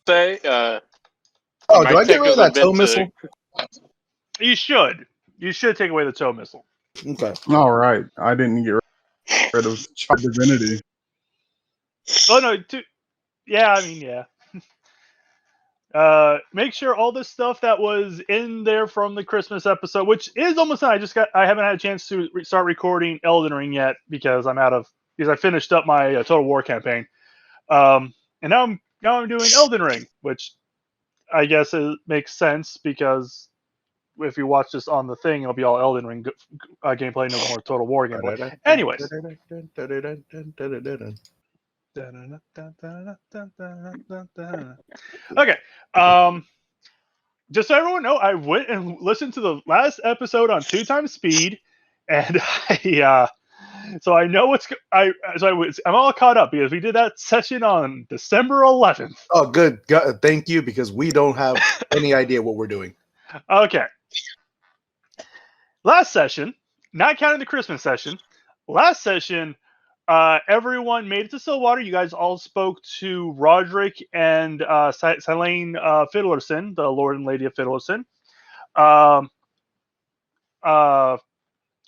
say, Oh, do I get rid of that tow missile? You should. You should take away the tow missile. Okay. All right. I didn't get rid of Child Divinity. Oh no, yeah. Make sure all the stuff that was in there from the Christmas episode, which is almost done. I haven't had a chance to start recording Elden Ring yet because because I finished up my Total War campaign. And now I'm doing Elden Ring, which I guess it makes sense because if you watch this on the thing, it'll be all Elden Ring gameplay, no more Total War gameplay. Anyways. Okay. Just so everyone know, I went and listened to the last episode on 2x speed, and so I know I'm all caught up because we did that session on December 11th. Oh, good. Thank you, because we don't have any idea what we're doing. Okay. Last session, not counting the Christmas session, everyone made it to Stillwater. You guys all spoke to Roderick and Silene Fiddlerson, the Lord and Lady of Fiddlerson.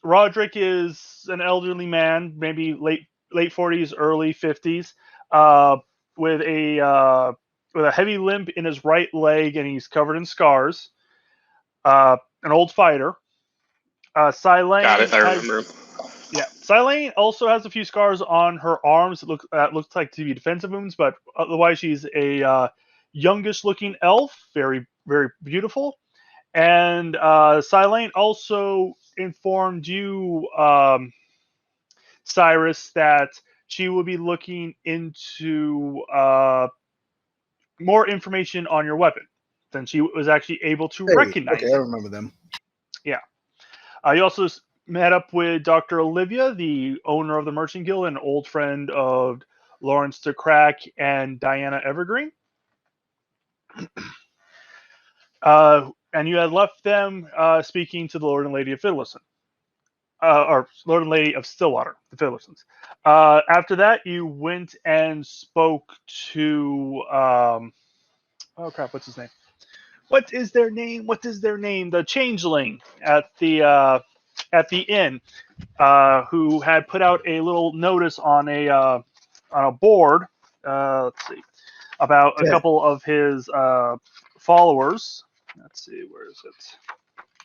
Roderick is an elderly man, maybe late 40s, early 50s, with a heavy limp in his right leg, and he's covered in scars. An old fighter. Silene Got it. I remember. Yeah, Silene also has a few scars on her arms. It looks like to be defensive wounds, but otherwise she's a youngish-looking elf, very, very beautiful. And Silene also informed you, Cyrus, that she will be looking into more information on your weapon than she was actually able to recognize. Okay, I remember them. Yeah. You also met up with Dr. Olivia, the owner of the Merchant Guild, an old friend of Lawrence de Crack and Diana Evergreen. And you had left them speaking to the Lord and Lady of Fiddlerson. Or Lord and Lady of Stillwater, the Fiddlersons. After that, you went and spoke to... oh, crap, what's his name? What is their name? The Changeling at the inn, who had put out a little notice on a board. Let's see, about a couple of his followers. Let's see, where is it?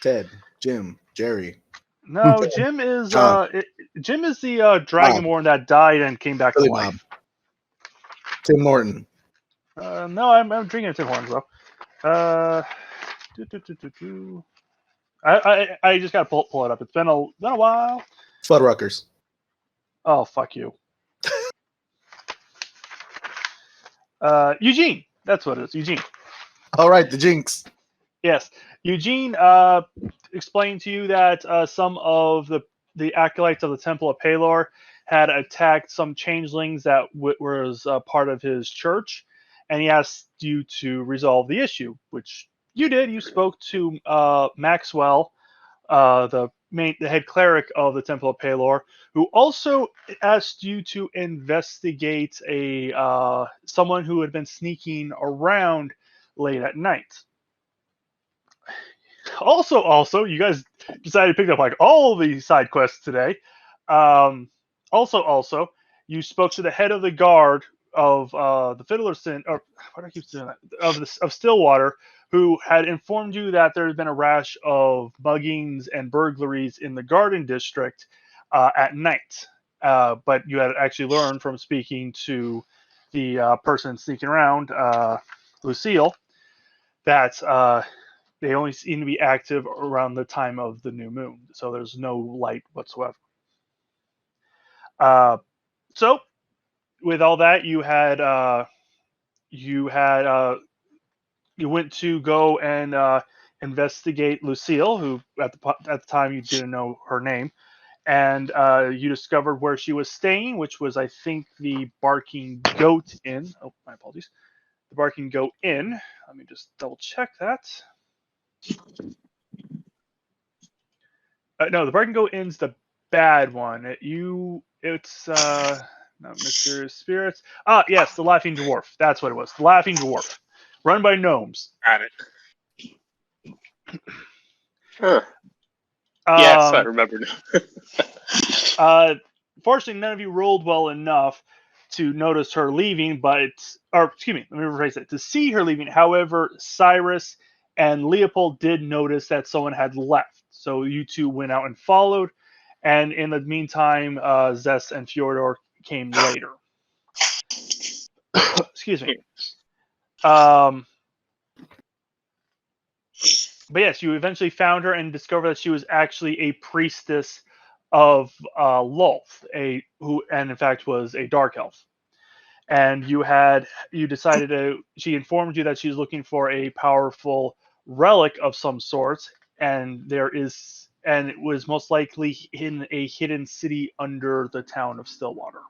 Ted, Jim, Jerry. No, Jim is the Dragonborn that died and came back to life. Tim Norton. No, I'm drinking Tim Hortons though. I just gotta pull it up. It's been a while. Fuddruckers. Oh, fuck you. Eugene. That's what it is. Eugene. All right, the Jinx. Yes. Eugene explained to you that some of the acolytes of the Temple of Palor had attacked some changelings that was part of his church, and he asked you to resolve the issue, which you did. You spoke to Maxwell, the head cleric of the Temple of Palor, who also asked you to investigate someone who had been sneaking around late at night. Also, you guys decided to pick up like all the side quests today. Also, you spoke to the head of the guard of the Fiddlerson, or what do I keep doing that? Of Stillwater, who had informed you that there had been a rash of muggings and burglaries in the Garden District at night. But you had actually learned from speaking to the person sneaking around, Lucille, that they only seem to be active around the time of the new moon. So there's no light whatsoever. So with all that, you went to go and investigate Lucille, who at the time you didn't know her name, and you discovered where she was staying, which was, I think, the Barking Goat Inn. Oh, my apologies. The Barking Goat Inn. Let me just double check that. No, the Barking Goat Inn's the bad one. It's not Mysterious Spirits. Yes, the Laughing Dwarf. That's what it was. The Laughing Dwarf. run by gnomes. Got it. Huh. Yes, I remember now. Fortunately, none of you rolled well enough to notice her leaving, or excuse me, let me rephrase it, to see her leaving. However, Cyrus and Leopold did notice that someone had left. So you two went out and followed. And in the meantime, Zess and Fyodor came later. Excuse me. But yes, you eventually found her and discovered that she was actually a priestess of Lolth, who in fact was a dark elf. And she informed you that she's looking for a powerful relic of some sort, and it was most likely in a hidden city under the town of Stillwater.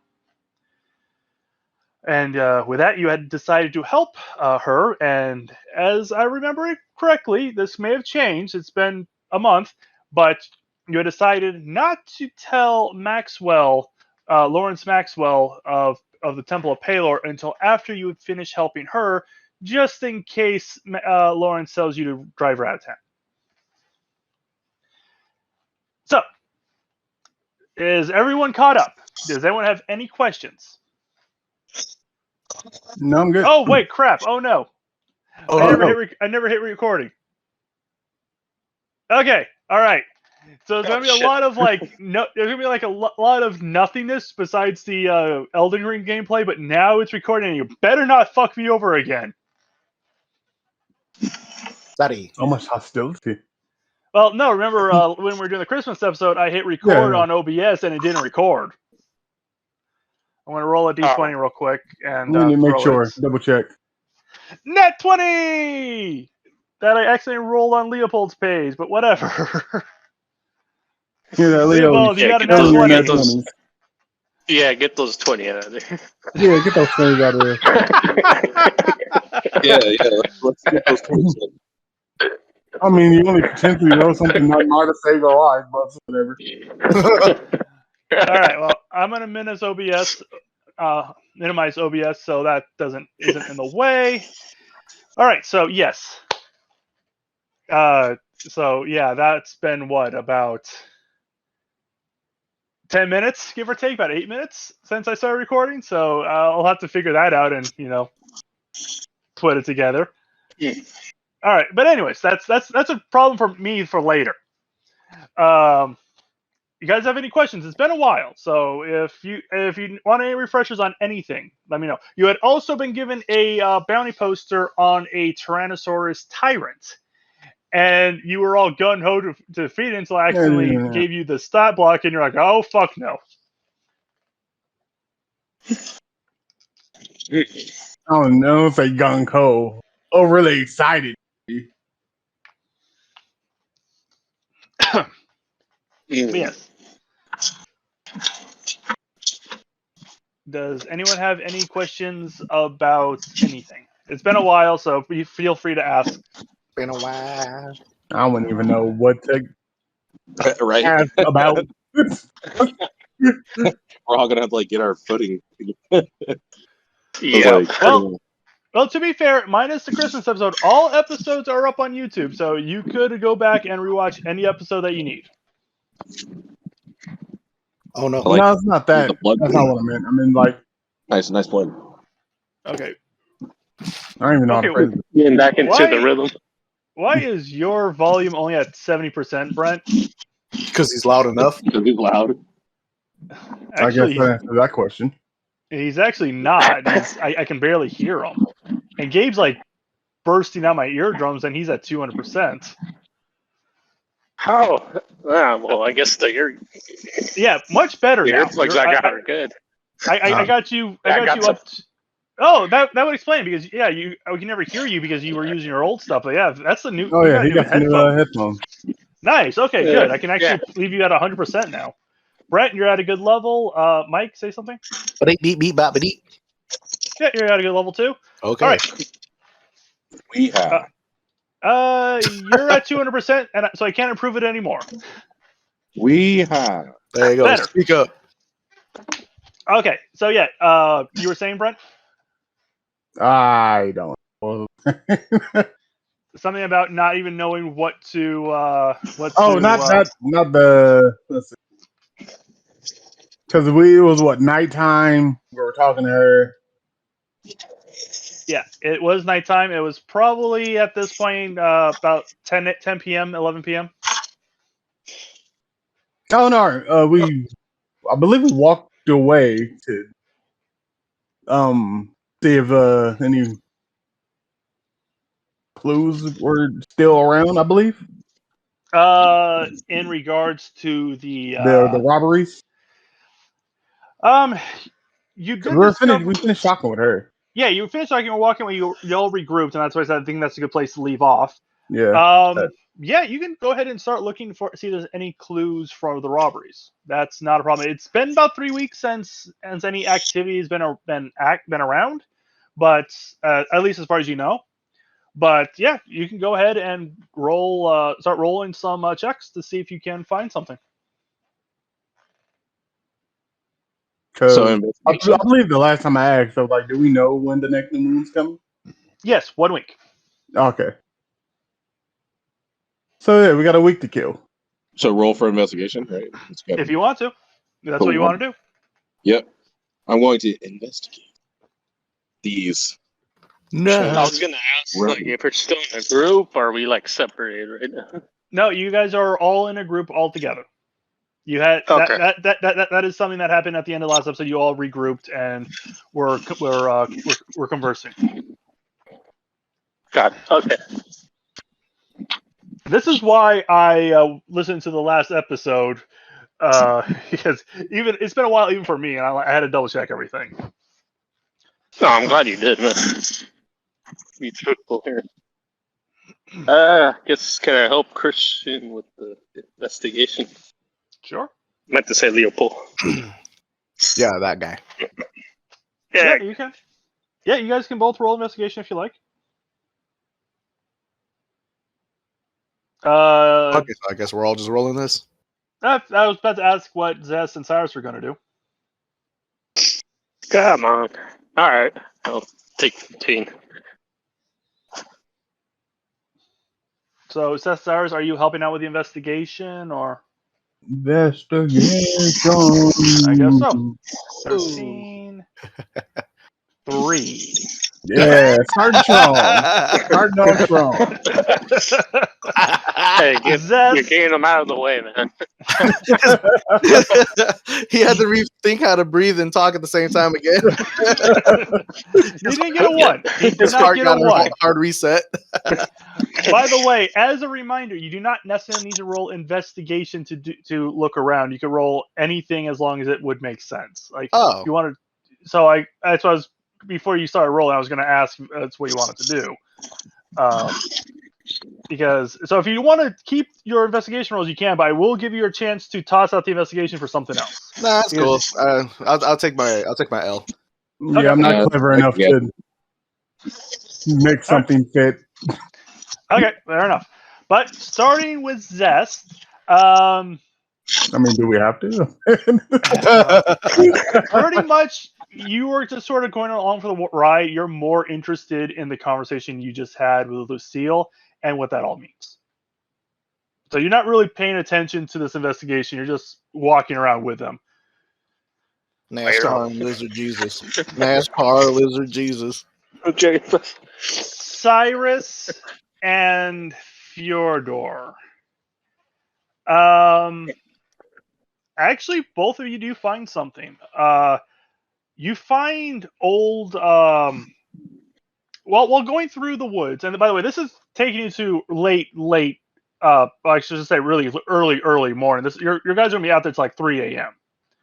And with that, you had decided to help her, and as I remember it correctly, this may have changed, it's been a month, but you had decided not to tell Lawrence Maxwell of the Temple of Palor until after you had finished helping her, just in case Lawrence tells you to drive her out of town. So, is everyone caught up? Does anyone have any questions? No, I'm good. Oh, wait, crap. Oh, no. Oh, I no. never hit recording. Okay, all right. So there's gonna be a lot of there's gonna be like a lot of nothingness besides the Elden Ring gameplay, but now it's recording, and you better not fuck me over again. Sorry. So much hostility. Well, no, remember when we were doing the Christmas episode, I hit record on OBS and it didn't record. I'm gonna roll a d20 real quick and I need to make sure. it. Double check. Net 20! That I accidentally rolled on Leopold's page, but whatever. Yeah, Leopold, you got a get net those, 20. get those 20 out of there. Yeah, get those 20s out of there. Let's get those 20. I mean, you only potentially know something that might have saved our life, but whatever. All right, well, I'm going to minimize OBS so that isn't in the way. All right, so yes. So yeah, that's been what, about 10 minutes, give or take, about 8 minutes since I started recording. So I'll have to figure that out and put it together. Yeah. All right, but anyways, that's a problem for me for later. You guys have any questions? It's been a while, so if you want any refreshers on anything, let me know. You had also been given a bounty poster on a Tyrannosaurus tyrant, and you were all gun-ho to defeat it until I accidentally gave you the stat block, and you're like, oh, fuck no. I don't know if they gung-ho. Oh, really excited. Yes. Does anyone have any questions about anything? It's been a while, so feel free to ask. Been a while. I wouldn't even know what to Right? ask about. We're all gonna have to get our footing. Yeah. Well, to be fair, minus the Christmas episode, all episodes are up on YouTube, so you could go back and rewatch any episode that you need. Oh no. No, it's not that. That's not what I meant. I mean, nice point. Okay. I don't even know how to phrase it. Getting back into the rhythm. Why is your volume only at 70%, Brent? Because he's loud enough. Because he's loud. Actually, I guess that answers that question. He's actually not. I can barely hear him. And Gabe's bursting out my eardrums, and he's at 200%. How? Well, I guess Yeah, much better now. Earplugs I got are good. I got you. I got you up. Oh, that would explain, because I can never hear you because you were using your old stuff. But yeah, that's the new. Oh yeah, he got the new headphones. Nice. Okay, good. I can actually leave you at 100% now. Brett, you're at a good level. Mike, say something. Yeah, you're at a good level too. Okay. All right. We have. You're at 200%, and so I can't improve it anymore. We have. There you go. Better. Speak up. Okay, so yeah, you were saying, Brent? I don't Well, Something about not even knowing what to. not the. Let's see. Because it was what, nighttime. We were talking to her. Yeah, it was nighttime. It was probably at this point about 10 p.m., 11 p.m. Oh no, I believe we walked away to see if any clues were still around. I believe In regards to the the robberies. You Because did discover. we finished talking with her. Yeah, you finished talking and walking when you all regrouped, and that's why I said I think that's a good place to leave off. Yeah. Yeah, you can go ahead and start looking for see if there's any clues for the robberies. That's not a problem. It's been about 3 weeks since any activity has been around, but at least as far as you know. But yeah, you can go ahead and start rolling some checks to see if you can find something. So I investigation. believe the last time I asked, so like, do we know when the next new moon's coming? Yes, 1 week. Okay. So yeah, we got a week to kill. So roll for investigation, right? If you want to, that's Cool. what you want to do. Yep. I'm going to investigate these. No. I was gonna ask, like, if we're still in a group, or are we like separated right now? No, you guys are all in a group all together. You had Okay. that is something that happened at the end of the last episode. You all regrouped and we're conversing. Got it. Okay. This is why I listened to the last episode because even it's been a while even for me, and I had to double check everything. No, I'm glad you did, man. Be truthful here. Guess can I help Christian with the investigation? Sure. I meant to say Leopold. Yeah, that guy. Yeah, you can. Yeah, you guys can both roll investigation if you like. Okay, so I guess we're all just rolling this. I was about to ask what Zest and Cyrus were going to do. Come on. All right, I'll take 15. So, Zest, Cyrus, are you helping out with the investigation or? Investigation. I guess so. 13. 3. Yeah, starting strong. Starting off strong. Hey, you're Zest, getting them out of the way, man. He had to rethink how to breathe and talk at the same time again. you didn't get a 1. He did His not heart get got a a 1. hard reset. By the way, as a reminder, you do not necessarily need to roll investigation to look around. You can roll anything as long as it would make sense. Like, Oh. you wanted. So that's what I was before you started rolling. I was going to ask. That's what you wanted to do. Because if you want to keep your investigation rolls, you can. But I will give you a chance to toss out the investigation for something else. Nah, that's cool. I'll take my L. Yeah, Okay. I'm not clever enough to make something fit. Okay, fair enough. But starting with Zest, I mean, do we have to? pretty much you were just sort of going along for the ride. You're more interested in the conversation you just had with Lucille and what that all means. So you're not really paying attention to this investigation. You're just walking around with them. NASCAR and Lizard Jesus. NASCAR, Lizard Jesus. Okay. Cyrus and Fyodor. Actually, both of you do find something. You find old. Well, while going through the woods, and by the way, this is taking you to late. I should just say really early morning. Your guys are gonna be out there. It's like 3 a.m.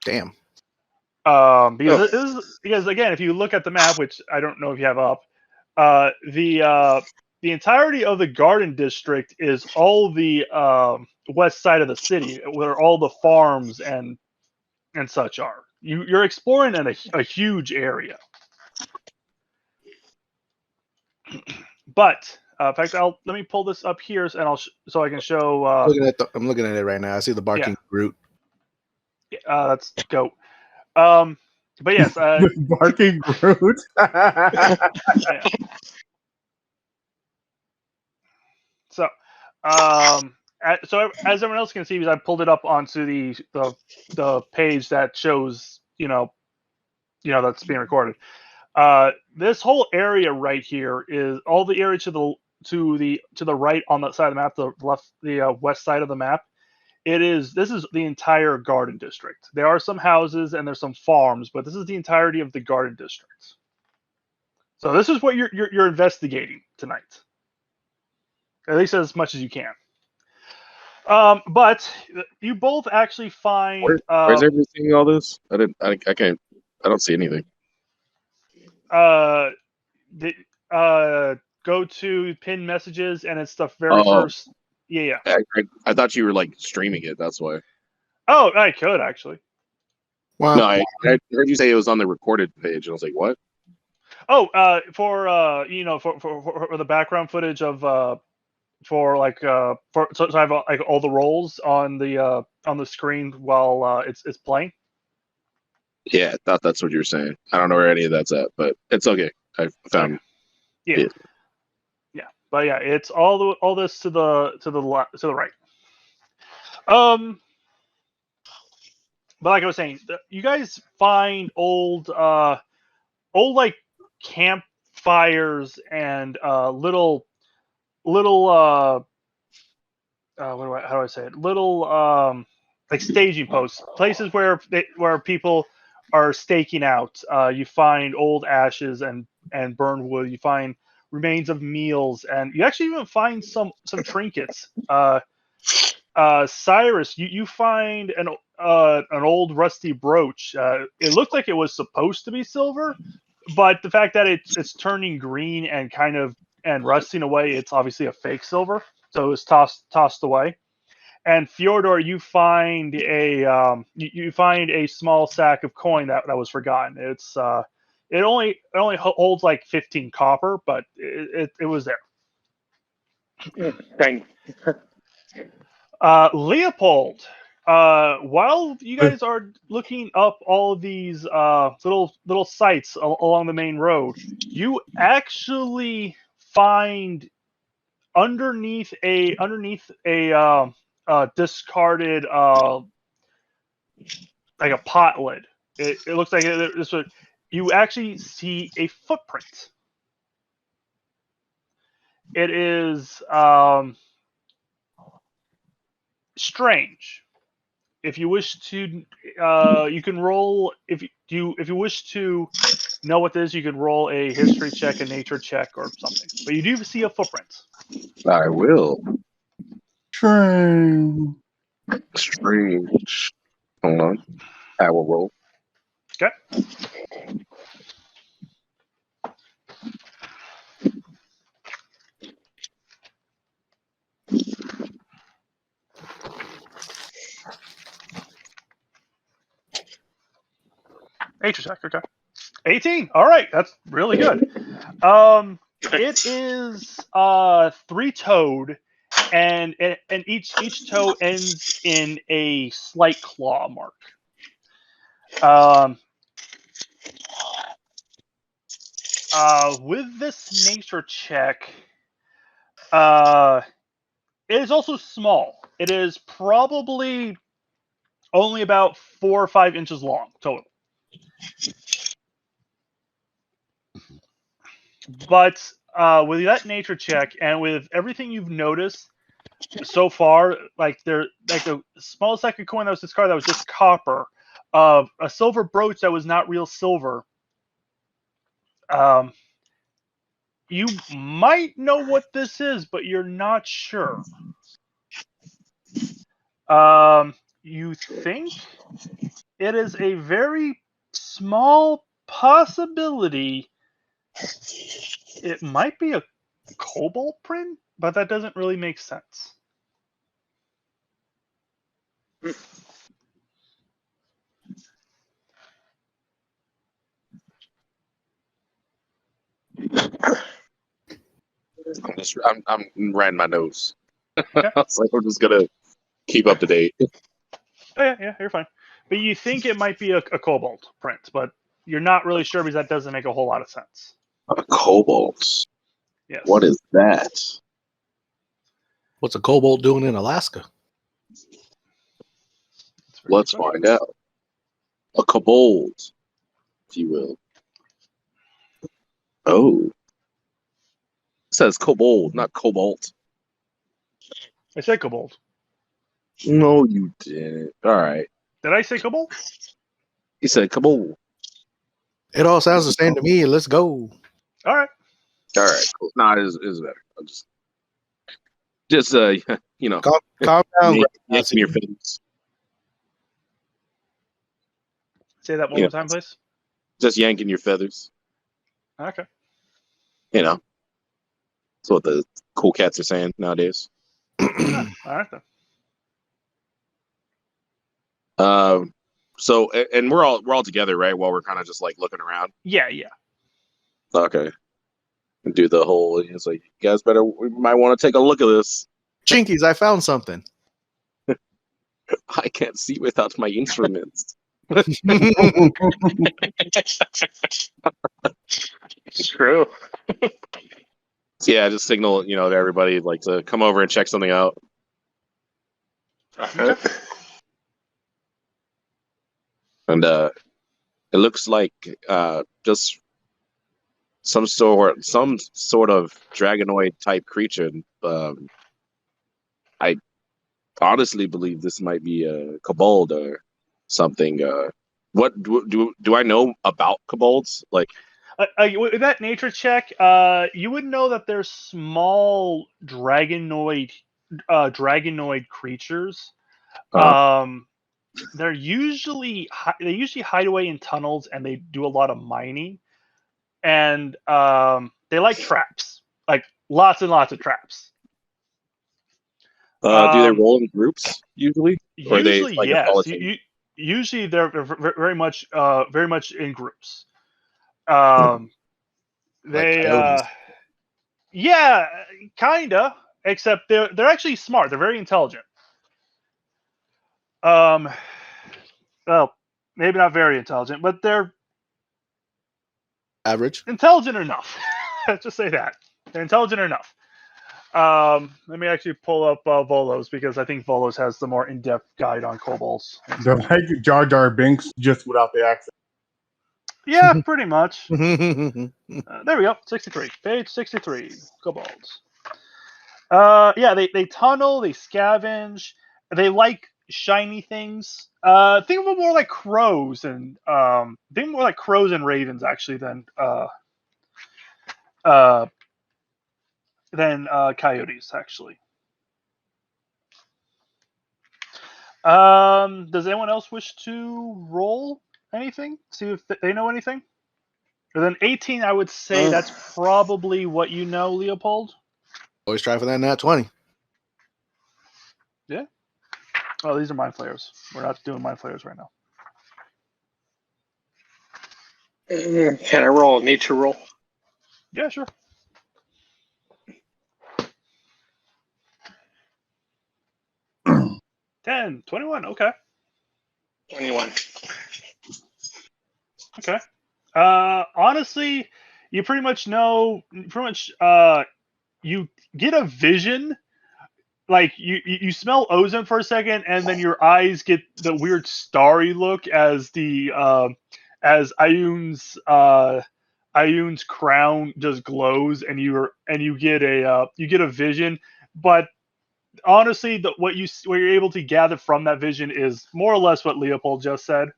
Damn. Because again, if you look at the map, which I don't know if you have up, the entirety of the Garden District is all the west side of the city, where all the farms and such are. You're exploring in a huge area. But in fact, let me pull this up here, and so I can show. I'm looking at it right now. I see the barking brute. That's goat. But yes, Barking Groot. yeah. So as everyone else can see, because I pulled it up onto the page that shows, that's being recorded. This whole area right here is all the area to the right on that side of the map, the west side of the map. This is the entire garden district. There are some houses and there's some farms, but this is the entirety of the garden district. So this is what you're investigating tonight, at least as much as you can. But you both actually find. Where's everybody seeing all this? I can't. I don't see anything. Go to pin messages, and it's the very first. Yeah. I thought you were like streaming it. That's why. Oh, I could actually. Wow. No, I heard you say it was on the recorded page, and I was like, what? Oh, for the background footage of so I have like all the roles on the screen while it's playing. Yeah, I thought that's what you were saying. I don't know where any of that's at, but it's okay. I found. Yeah. But yeah, it's all this to the right. But like I was saying, you guys find old like campfires and little how do I say it? Little like staging posts, places where people are staking out. You find old ashes and burned wood. You find remains of meals, and you actually even find some trinkets. Cyrus, you find an old rusty brooch. It looked like it was supposed to be silver, but the fact that it's turning green and kind of rusting away, it's obviously a fake silver, so it was tossed away. And Fyodor, you find a small sack of coin that was forgotten. It's it only holds like 15 copper, but it was there. Thank. Leopold, while you guys are looking up all of these little sites along the main road, you actually find underneath a discarded like a pot lid. It looks like you actually see a footprint. It is strange. If you wish to, you can roll. If you wish to know what this is, you can roll a history check, a nature check, or something. But you do see a footprint. I will. Strange. Hold on. I will roll. Okay. Nature check. Okay. 18. All right, that's really good. It is three-toed, and each toe ends in a slight claw mark. With this nature check, it is also small. It is probably only about 4 or 5 inches long total. But with that nature check and with everything you've noticed so far, like the small sack of coin that was discarded that was just copper, a silver brooch that was not real silver. You might know what this is, but you're not sure. You think it is a very small possibility. It might be a cobalt print, but that doesn't really make sense. I'm writing my notes. Okay. I was like, I'm just gonna keep up to date. Oh, yeah, you're fine. But you think it might be a cobalt print, but you're not really sure because that doesn't make a whole lot of sense. A cobalt. Yes. What is that? What's a kobold doing in Alaska? That's a very Let's good question. find out. A kobold, if you will. Oh. It says kobold, not cobalt. I said kobold. No, you didn't. All right. Did I say kobold? You said kobold. It all sounds the same to me. Let's go. All right. All right, cool. Nah, it is better. I'm just you know, Calm down. yanking your feathers. Say that one Yeah. more time, please. Just yanking your feathers. Okay. You know, that's what the cool cats are saying nowadays. All right then. So and we're all together, right? While we're kind of just like looking around. Yeah. Okay. And do the whole. It's like you guys we might want to take a look at this. Chinkies, I found something. I can't see without my instruments. It's true. So yeah, just signal, to everybody like to come over and check something out. Uh-huh. And it looks like just some sort of dragonoid type creature. I honestly believe this might be a kobold or something. What do I know about kobolds? Like, With that nature check, you would know that they're small dragonoid creatures. They usually hide away in tunnels, and they do a lot of mining. And they like traps, like lots and lots of traps. do they roll in groups usually? Or are they Usually, like a yes. solitary? Usually, they're very much in groups. They, coyotes. yeah, kinda. Except they're actually smart. They're very intelligent. Well, maybe not very intelligent, but they're Average. intelligent enough. Let's just say that they're intelligent enough. Let me actually pull up Volos, because I think Volos has the more in-depth guide on kobolds. They're like Jar Jar Binks, just without the accent. Yeah, pretty much. They There we go. 63. Page 63. Kobolds. Yeah, they tunnel, they scavenge, they like shiny things. Think of them more like crows and ravens actually than coyotes actually. Does anyone else wish to roll anything? See if they know anything? Or then 18, I would say that's probably what you know, Leopold. always try for that nat 20. Yeah. Oh, these are mind flayers. We're not doing mind flayers right now. Can I roll a nature roll? Yeah, sure. 10, 21. Okay. 21. Okay. Honestly, you pretty much know. You get a vision. Like you smell ozone for a second, and then your eyes get the weird starry look as as Ayun's crown just glows, and you get a vision. But honestly, what you're able to gather from that vision is more or less what Leopold just said.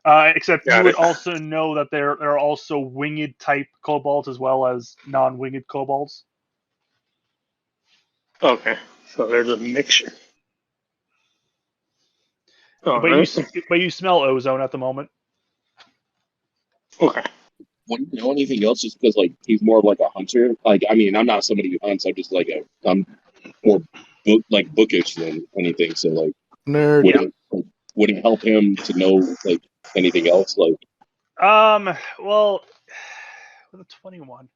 Except Got you would it. also know that there are also winged type kobolds as well as non-winged kobolds. Okay, so there's a mixture. All But right. you smell ozone at the moment. Okay. Wouldn't know anything else just because like he's more of like a hunter. Like I mean, I'm not somebody who hunts. I'm just like I'm more bookish than anything. So like, Nerd. would it help him to know like anything else? Like, Well, with a 21.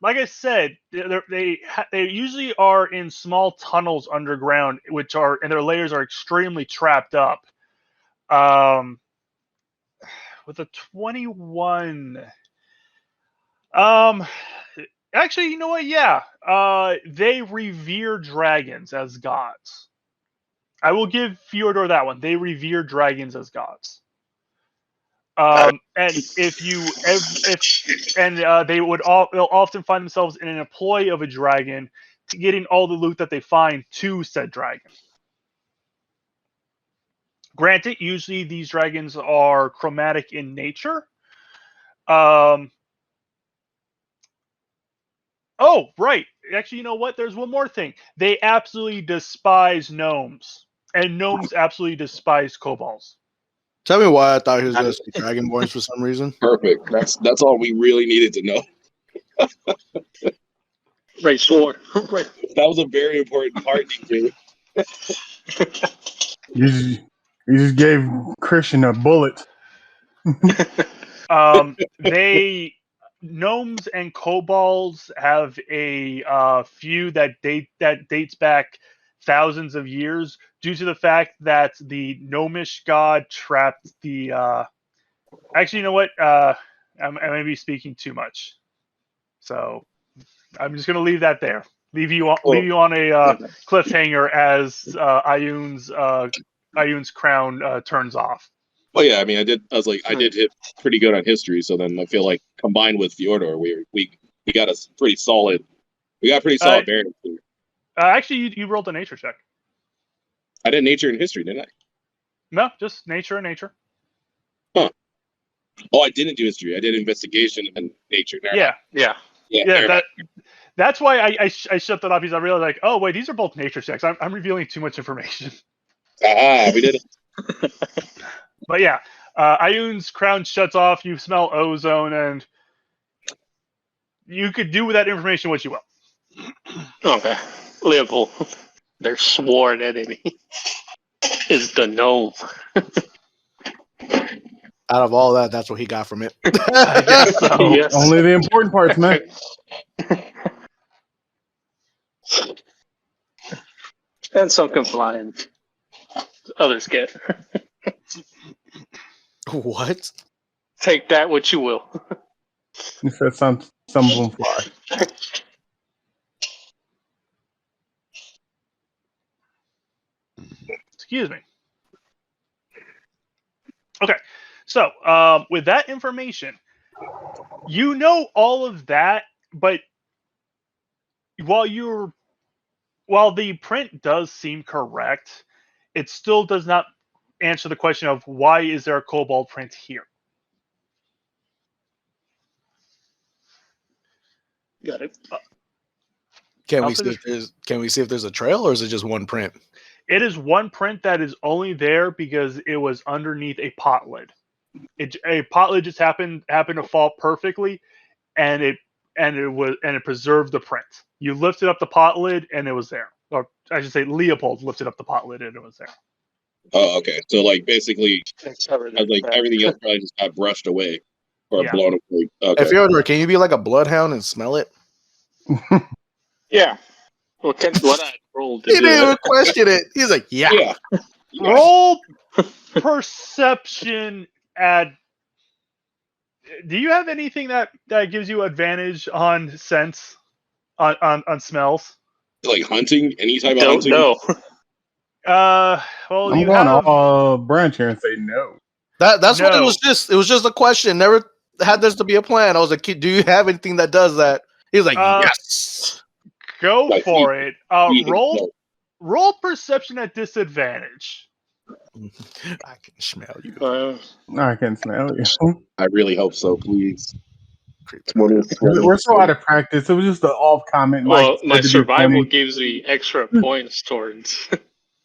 Like I said, they usually are in small tunnels underground, and their layers are extremely trapped up. With a 21, Actually, you know what? Yeah. They revere dragons as gods. I will give Fyodor that one. They revere dragons as gods. And if they they'll often find themselves in an employ of a dragon, getting all the loot that they find to said dragon. Granted, usually these dragons are chromatic in nature. Oh, right. Actually, you know what? There's one more thing. They absolutely despise gnomes, and gnomes absolutely despise kobolds. Tell me why I thought he was going to say Dragonborns for some reason. Perfect. That's all we really needed to know. Right sword. Right. That was a very important part, DJ. You just gave Christian a bullet. They gnomes and kobolds have a feud that dates back thousands of years due to the fact that the gnomish god trapped the. Actually, you know what? I may be speaking too much, so I'm just going to leave that there. Leave you on a cliffhanger as Ioun's crown turns off. Well, yeah, I mean, I did hit pretty good on history, so then I feel like combined with Fyodor, we got a pretty solid. We got a pretty solid variance here. Actually, you rolled a nature check. I did nature and history, didn't I? No, just nature and nature. Huh. Oh, I didn't do history. I did investigation and nature. Yeah. Yeah. That's why I shut that off because I realized, like, oh wait, these are both nature checks. I'm revealing too much information. We did it. But yeah, Ioun's crown shuts off. You smell ozone, and you could do with that information what you will. Okay. Leopold, their sworn enemy is the gnome. Out of all that, that's what he got from it. I guess so. Yes. Only the important parts, man. And some can fly and others get. What? Take that what you will. You said some of them fly. Excuse me. Okay, so with that information, you know all of that, but while the print does seem correct, it still does not answer the question of why is there a kobold print here. Got it. Can we see if there's a trail, or is it just one print? It is one print that is only there because it was underneath a pot lid. A pot lid just happened to fall perfectly, and it preserved the print. You lifted up the pot lid and it was there. Or I should say Leopold lifted up the pot lid and it was there. Oh, okay. So like basically, Everything everything else probably just got brushed away or Yeah. blown away. Okay. If Fyodor, can you be like a bloodhound and smell it? Yeah. What I rolled to He do didn't even that. question it. He's like, yeah. Yeah. Roll perception at. Do you have anything that gives you advantage on sense, on smells? Like hunting, any type of Don't hunting. know. Well, I'm you going have. all branch here and say no. That's what it No. was. It was just a question. Never had this to be a plan. I was like, do you have anything that does that? He was like, yes. Go Like, for it. he- Roll perception at disadvantage. I can smell you. I can smell you. I really hope so, please. We're so out of practice. It was just an off comment. Well, Mike my said to be survival funny. gives me extra points towards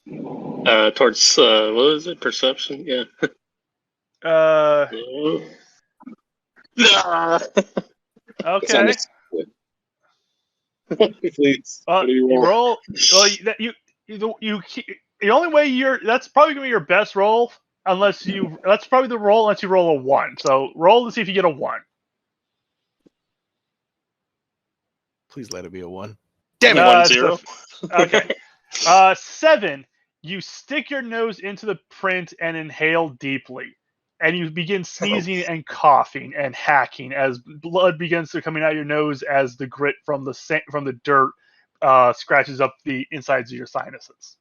what is it? Perception? Yeah. Nah. Okay. Please. What do you You roll? roll. Well, the only way that's probably gonna be your best roll that's probably the roll unless you roll a 1. So roll to see if you get a 1. Please let it be a 1. Damn it, Uh, 1-0. Okay. 7. You stick your nose into the print and inhale deeply. and you begin sneezing and coughing and hacking as blood begins to coming out your nose as the grit from the dirt scratches up the insides of your sinuses.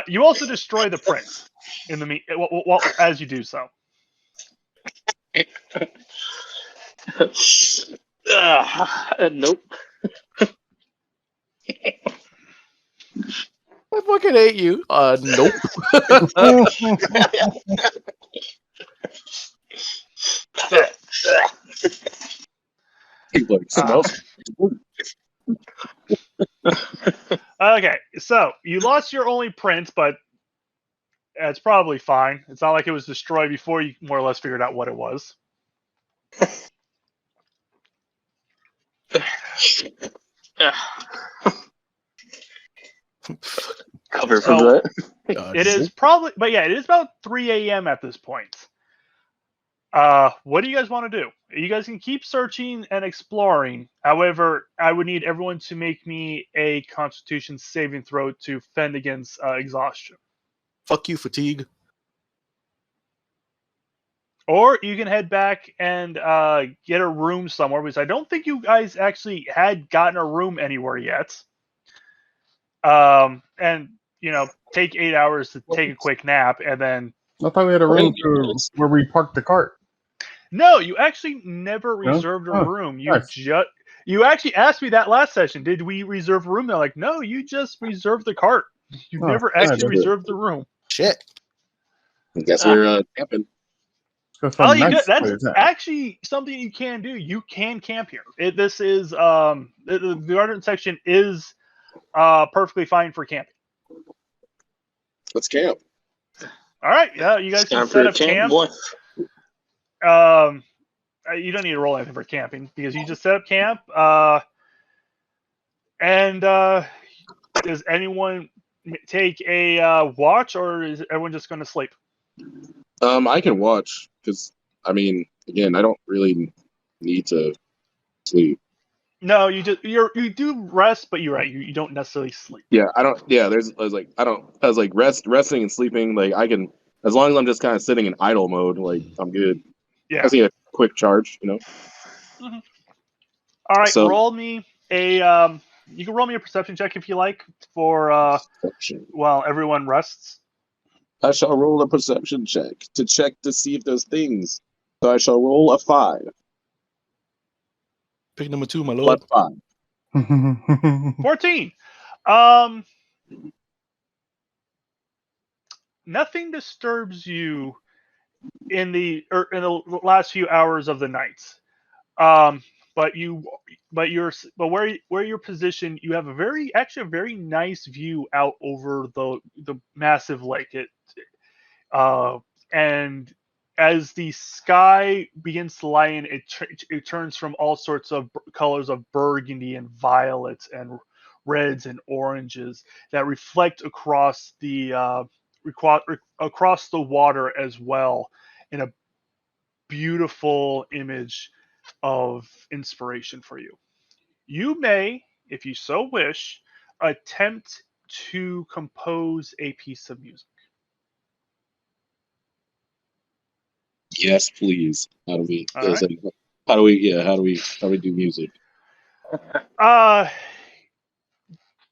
You also destroy the print in the as you do so. Nope. I fucking hate you. Nope. So, He like smells. okay, so you lost your only print, but it's probably fine. It's not like it was destroyed before you more or less figured out what it was. Cover So- from that. It is probably, but yeah, it is about 3 a.m. at this point. What do you guys want to do? You guys can keep searching and exploring. However, I would need everyone to make me a Constitution saving throw to fend against exhaustion. Fuck you, fatigue. Or you can head back and get a room somewhere, because I don't think you guys actually had gotten a room anywhere yet. And take 8 hours to take a quick nap, and then I thought we had a room where we parked the cart. no, you actually never No? reserved a Oh, room. nice. You actually asked me that last session. Did we reserve a room? They're like, no, you just reserved the cart. You Oh, never nice. actually reserved the room. Shit. I guess we're camping. Go some Oh, you nice that's place, huh? actually something you can do. You can camp here. This is the garden section is perfectly fine for camping. Let's camp. All right, yeah, you guys It's can time set for up a camp, camp. boy. You don't need to roll anything for camping because you just set up camp. And does anyone take a watch, or is everyone just going to sleep? I can watch because again, I don't really need to sleep. No, you do rest, but you're right. You don't necessarily sleep. Yeah, I don't. Yeah, I was like resting and sleeping. Like I can, as long as I'm just kind of sitting in idle mode, like I'm good. Yeah. I just need a quick charge, All right, So- roll me a. You can roll me a perception check if you like for while everyone rests. I shall roll a perception check to see if there's things. So I shall roll a 5. Pick number 2, my lord. Plus 5. 14. Nothing disturbs you in the last few hours of the night. But where you're positioned, you have a very nice view out over the massive lake. And as the sky begins to lighten, it turns from all sorts of colors of burgundy and violets and reds and oranges that reflect across the water as well in a beautiful image of inspiration for you. You may, if you so wish, attempt to compose a piece of music. Yes, please. How do we? All right. How do we? Yeah. How do we do music?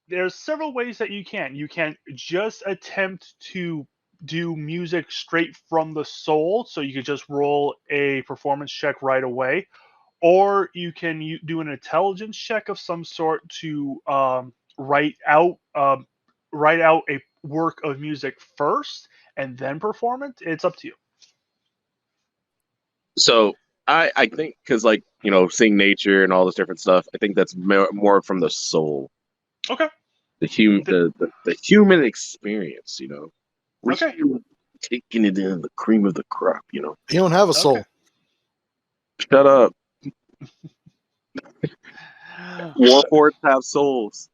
There's several ways that you can. You can just attempt to do music straight from the soul, so you could just roll a performance check right away, or you can do an intelligence check of some sort to write out a work of music first and then perform it. It's up to you. So I think because seeing nature and all this different stuff, I think that's more from the soul. Okay. The human experience, We're Okay. here taking it in the cream of the crop, You don't have a soul. Okay. Shut up. Warforged have souls.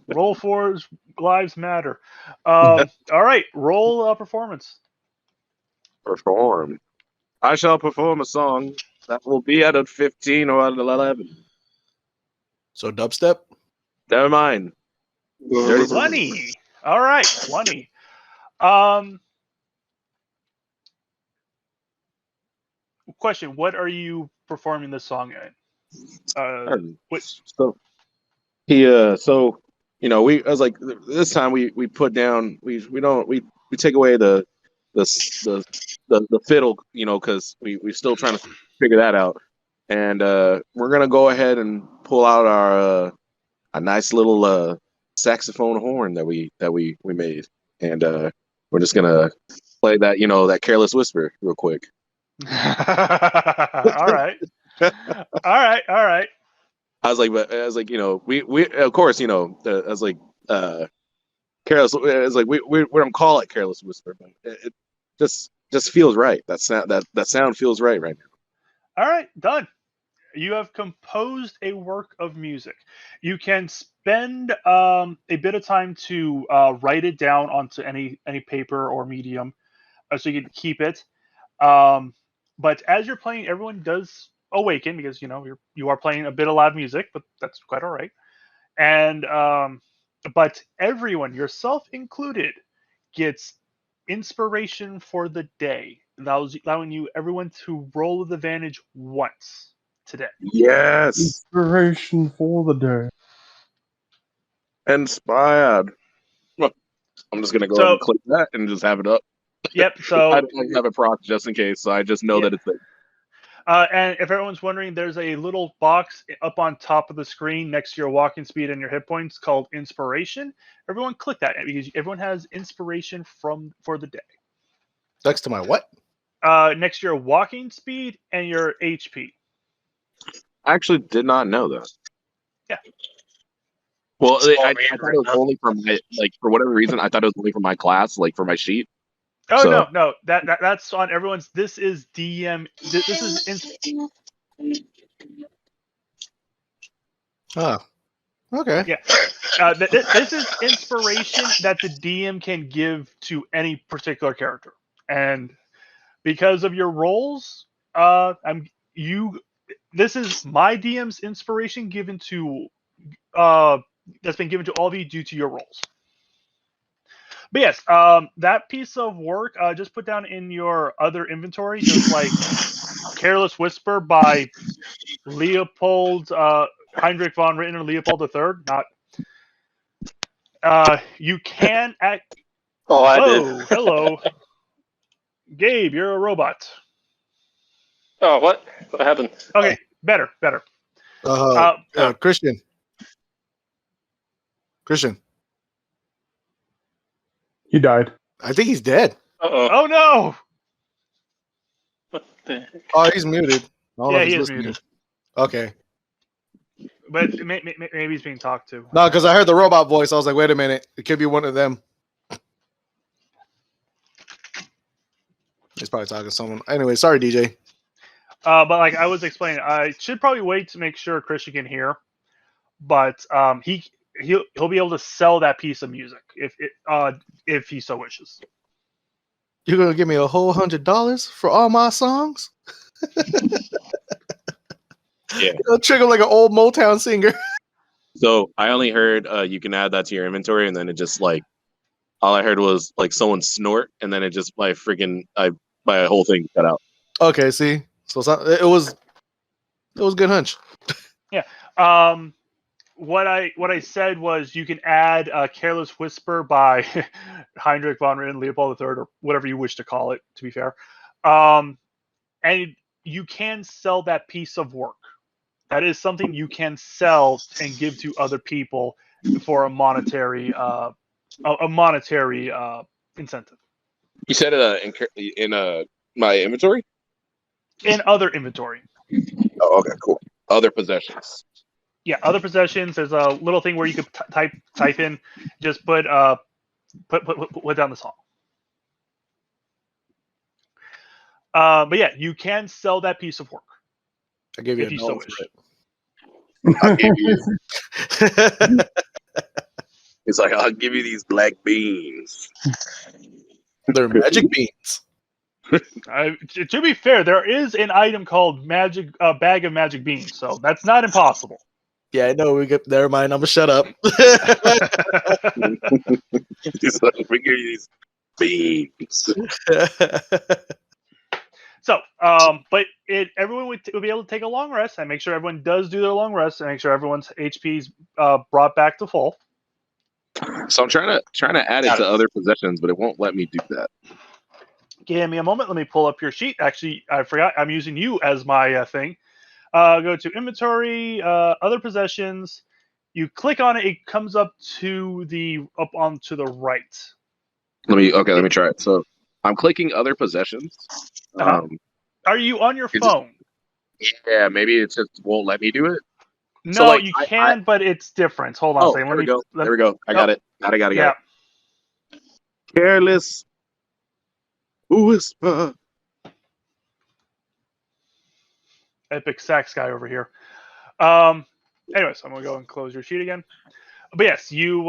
Roll for lives matter. All right, roll performance. Perform. I shall perform a song that will be at a 15 or at an 11. So dubstep? Never mind. 20. All right, 20. question: what are you performing this song in? So I was like, this time we put down, we take away the fiddle, because we're still trying to figure that out, and we're gonna go ahead and pull out our a nice little saxophone horn that we made, and we're just gonna play that that Careless Whisper real quick. All right, all right, all right. I was like, we of course, I was like, careless. It's like we don't call it Careless Whisper, but it just feels right. That sound feels right now. All right, done. You have composed a work of music. You can spend a bit of time to write it down onto any paper or medium, so you can keep it. But as you're playing, everyone does awaken because you are playing a bit of loud music, but that's quite all right. And but everyone, yourself included, gets inspiration for the day, allowing you everyone to roll with advantage once today. Yes, Inspiration for the day. inspired. Well, I'm just gonna go ahead and click that and just have it up. Yep. So I don't have it proc just in case, so I just know that it's there. And if everyone's wondering, there's a little box up on top of the screen next to your walking speed and your hit points called Inspiration. Everyone click that because everyone has inspiration for the day. Next to my what? Next to your walking speed and your HP. I actually did not know that. Yeah. Well, I thought it was only for my, for whatever reason, I thought it was only for my class, for my sheet. Oh, so. no, that's on everyone's. This is DM. This is. Oh, okay. Yeah. This is inspiration that the DM can give to any particular character, and because of your roles, This is my DM's inspiration given to. That's been given to all of you due to your roles. But yes, that piece of work, just put down in your other inventory, just like Careless Whisper by Leopold, Heinrich von Ritter, Leopold III. You can act. Oh, I did. Hello. Gabe, you're a robot. Oh, what? What happened? Okay, better. Christian. He died. I think he's dead. Uh-oh. Oh, no! What the heck? Oh, he's muted. Yeah, he is muted. Okay. But maybe he's being talked to. No, because I heard the robot voice. I was like, wait a minute. It could be one of them. He's probably talking to someone. Anyway, sorry, DJ. But like I was explaining, I should probably wait to make sure Christian can hear. But he'll be able to sell that piece of music if he so wishes. You're gonna give me a whole $100 for all my songs? Yeah. It'll trigger like an old Motown singer. So I only heard you can add that to your inventory, and then it just all I heard was someone snort, and then it just my whole thing cut out. Okay, see, so it was a good hunch. Yeah. What I said was you can add "Careless Whisper" by Heinrich von Ritter, Leopold III, or whatever you wish to call it. To be fair, and you can sell that piece of work. That is something you can sell and give to other people for a monetary incentive. You said it in my inventory? In other inventory. Oh, okay, cool. Other possessions. Yeah, other possessions. There's a little thing where you could type in, just put down the song. But yeah, you can sell that piece of work. I give you if you so wish. It's like, I'll give you these black beans. They're magic beans. To be fair, there is an item called bag of magic beans, so that's not impossible. Yeah, I know. Never mind. I'm gonna shut up. It's like, we give you these beans. So, but everyone would be able to take a long rest and make sure everyone does do their long rest and make sure everyone's HP's brought back to full. So I'm trying to add it to other possessions, but it won't let me do that. Give me a moment. Let me pull up your sheet. Actually, I forgot. I'm using you as my thing. Go to inventory, other possessions. You click on it. It comes up onto the right. Let me try it. So I'm clicking other possessions. Are you on your phone? Yeah, maybe it just won't let me do it. No, so, like, you can, but it's different. Hold on a second. There we go. There we go. I got it. Got it. Yeah. Careless whisper. Epic sax guy over here. Anyways, I'm gonna go and close your sheet again. But yes, you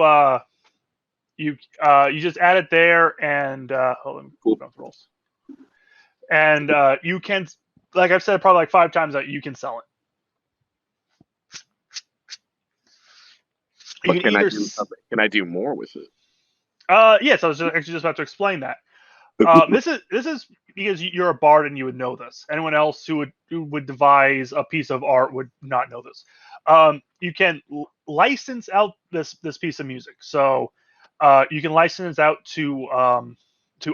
just add it there, and hold on, Cool. rolls. And you can, like I've said probably like 5 times, that you can sell it. But can I do more with it? Yes, I was actually just about to explain that. This is because you're a bard and you would know this. Anyone else who would devise a piece of art would not know this. You can license out this piece of music. So you can license out to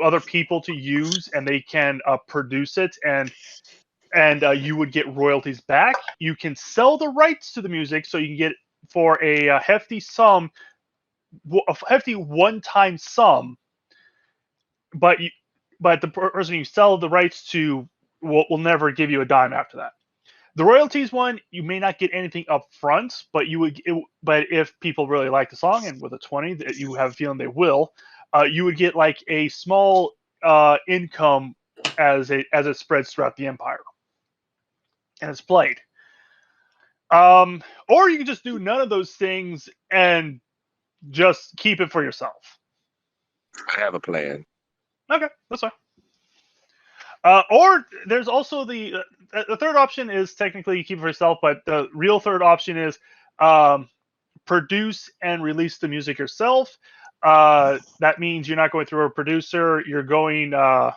other people to use, and they can produce it, and you would get royalties back. You can sell the rights to the music, so you can get for a hefty sum, a hefty one-time sum. But the person you sell the rights to will never give you a dime after that. The royalties one, you may not get anything up front, but but if people really like the song, and with a 20 that you have a feeling they will, you would get like a small income as it spreads throughout the empire and it's played. Or you can just do none of those things and just keep it for yourself. I have a plan. Okay, that's fine. Or there's also the third option is technically you keep it for yourself, but the real third option is produce and release the music yourself. That means you're not going through a producer. You're going I'm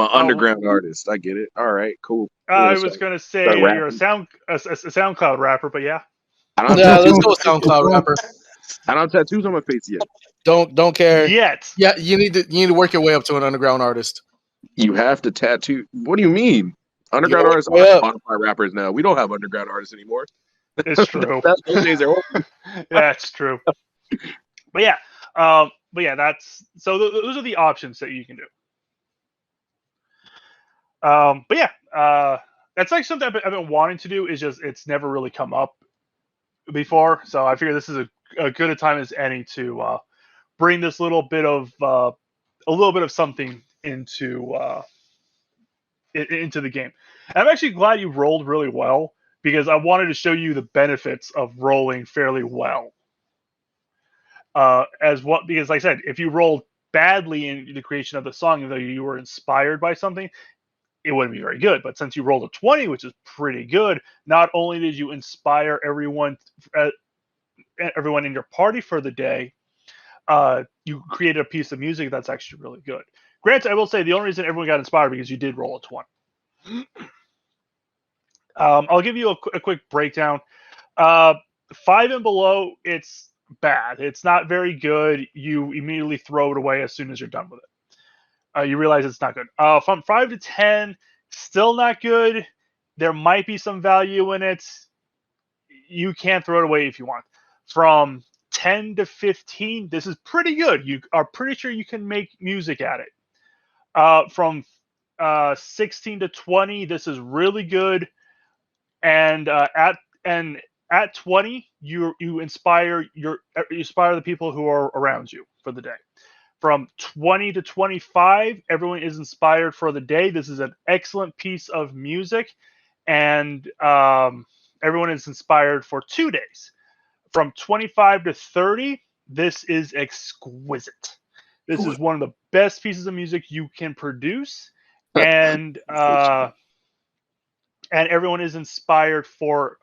an underground artist. I get it. All right, cool. I was going to say you're a SoundCloud rapper, but yeah. Yeah, let's go with SoundCloud rapper. I don't have tattoos on my face yet. Don't care Yet. Yeah, you need to work your way up to an underground artist. You have to tattoo. What do you mean? Underground artists are Spotify rappers now. We don't have underground artists anymore. It's true. Those days are over. Yeah, it's true. But yeah, that's so. Those are the options that you can do. But yeah, that's like something I've been wanting to do. Is just it's never really come up before, so I figure this is a good a time as any to bring this little bit of something into the game. And I'm actually glad you rolled really well, because I wanted to show you the benefits of rolling fairly well. Because like I said, if you rolled badly in the creation of the song, even though you were inspired by something, it wouldn't be very good. But since you rolled a 20, which is pretty good, not only did you inspire everyone in your party for the day, you created a piece of music that's actually really good. Granted, I will say the only reason everyone got inspired because you did roll a 20. I'll give you a quick breakdown. 5 and below, it's bad. It's not very good. You immediately throw it away as soon as you're done with it. You realize it's not good. From 5 to 10, still not good. There might be some value in it. You can throw it away if you want. From 10 to 15, this is pretty good. You are pretty sure you can make music at it. From 16 to 20, this is really good. And at 20, you inspire the people who are around you for the day. From 20 to 25, everyone is inspired for the day. This is an excellent piece of music, and everyone is inspired for 2 days. From 25 to 30, this is exquisite. This is one of the best pieces of music you can produce, and everyone is inspired for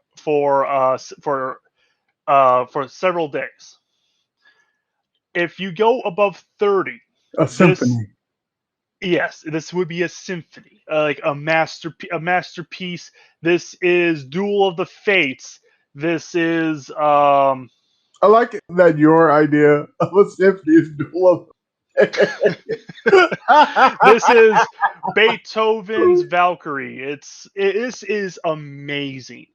several days. If you go above 30, a symphony. Yes, this would be a symphony, like a masterpiece. This is Duel of the Fates. This is I like that your idea of a symphony is dual. this is Beethoven's Valkyrie. This is amazing.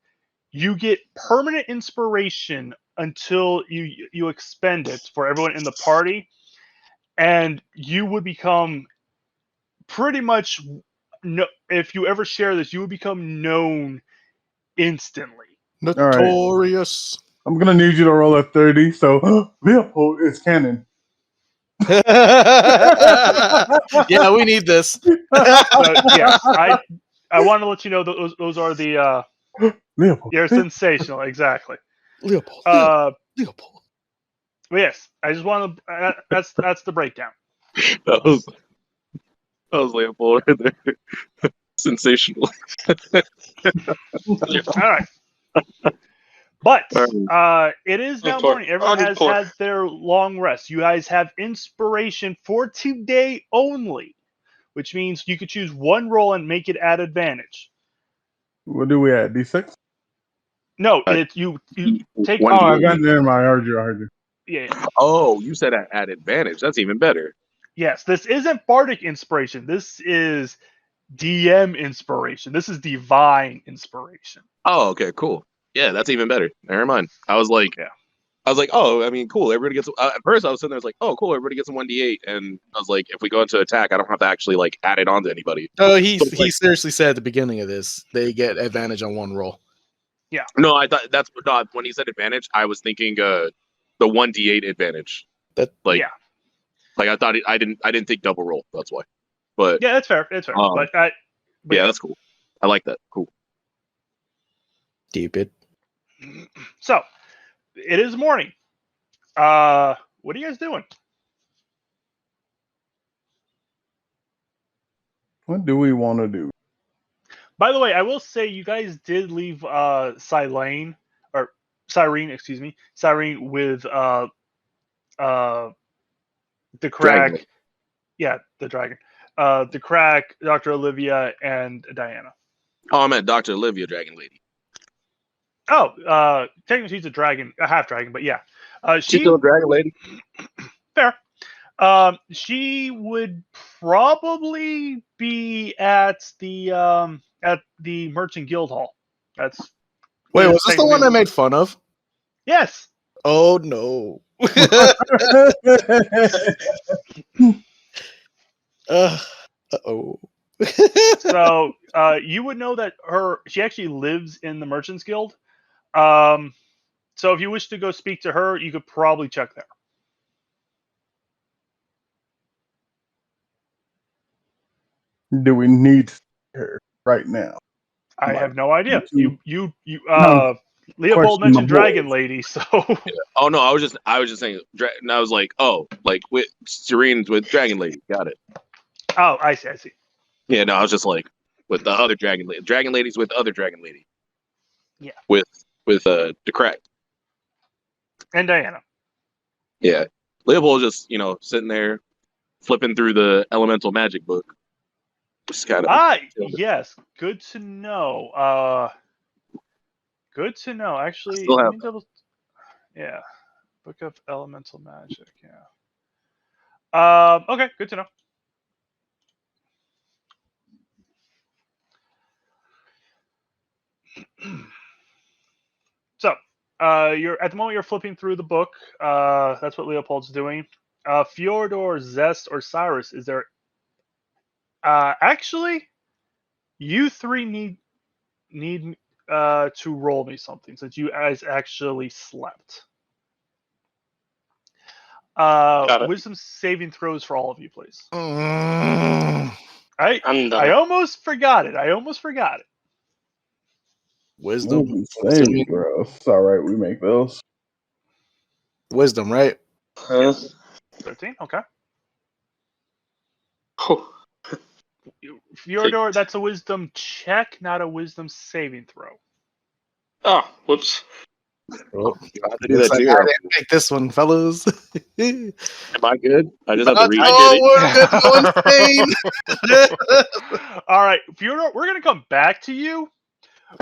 You get permanent inspiration until you expend it for everyone in the party, and you would become pretty much if you ever share this, you would become known instantly. Notorious. I'm gonna need you to roll a 30. So Leopold is canon. Yeah, we need this. So yes, I want to let you know that those are the Leopold. you're sensational, exactly. Leopold. Leopold. But yes, I just want to. That's the breakdown. That was Leopold right there. Sensational. All right. But it is now morning. Everyone has had their long rest. You guys have inspiration for today only, which means you could choose one roll and make it at advantage. What do we add? D6? No, you take. Oh, I got there. I heard you. Yeah. Oh, you said at advantage. That's even better. Yes, this isn't bardic inspiration. This is DM inspiration. This is divine inspiration. Oh, okay, cool. Yeah, that's even better. Never mind. I was like, oh, I mean, cool. Everybody gets. At first, I was sitting there, I was like, oh, cool. Everybody gets a 1d8, and I was like, if we go into attack, I don't have to actually like add it on to anybody. Oh, he seriously said at the beginning of this they get advantage on one roll. Yeah. No, I thought that's not when he said advantage. I was thinking the 1d8 advantage. Like I thought I didn't think double roll. That's why. But yeah, that's fair. That's fair. But yeah, that's cool. I like that. Cool. Stupid. So, it is morning. What are you guys doing? What do we want to do? By the way, I will say you guys did leave Cyrene with the crack. Dragon. Yeah, the dragon. The crack, Dr. Olivia, and Diana. Oh, I meant Dr. Olivia, Dragon Lady. Oh, technically she's a half dragon, but yeah. She's still a Dragon Lady? Fair. She would probably be at the Merchant Guild Hall. That's Wait, was this the one I made fun of? Yes. Oh no. Uh-oh. So you would know that she actually lives in the Merchants Guild. So if you wish to go speak to her, you could probably check there. Do we need her right now? I have no idea. No. Leopold mentioned Dragon Lady, so. Yeah. Oh no, I was just saying. And I was like, oh, like with Serene's with Dragon Lady. Got it. Oh, I see. Yeah, no, I was just like with the other Dragon Lady. Dragon Ladies with other Dragon Lady. Yeah. With the crack. And Diana. Yeah. Leopold just, sitting there flipping through the elemental magic book. Just kind of yes. Good to know. Good to know. Actually, yeah. Book of Elemental Magic, yeah. Okay, good to know. So, you're at the moment you're flipping through the book. That's what Leopold's doing. Fyodor, Zest, or Cyrus, is there? Actually, you three need to roll me something since you guys actually slept. Wisdom saving throws for all of you, please. I almost forgot it. Wisdom. Saving throws. It's all right. We make those. Wisdom, right? 13. Okay. Oh. Fyodor, that's a wisdom check, not a wisdom saving throw. Oh, whoops. Oh, You have to do that looks like too. I didn't make this one, fellas. Am I good? I just have to read. Oh, we're good. No insane. All right, Fiona, we're gonna come back to you,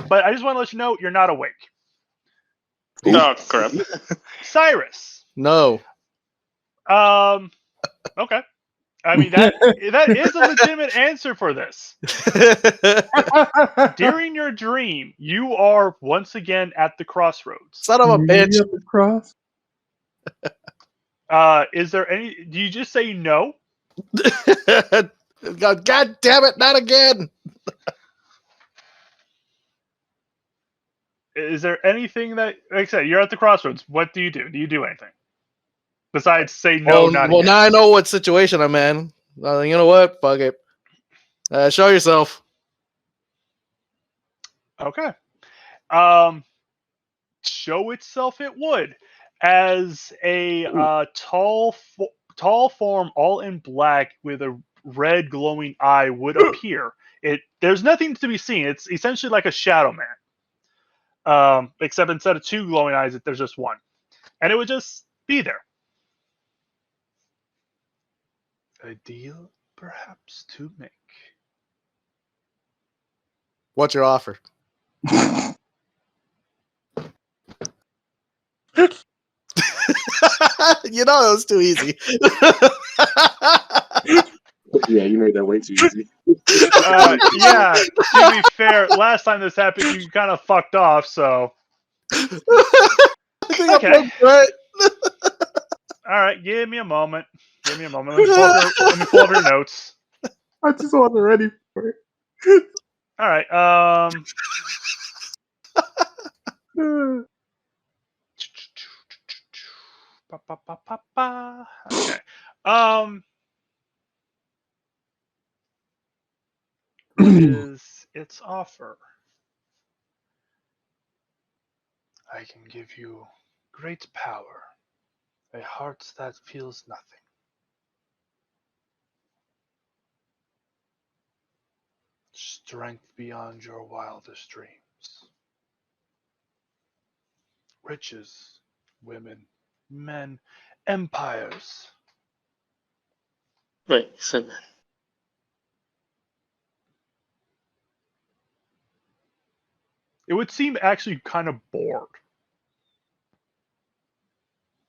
but I just want to let you know you're not awake. Oh crap! Cyrus. No. Okay. I mean that is a legitimate answer for this. During your dream, you are once again at the crossroads. Son of a bitch. You have to cross. Is there any? Do you just say no? God damn it, not again. Is there anything that, like I said, you're at the crossroads? What do you do? Do you do anything besides say no? Well, Not well, again. now I know what situation I'm in. You know what? Fuck it. Show yourself. Okay. Show itself it would, as a tall form, all in black with a red glowing eye would appear. There's nothing to be seen. It's essentially like a shadow man, except instead of two glowing eyes, there's just one, and it would just be there. A deal, perhaps, to make. What's your offer? You know it was too easy. Yeah, you made that way too easy. Yeah, to be fair, last time this happened, you kind of fucked off, so. I think Okay. I'm right. All right, give me a moment. Let me pull up your notes. I just wasn't ready for it. All right. Okay. What is its offer? I can give you great power, a heart that feels nothing. Strength beyond your wildest dreams. Riches, women, men, empires. Wait, so It would seem actually kind of bored.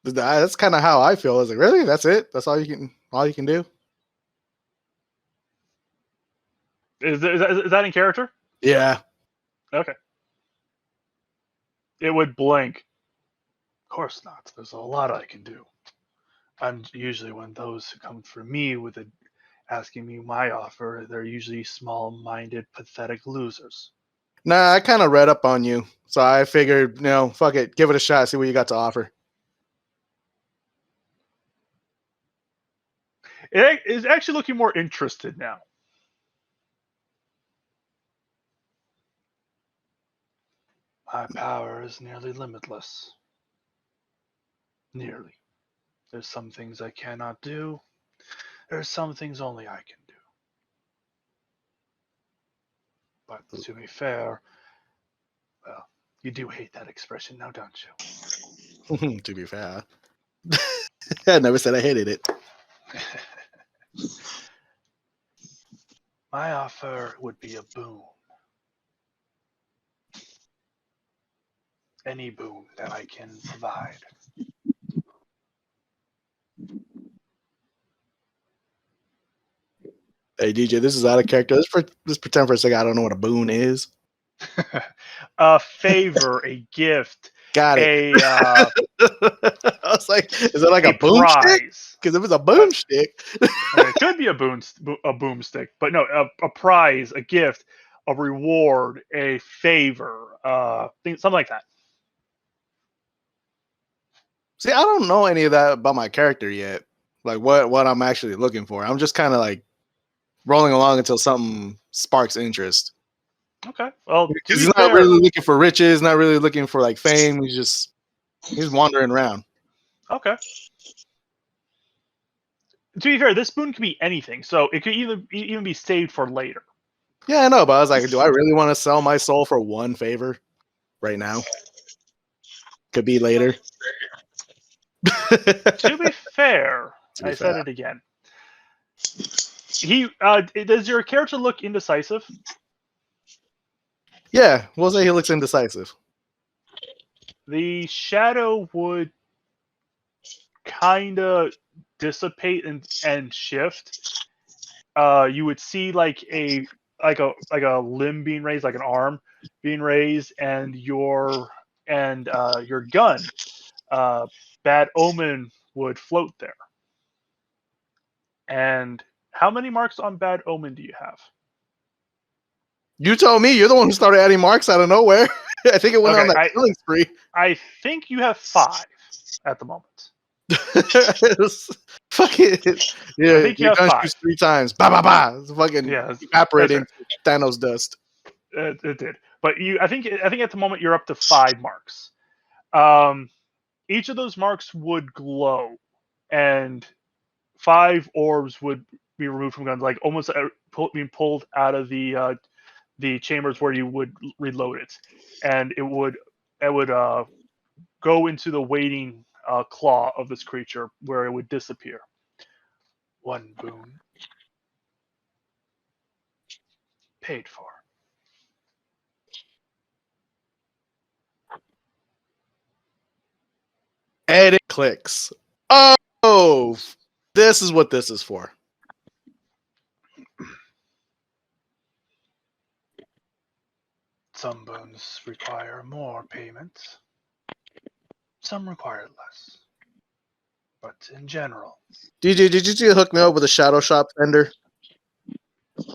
That's kind of how I feel. I was like, really? That's it? That's all you can do? Is that in character? Yeah. Okay. It would blink. Of course not. There's a lot I can do. I'm usually when those who come for me with asking me my offer, they're usually small-minded, pathetic losers. Nah, I kind of read up on you. So I figured, fuck it. Give it a shot. See what you got to offer. It is actually looking more interested now. My power is nearly limitless. Nearly. There's some things I cannot do. There's some things only I can do. But to be fair, well, you do hate that expression now, don't you? To be fair. I never said I hated it. My offer would be a boon. Any boon that I can provide. Hey, DJ, this is out of character. Let's pretend for a second I don't know what a boon is. A favor, a gift, Got it. a I was like, is it like a boomstick? prize. Because if it's a boomstick, It could be a boomstick, but no, a prize, a gift, a reward, a favor, something like that. see, I don't know any of that about my character yet. Like what I'm actually looking for. I'm just kind of like rolling along until something sparks interest. Okay. Well, He's not really looking for riches, not really looking for like fame. He's wandering around. Okay. To be fair, this boon can be anything, so it could even be saved for later. Yeah, I know, but I was like, do I really want to sell my soul for one favor right now? Could be later. To be fair, To be I said fair. it again. Does your character look indecisive? Yeah, we'll say he looks indecisive. The shadow would kind of dissipate and shift. You would see like a limb being raised, like an arm being raised, and your gun, Bad Omen, would float there. And how many marks on Bad Omen do you have? You told me. You're the one who started adding marks out of nowhere. I think it went on Okay, that killing spree. I think you have 5 at the moment. Fucking yeah, I think you your have gun 5. shoots 3 times. Ba ba ba. It's fucking Yeah, evaporating that's Thanos dust. It did, but I think at the moment you're up to 5 marks. Each of those marks would glow, and 5 orbs would be removed from guns, like almost being pulled out of the chambers where you would reload it, and it would go into the waiting claw of this creature where it would disappear. 1 boon paid for. And it clicks. Oh, this is what this is for. Some boons require more payments. Some require less. But in general, DJ, did you just hook me up with a shadow shop vendor?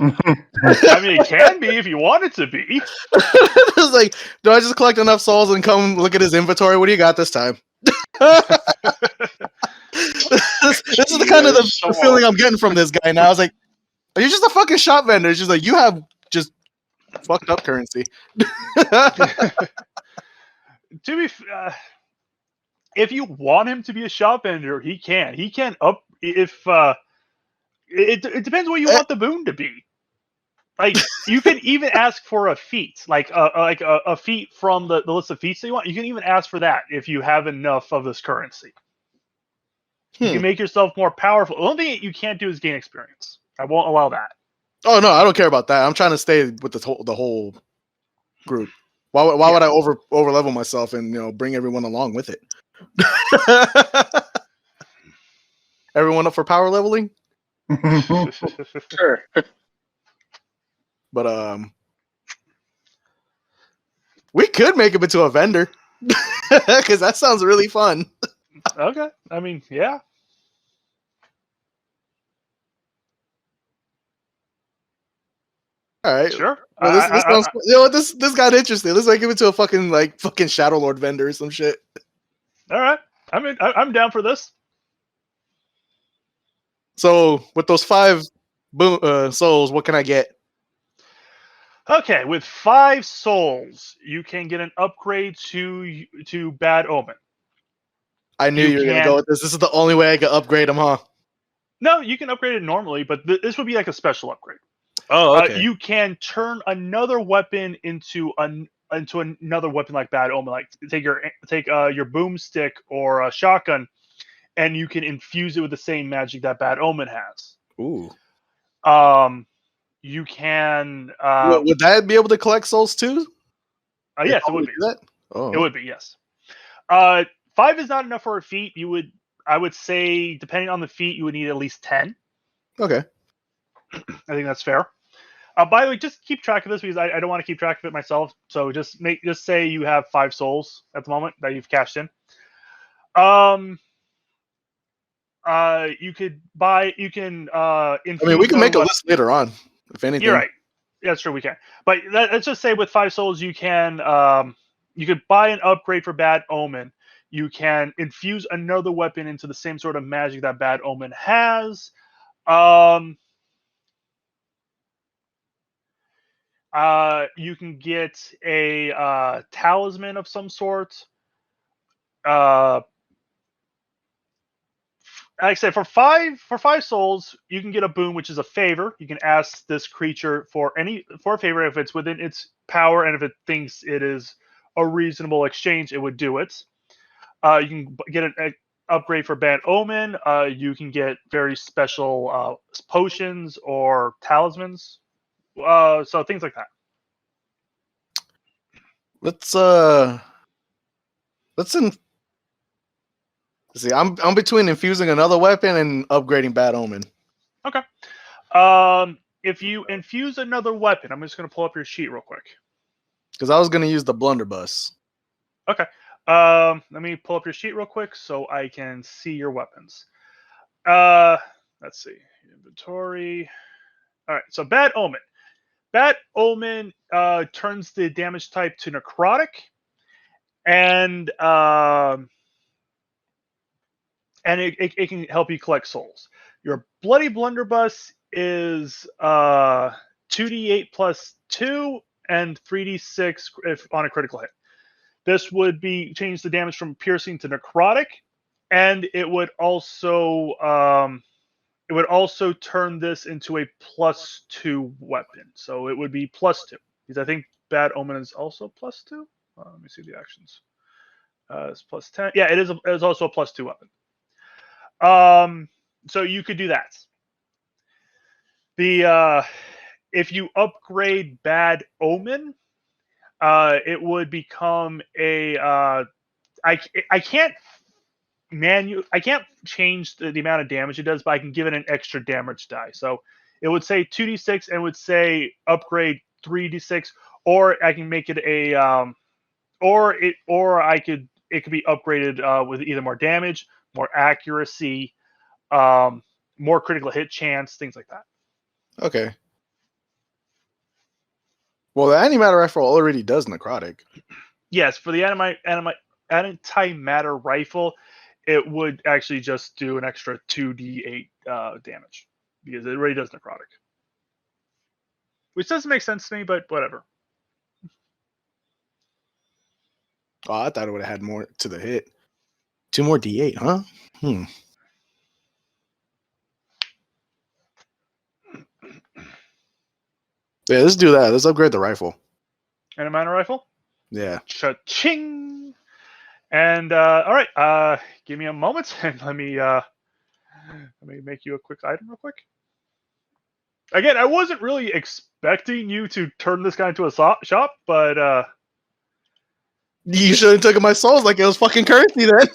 I mean, it can be if you want it to be. It's like, do I just collect enough souls and come look at his inventory? What do you got this time? This is the kind of the feeling I'm getting from this guy now. I was like, are you just a fucking shop vendor? It's just like, you have just fucked up currency. To be, if you want him to be a shop vendor, he can. He can up if it depends what you want the boon to be. Like you can even ask for a feat, like a feat from the list of feats that you want. You can even ask for that if you have enough of this currency. You can make yourself more powerful. The only thing you can't do is gain experience. I won't allow that. Oh no, I don't care about that. I'm trying to stay with the whole group. Why would I over level myself and bring everyone along with it? Everyone up for power leveling? Sure. But we could make him into a vendor because that sounds really fun. Okay, I mean, yeah. All right, Sure. Well, this got interesting. Let's give it to a fucking Shadow Lord vendor or some shit. All right, I'm down for this. So with those 5 souls, what can I get? Okay, with 5 souls, you can get an upgrade to Bad Omen. I knew you were gonna go with this. This is the only way I could upgrade them, huh? No, you can upgrade it normally, but this would be like a special upgrade. Oh, okay. You can turn another weapon into another weapon like Bad Omen. Like take your boomstick or a shotgun, and you can infuse it with the same magic that Bad Omen has. Ooh. You can. Would that be able to collect souls too? Yes, it would be. That? Oh. It would be, yes. 5 is not enough for a feat. I would say, depending on the feat, you would need at least 10. Okay. I think that's fair. By the way, just keep track of this because I don't want to keep track of it myself. So just say you have 5 souls at the moment that you've cashed in. You can. I mean, we can make a list later on, if anything. You're right. Yeah, sure, we can. But let's just say with 5 souls, you can buy an upgrade for Bad Omen. You can infuse another weapon into the same sort of magic that Bad Omen has. You can get a talisman of some sort. Like I said, for five souls, you can get a boon, which is a favor. You can ask this creature for a favor if it's within its power, and if it thinks it is a reasonable exchange, it would do it. You can get an upgrade for Bad Omen. You can get very special potions or talismans. So things like that. Let's see. I'm between infusing another weapon and upgrading Bad Omen. Okay. If you infuse another weapon, I'm just going to pull up your sheet real quick. Because I was gonna use the blunderbuss. Okay. Let me pull up your sheet real quick so I can see your weapons. Let's see. Inventory. All right. So Bad Omen. Bad Omen turns the damage type to necrotic, and it can help you collect souls. Your Bloody Blunderbuss is 2d8 plus 2 and 3d6 if on a critical hit. This would be change the damage from piercing to necrotic, and it would also turn this into a +2 weapon. So it would be +2 because I think Bad Omen is also +2. Let me see the actions. It's +10. Yeah, it is also a +2 weapon. So you could do that. If you upgrade Bad Omen, it would become a I can't change the amount of damage it does, but I can give it an extra damage die. So it would say 2d6 and would say upgrade 3d6, or I can make it a it could be upgraded with either more damage, more accuracy, more critical hit chance, things like that. Okay. Well, the antimatter rifle already does necrotic. Yes, for the antimatter rifle, it would actually just do an extra 2d8 damage because it already does necrotic. Which doesn't make sense to me, but whatever. Oh, I thought it would have had more to the hit. 2 more d8, huh? Yeah, let's do that. Let's upgrade the rifle. Antimatter rifle? Yeah. Cha-ching! And all right, give me a moment and let me make you a quick item real quick. Again, I wasn't really expecting you to turn this guy into a shop, but You should have taken my souls like it was fucking currency then.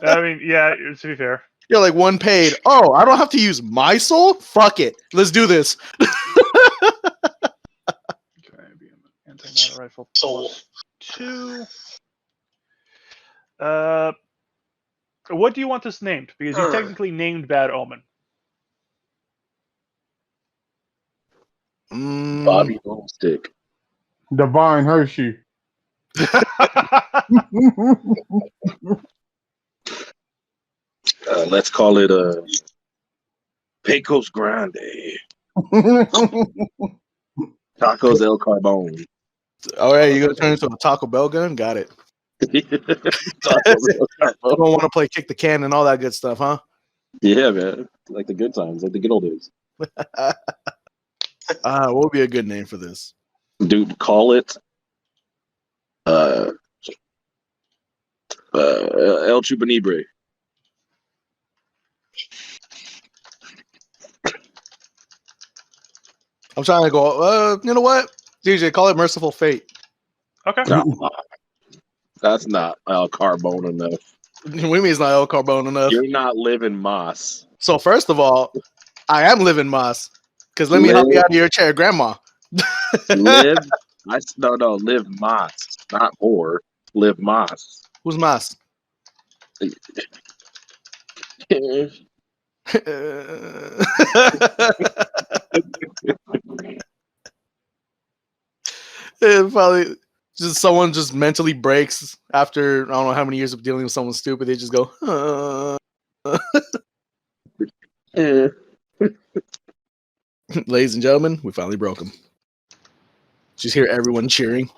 I mean, yeah, to be fair. You're like 1 paid. Oh, I don't have to use my soul? Fuck it. Let's do this. Okay, antimatter rifle +2. What do you want this named? Because you technically named Bad Omen. Bobby Boomstick. Divine Hershey. Let's call it Pecos Grande. Tacos El Carbone. All right, you're going to turn into a Taco Bell gun? Got it. Tacos El I Carbone. don't want to play kick the can and all that good stuff, huh? Yeah, man. Like the good times, like the good old days. What would be a good name for this? Dude, call it El Chupanibre. I'm trying to go, you know what? DJ, call it Merciful Fate. Okay. No, that's not El Carbone enough. What do you mean it's not El Carbone enough? You're not living Moss. So first of all, I am living Moss. Because let me help you out of your chair, Grandma. Live Moss, not more. Live Moss. Who's Moss? It probably just someone just mentally breaks after I don't know how many years of dealing with someone stupid. They just go, Ladies and gentlemen, we finally broke him. Just hear everyone cheering.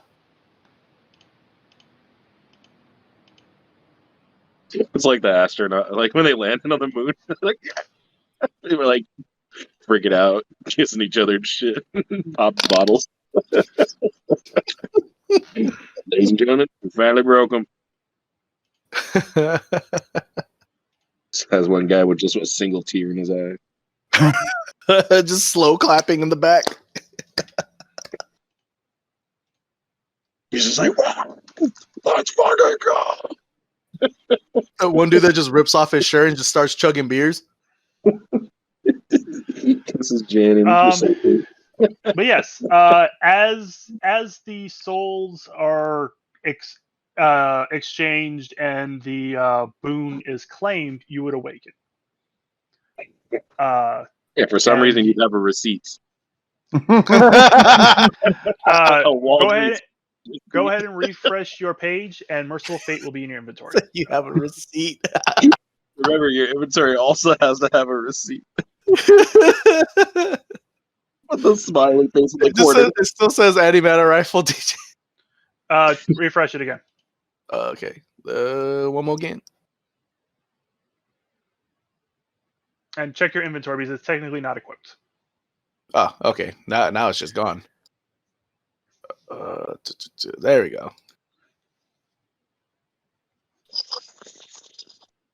It's like the astronaut, like when they landed on the moon, like they were like freaking out, kissing each other and shit, pop bottles. Ladies and gentlemen, we finally broke them. As one guy with just a single tear in his eye. Just slow clapping in the back. He's just like, wow, let's fucking go. One dude that just rips off his shirt and just starts chugging beers. This is Jan and But yes, as the souls are exchanged and the boon is claimed, you would awaken. yeah, for some and- reason you'd have a receipt. Go Walgreens. ahead and refresh your page, and Merciful Fate will be in your inventory. You have a receipt. Remember, your inventory also has to have a receipt. With the smiling face in the corner. It still says antimatter rifle DJ. Refresh it again. Okay. One more again. And check your inventory because it's technically not equipped. Oh, okay. Now it's just gone. There we go.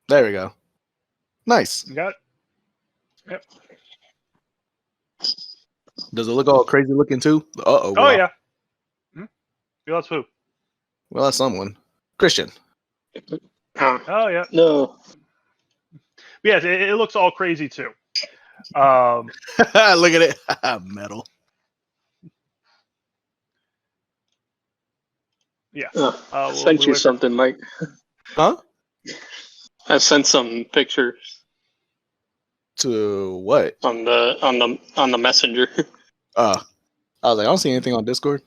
There we go. Nice. You got it? Yep. Does it look all crazy looking too? Uh-oh. Oh, yeah. Well, that's who? Well, that's someone. Christian. Oh, yeah. No. Yes, it looks all crazy too. Look at it. Metal. Yeah. Sent you something, Mike. Huh? I sent some pictures To what? on the messenger. I was like, I don't see anything on Discord.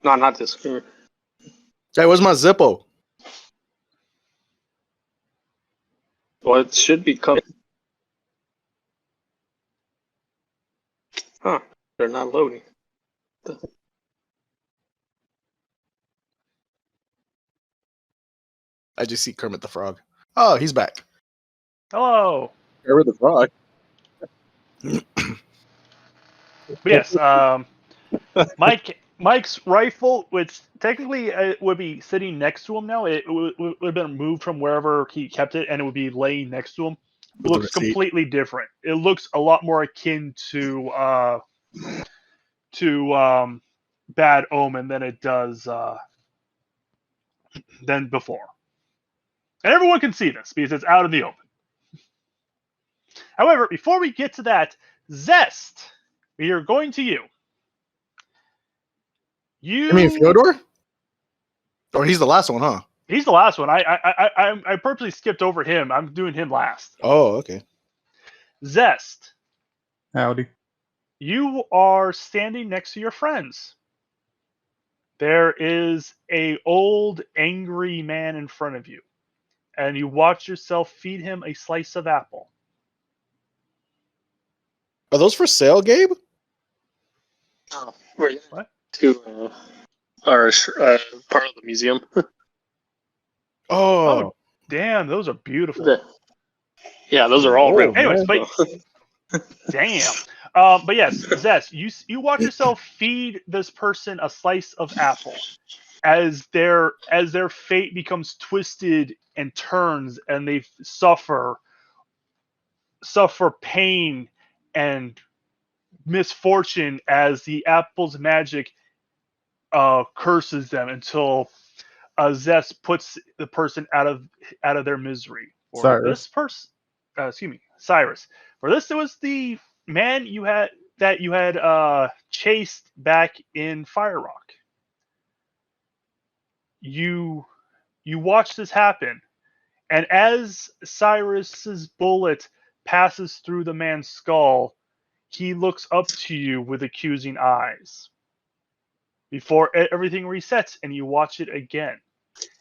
No, not this. Hey, where's my Zippo? Well, it should be coming. Huh? They're not loading. I just see Kermit the Frog. Oh, he's back. Hello. Remember the frog. But yes, Mike's rifle, which technically would be sitting next to him now, it would have been moved from wherever he kept it, and it would be laying next to him. It looks completely different. It looks a lot more akin to Bad Omen than it does than before. And everyone can see this because it's out in the open. However, before we get to that, Zest, we are going to you. You mean Fyodor? Or he's the last one, huh? He's the last one. I purposely skipped over him. I'm doing him last. Oh, okay. Zest, Howdy. you are standing next to your friends. There is a old, angry man in front of you, and you watch yourself feed him a slice of apple. Are those for sale, Gabe? Oh, we're What? To our part of the museum. Oh, Damn, those are beautiful. Yeah, those are all ripped. Anyways, but damn. But yes, Zest, you watch yourself feed this person a slice of apple as their fate becomes twisted and turns, and they suffer pain and misfortune as the apple's magic curses them until Zest puts the person out of their misery. For Cyrus. this person, Cyrus. For this, it was the man you had chased back in Fire Rock. You watch this happen, and as Cyrus's bullet passes through the man's skull, he looks up to you with accusing eyes. Before everything resets, and you watch it again,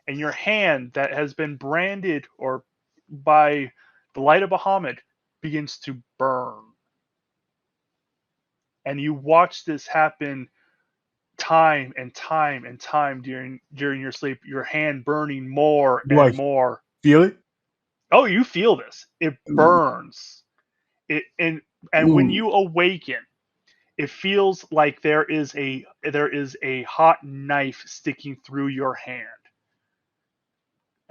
and your hand that has been branded or by the light of Bahamut begins to burn. And you watch this happen time and time and time during your sleep, your hand burning more and Like- more. Feel it? Oh, you feel this. It burns. And when Ooh. you awaken, it feels like there is a hot knife sticking through your hand.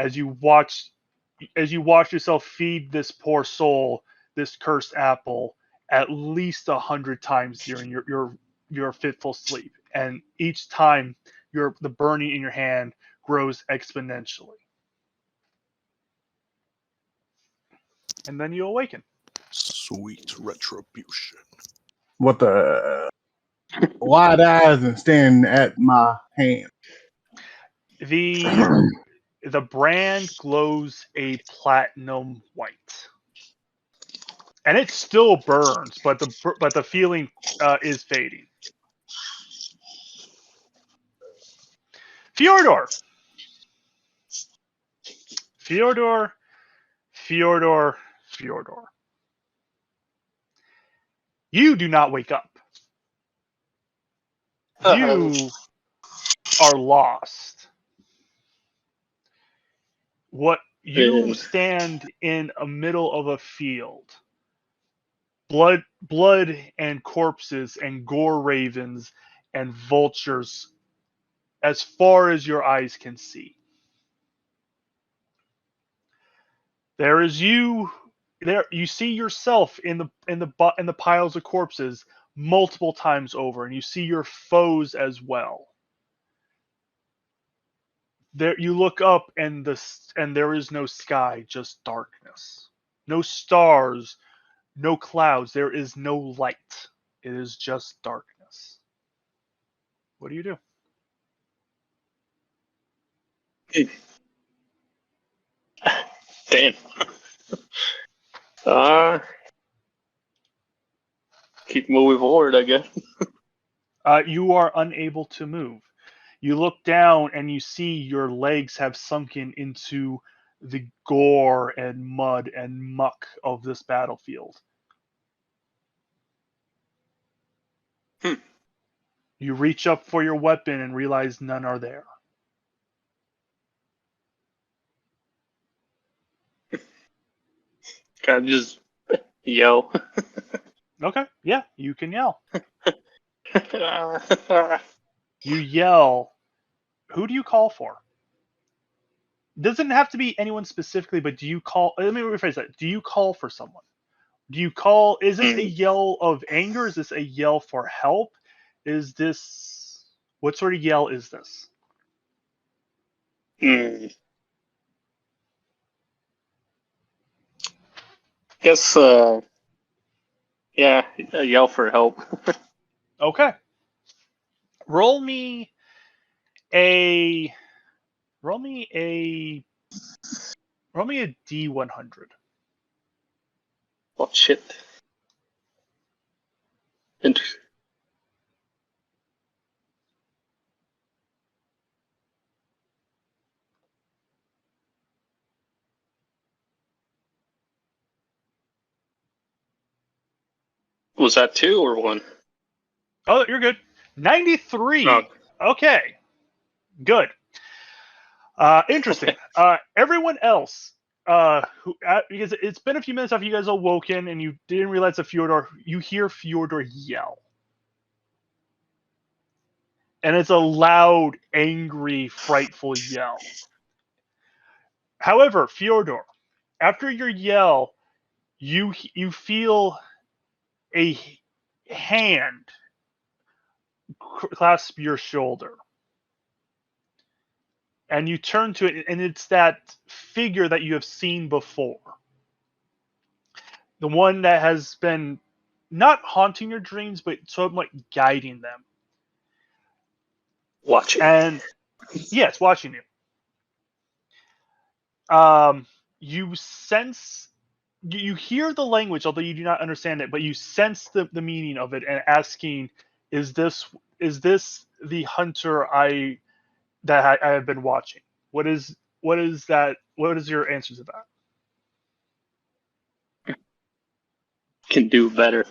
as you watch yourself feed this poor soul this cursed apple at least 100 times during your fitful sleep, and each time the burning in your hand grows exponentially, and then you awaken. Sweet retribution. What the wide eyes and staring at my hand. The brand glows a platinum white, and it still burns, but the feeling is fading. Fyodor. You do not wake up. You are lost. You stand in a middle of a field. Blood and corpses and gore ravens and vultures as far as your eyes can see. There is you there. You see yourself in the piles of corpses multiple times over, and you see your foes as well. There, you look up, and there is no sky, just darkness. No stars, no clouds. There is no light. It is just darkness. What do you do? Damn. Keep moving forward, I guess. You are unable to move. You look down and you see your legs have sunken into the gore and mud and muck of this battlefield. You reach up for your weapon and realize none are there. Can I just yell? Okay, yeah, you can yell. You yell. Who do you call for? Doesn't have to be anyone specifically, but do you call? Let me rephrase that. Do you call for someone? Do you call? Is this a yell of anger? Is this a yell for help? Is this what sort of yell is this? Guess, yeah, yell for help. Okay. Roll me a D100. Oh shit. Interesting. Was that 2 or 1? Oh, you're good. 93. Oh. Okay. Good. Interesting. Everyone else, because it's been a few minutes after you guys awoken and you didn't realize that Fyodor, you hear Fyodor yell. And it's a loud, angry, frightful yell. However, Fyodor, after your yell, you feel a hand clasp your shoulder. And you turn to it, and it's that figure that you have seen before. The one that has been not haunting your dreams, but somewhat guiding them. Watching. And yes, watching you. You sense, you hear the language, although you do not understand it, but you sense the meaning of it, and asking, "Is this the hunter I have been watching?" What is that? What is your answer to that? Can do better.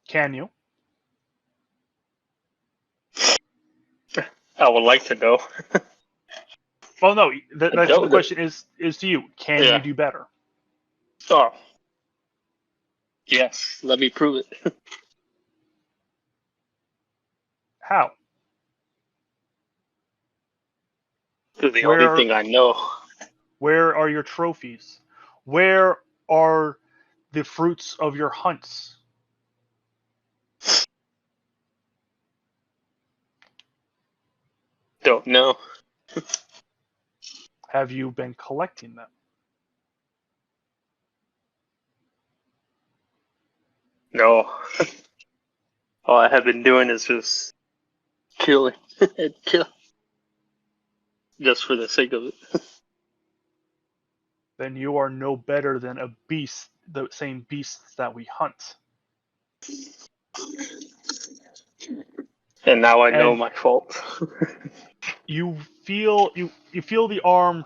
Can you? I would like to know. Well, no. The question is to you. Can you do better? Oh. Yes. Let me prove it. How? the only thing I know. Where are your trophies? Where are the fruits of your hunts? Don't know. Have you been collecting them? No. All I have been doing is just killing and kill, just for the sake of it. Then you are no better than a beast, the same beasts that we hunt. And now I know And my fault. you feel the arm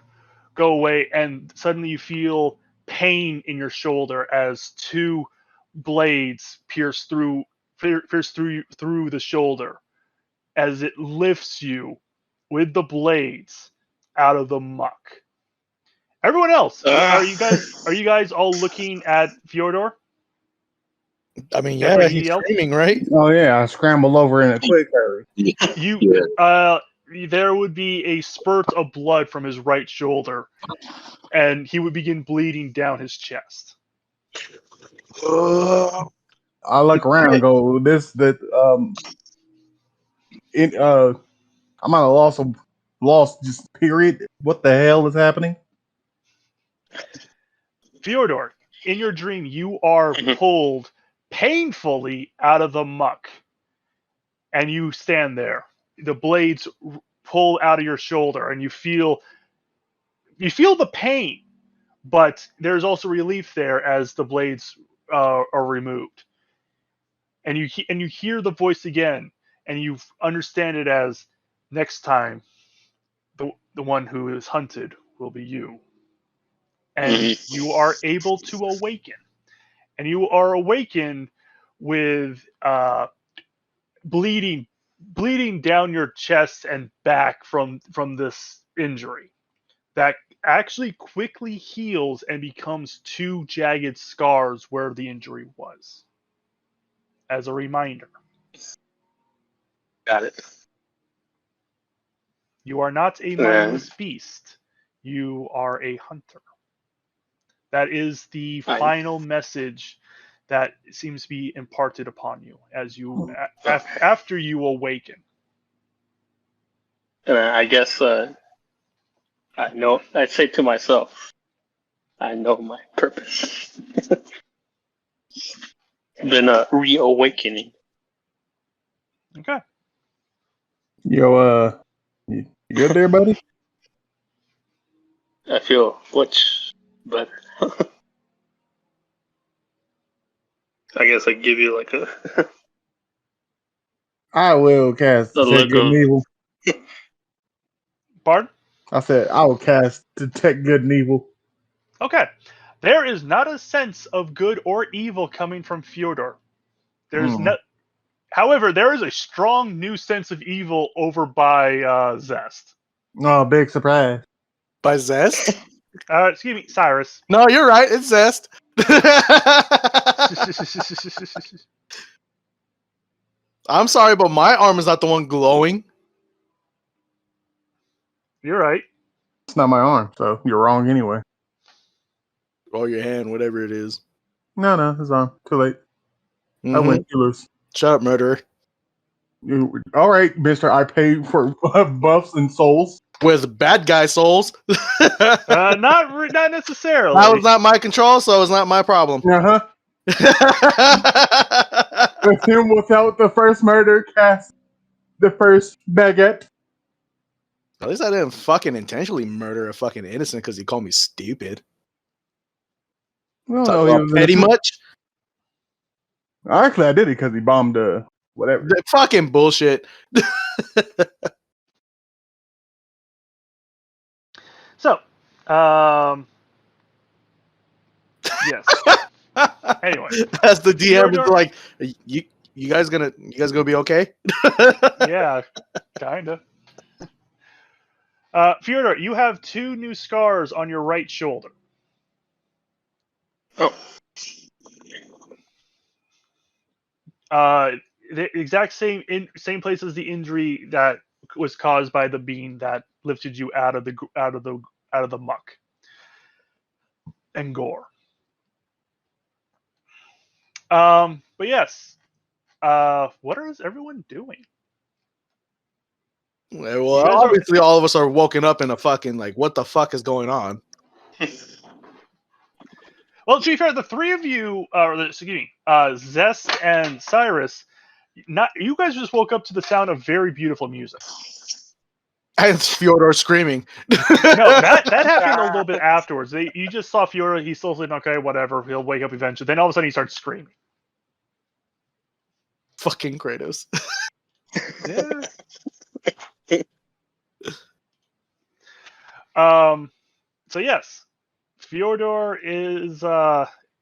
go away, and suddenly you feel pain in your shoulder as two blades pierce through the shoulder as it lifts you with the blades out of the muck. Everyone else, are you guys all looking at Fyodor? I mean, Yeah, yeah, everybody he's else? screaming, right? Oh yeah, I scrambled over in a quick hurry. You Yeah. there would be a spurt of blood from his right shoulder, and he would begin bleeding down his chest. I look around and go, I'm at a lost just period. What the hell is happening? Fyodor, in your dream, you are pulled painfully out of the muck, and you stand there. The blades pull out of your shoulder, and you feel the pain, but there's also relief there as the blades are removed. And you hear the voice again, and you understand it as, next time, the one who is hunted will be you. And you are able to awaken. And you are awakened with bleeding down your chest and back from this injury that actually quickly heals and becomes two jagged scars where the injury was. As a reminder, Got it. you are not a mindless beast. You are a hunter. That is the final message that seems to be imparted upon you as you after you awaken. And I guess I know. I say to myself, I know my purpose. Been a reawakening. Okay. Yo, you good there, buddy? I feel much better. I guess I give you like a I will cast a Detect look Good of. and Evil. Pardon? I said I will cast Detect Good and Evil. Okay. There is not a sense of good or evil coming from Fyodor. There's no. However, there is a strong new sense of evil over by Zest. Oh, big surprise. By Zest? Excuse me, Cyrus. No, you're right. It's Zest. I'm sorry, but my arm is not the one glowing. You're right. It's not my arm, so you're wrong anyway. Or your hand, whatever it is. No, it's on. Too late. I win. You lose. Shut up, murderer. All right, mister. I pay for buffs and souls. With bad guy souls. Not necessarily. That was not my control, so it's not my problem. Uh-huh. With him without the first murder, cast the first baguette. At least I didn't fucking intentionally murder a fucking innocent because he called me stupid. No, Talk he about was petty innocent. much? Actually, I did it because he bombed whatever. That fucking bullshit. So, yes. Anyway, as the DM is Fyodor- like, you guys gonna be okay? yeah, kinda. Fyodor, you have two new scars on your right shoulder. Oh. The exact same place as the injury that was caused by the bean that lifted you out of the muck and gore. But yes, what is everyone doing? Well, obviously, all of us are woken up in a fucking like, what the fuck is going on? Well, to be fair, the three of you, Zest and Cyrus, you guys just woke up to the sound of very beautiful music. And Fyodor screaming. No, that happened a little bit afterwards. You just saw Fyodor. He's still saying, okay, whatever. He'll wake up eventually. Then all of a sudden, he starts screaming. Fucking Kratos. Yeah. So yes, Fyodor is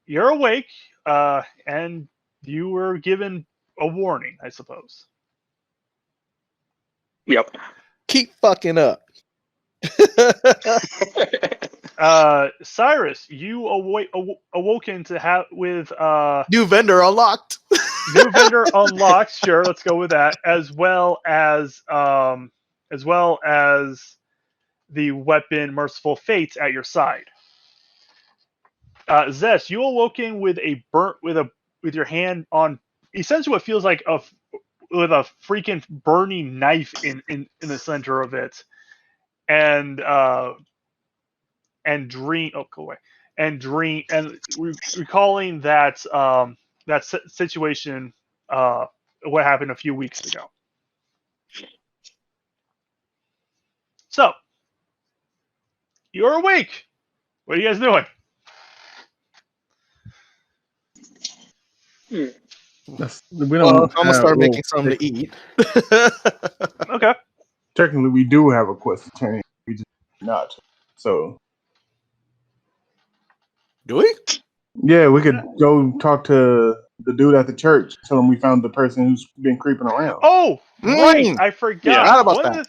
you're awake, and you were given a warning, I suppose. Yep. Keep fucking up. Cyrus, you awoken to have with New vendor unlocked. new vendor unlocked. Sure, let's go with that, as well as the weapon Merciful Fates at your side. Zest, you awoken with with your hand on essentially what feels like with a freaking burning knife in the center of it, and recalling that situation, what happened a few weeks ago. So you're awake. What are you guys doing? We don't. I'm gonna start making something to eat. Okay. Technically, we do have a quest to turn in. We just not. So. Do we? Yeah, we could go talk to the dude at the church. Tell him we found the person who's been creeping around. Oh, right! I forgot. Yeah, about that.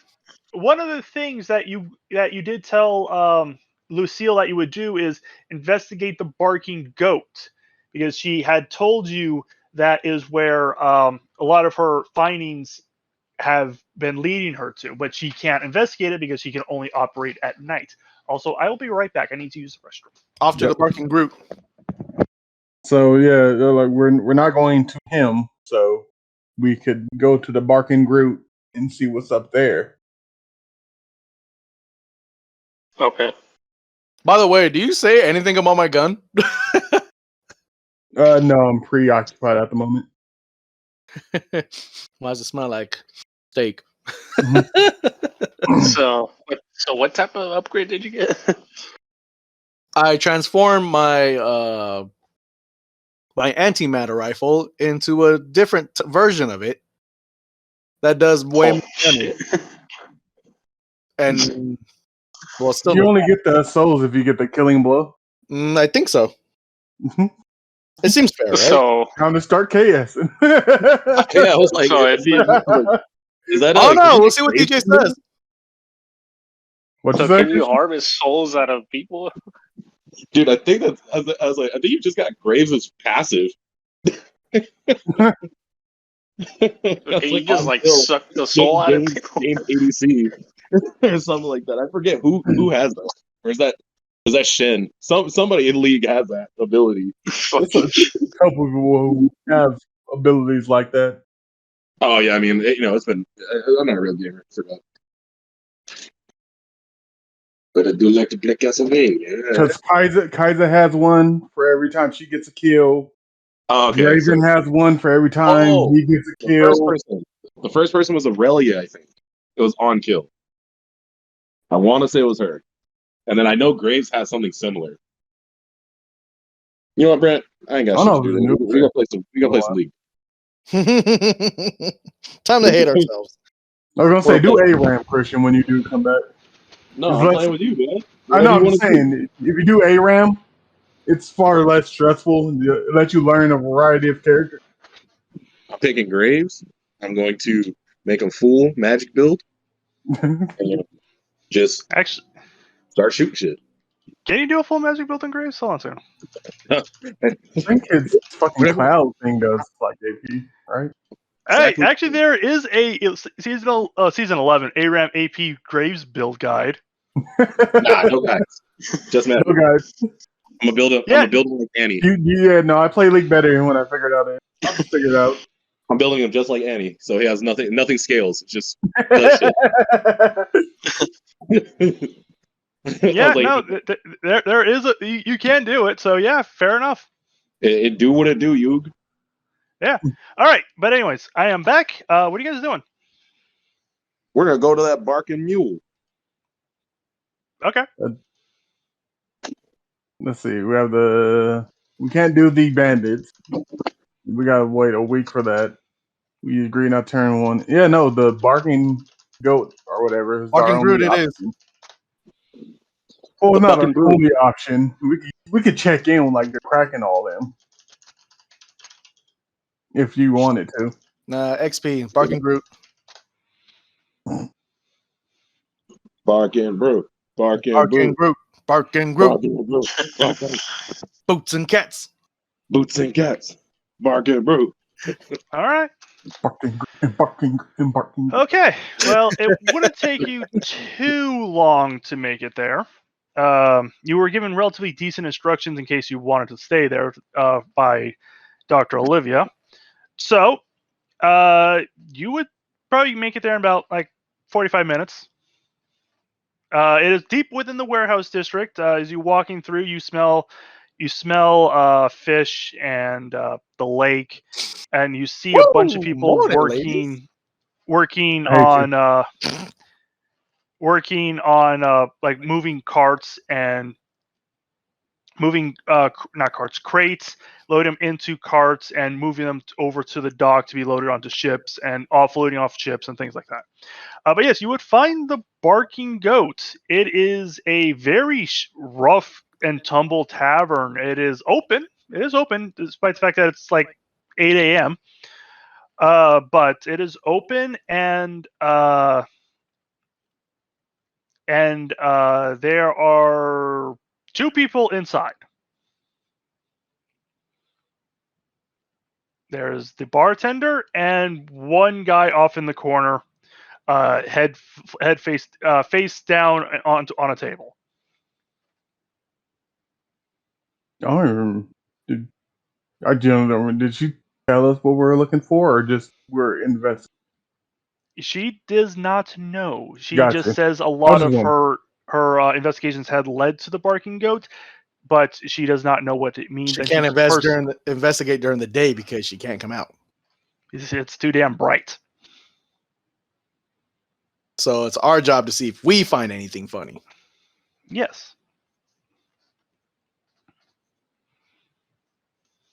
One of the things that you did tell Lucille that you would do is investigate the barking goat, because she had told you that is where a lot of her findings have been leading her to, but she can't investigate it because she can only operate at night. Also, I will be right back. I need to use the restroom. Off to the barking group. So yeah, they're like we're not going to him, so we could go to the barking group and see what's up there. Okay. By the way, do you say anything about my gun? No, I'm preoccupied at the moment. Why does it smell like steak? So what type of upgrade did you get? I transformed my my antimatter rifle into a different version of it that does way more damage. And well, still, You only get the souls if you get the killing blow. I think so. It seems fair, right? So Time to start KS. Yeah, I was like, So is that? Oh no, we'll see what DJ says. What so you say? can you harvest souls out of people? Dude, I think that's. I was like, I think you just got Graves' passive. Can you just like suck the soul out of people? Game ADC or something like that. I forget who has that. Or is that Shen? Somebody in League has that ability. There's a couple of people who have abilities like that. Oh yeah, I mean, it's been. I'm not a real gamer. I forgot. But I do like to play Castlevania. Because Kaiser has one for every time she gets a kill. Oh, okay. Raven has one for every time he gets a kill. The first person was Aurelia, I think. It was on kill. I want to say it was her. And then I know Graves has something similar. You know what, Brent? I ain't got shit to do. We gotta play some League. Time to hate ourselves. I was gonna say, do ARAM, Christian, when you do come back. No, I'm playing with you, man. I know. I'm saying, if you do ARAM, it's far less stressful. It lets you learn a variety of characters. I'm picking Graves. I'm going to make him full magic build. And just actually start shooting shit. Can you do a full magic build in Graves? Hold on a second. I think his fucking cloud thing does like AP, right? Exactly. Hey, actually, there is a season 11 ARAM AP Graves build guide. Nah, no guys. Just Matt. No, guys. I'm gonna Yeah. build him like Annie. No, I play League better when I figured out it. I'll just figure it out. I'm building him just like Annie, so he has nothing scales. It's just shit. Yeah, Like, no, there is you can do it. So yeah, fair enough. it do what it do, you. Yeah. All right, but anyways, I am back. What are you guys doing? We're gonna go to that barking mule. Okay. Let's see. We can't do the bandits. We gotta wait a week for that. We agree not turn one. Yeah, no, the barking goat or whatever is Barking our brute only it is. option. Well, The it's not fucking our brute. only option. We could check in like the cracking all them if you wanted to. XP, Barking Groot. Barking brute. Barking Barking brute. Groot. Barking Groot. Barking brute. Barking Boots and cats. boots and cats. Barking brute. All right. Barking and barking and barking. Okay. Well, it wouldn't take you too long to make it there. You were given relatively decent instructions in case you wanted to stay there by Dr. Olivia. So you would probably make it there in about like 45 minutes. It is deep within the warehouse district. As you're walking through, you smell fish and the lake, and you see a bunch of Woo! people Morning, ladies. working I hate on like moving carts and moving not carts, crates, load them into carts and moving them over to the dock to be loaded onto ships and offloading off ships and things like that. But yes, you would find the Barking Goat. It is a very rough and tumble tavern. It is open. It is open, despite the fact that it's like 8 a.m. But it is open, and there are 2 people inside. There's the bartender and one guy off in the corner, head face down on a table. I don't even. Did she tell us what we're looking for, or just we're investing? She does not know. She Gotcha. just says a lot just of wondering. her investigations had led to the Barking Goat, but she does not know what it means. She and can't she's investigate during the day because she can't come out. It's too damn bright. So it's our job to see if we find anything funny. Yes.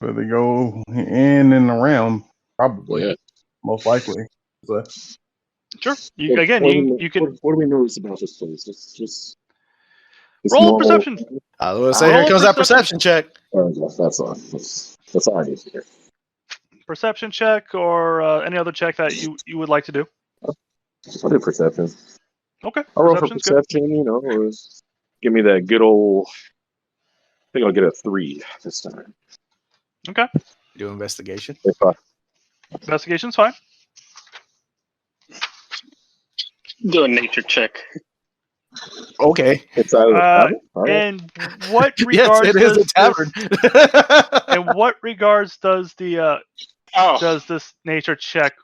But they go in and around, probably, Well, yeah. most likely. So, Sure. You What can do we know about this place? Just roll a normal- perception. I was gonna say, Roll here a comes that perception. perception check. That's all. That's all I need to hear. Perception check or any other check that you would like to do. I'll do perception. Okay. I'll roll for Perception's good. perception. Give me that good old. I think I'll get a 3 this time. Okay. Do investigation. If I, Investigation's fine. Do a nature check. Okay. it's out of the tavern. All right. And what Yes, regards it is a does tavern. in what regards does Oh, does this nature check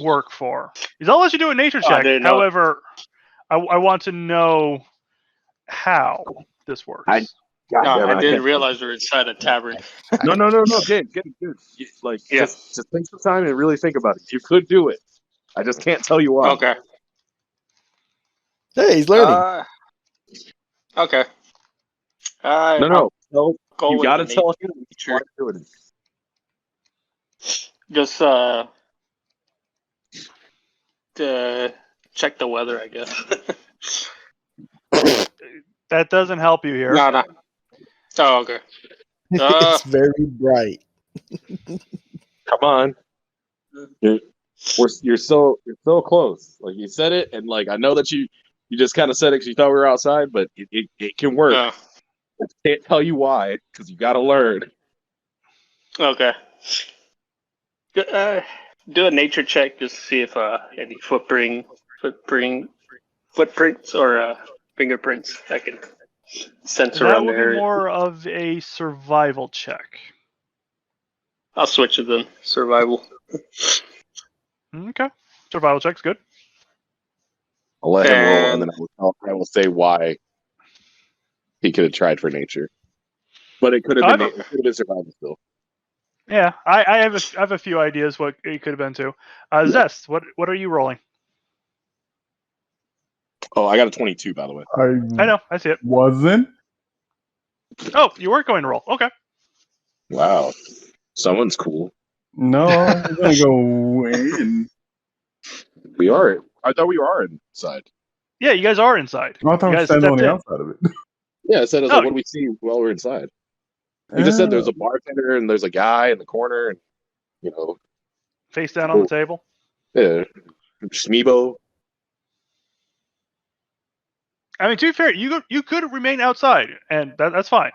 work for? Because I'll let you do a nature I check. didn't know. However, I want to know how this works. God no, damn it, I didn't can't- realize we were inside a tavern. No. Good. Yeah. Just take some time and really think about it. You could do it. I just can't tell you why. Okay. Hey, he's learning. Okay. No. I'll go You with got to the tell him nature. why to do it. Just to check the weather, I guess. That doesn't help you here. No. Oh, okay. It's very bright. Come on. You're so close. Like you said it, and like I know that you just kind of said it because you thought we were outside, but it can work. No. I can't tell you why because you got to learn. Okay. do a nature check just to see if any footprints or fingerprints I can sense That around would the be area. more of a survival check. I'll switch it then. Survival. Okay. Survival check's good. I'll let him roll, And and then I will say why he could have tried for nature, but it could have been survival still. Yeah, I have a few ideas what it could have been too. Zest, what are you rolling? Oh, I got a 22, by the way. I know, I see it. Wasn't. Oh, you weren't going to roll. Okay. Wow, someone's cool. No, we're gonna go in. We are. I thought we are inside. Yeah, you guys are inside. I thought You we were guys standing on stepped the in. outside of it. Yeah, I said, I was Oh. like, what do we see while we're inside? You just said there's a bartender and there's a guy in the corner, and Face down on the table. yeah, Schmeebo. I mean, to be fair, you could remain outside, and that's fine.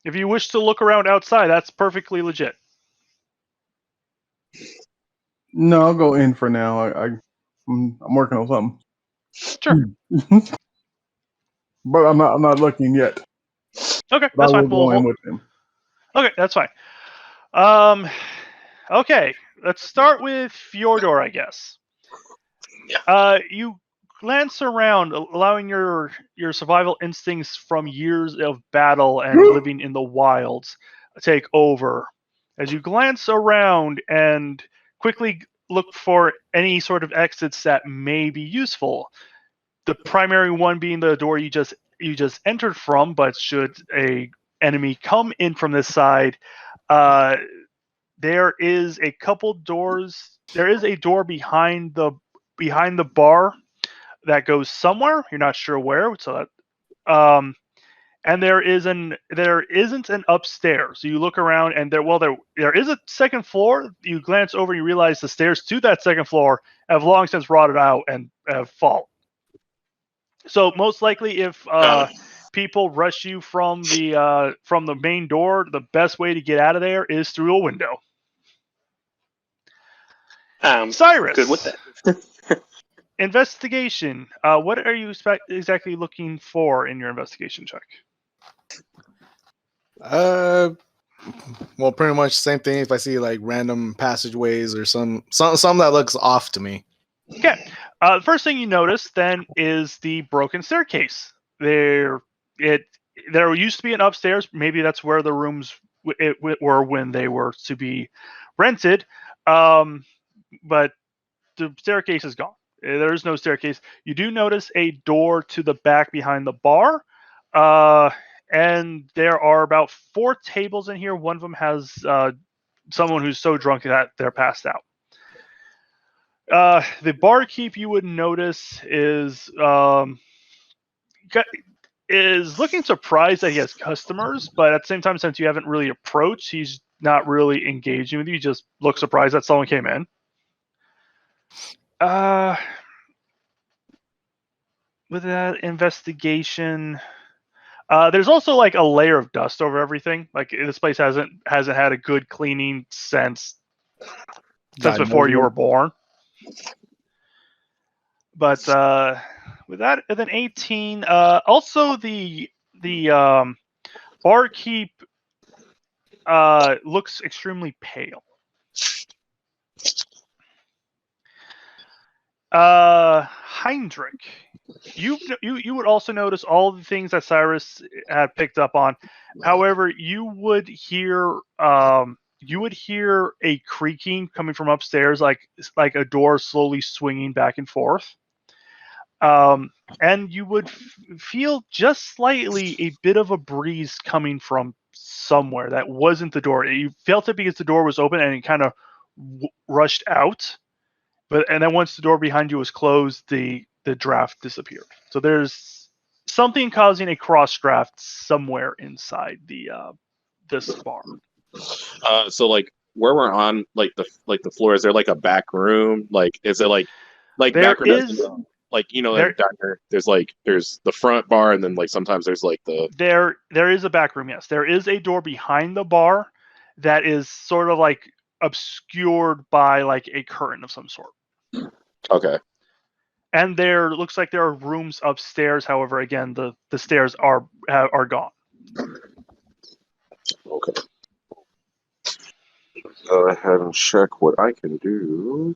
If you wish to look around outside, that's perfectly legit. No, I'll go in for now. I'm working on something. Sure. But I'm not looking yet. Okay, But that's I fine. will go in with him. Okay, that's fine. Okay, let's start with Fjordor, I guess. Yeah. You glance around, allowing your survival instincts from years of battle and living in the wilds take over. As you glance around and quickly look for any sort of exits that may be useful. The primary one being the door you just entered from, but should a enemy come in from this side, there is a couple doors. There is a door behind the bar that goes somewhere. You're not sure where. So that, and there isn't an upstairs. So you look around, and there is a second floor. You glance over, and you realize the stairs to that second floor have long since rotted out and have fallen. So most likely, if people rush you from the main door, the best way to get out of there is through a window. Cyrus, good with that. Investigation. What are you exactly looking for in your investigation check? Well, pretty much same thing. If I see like random passageways or some that looks off to me. Okay. The first thing you notice then is the broken staircase. There used to be an upstairs. Maybe that's where the rooms were when they were to be rented. But the staircase is gone. There is no staircase. You do notice a door to the back behind the bar. And there are about 4 tables in here. One of them has someone who's so drunk that they're passed out. The barkeep you would notice is looking surprised that he has customers, but at the same time, since you haven't really approached, he's not really engaging with you. He just looks surprised that someone came in. With that investigation, there's also like a layer of dust over everything. Like this place hasn't had a good cleaning since before you were born. But with that, with an 18, also the barkeep looks extremely pale. Heinrich, you would also notice all the things that Cyrus had picked up on. However, you would hear a creaking coming from upstairs, like a door slowly swinging back and forth. And you would feel just slightly a bit of a breeze coming from somewhere that wasn't the door. You felt it because the door was open and it kind of rushed out. And then once the door behind you was closed, the draft disappeared. So there's something causing a cross draft somewhere inside this bar. So like where we're on, like the floor, is there like a back room? Like is it like there back room? is Like diner, there's the front bar, and then like sometimes there's like the there is a back room. Yes, there is a door behind the bar that is sort of like obscured by like a curtain of some sort. Okay. And there looks like there are rooms upstairs. However, again, the stairs are gone. Okay. Go ahead and check what I can do.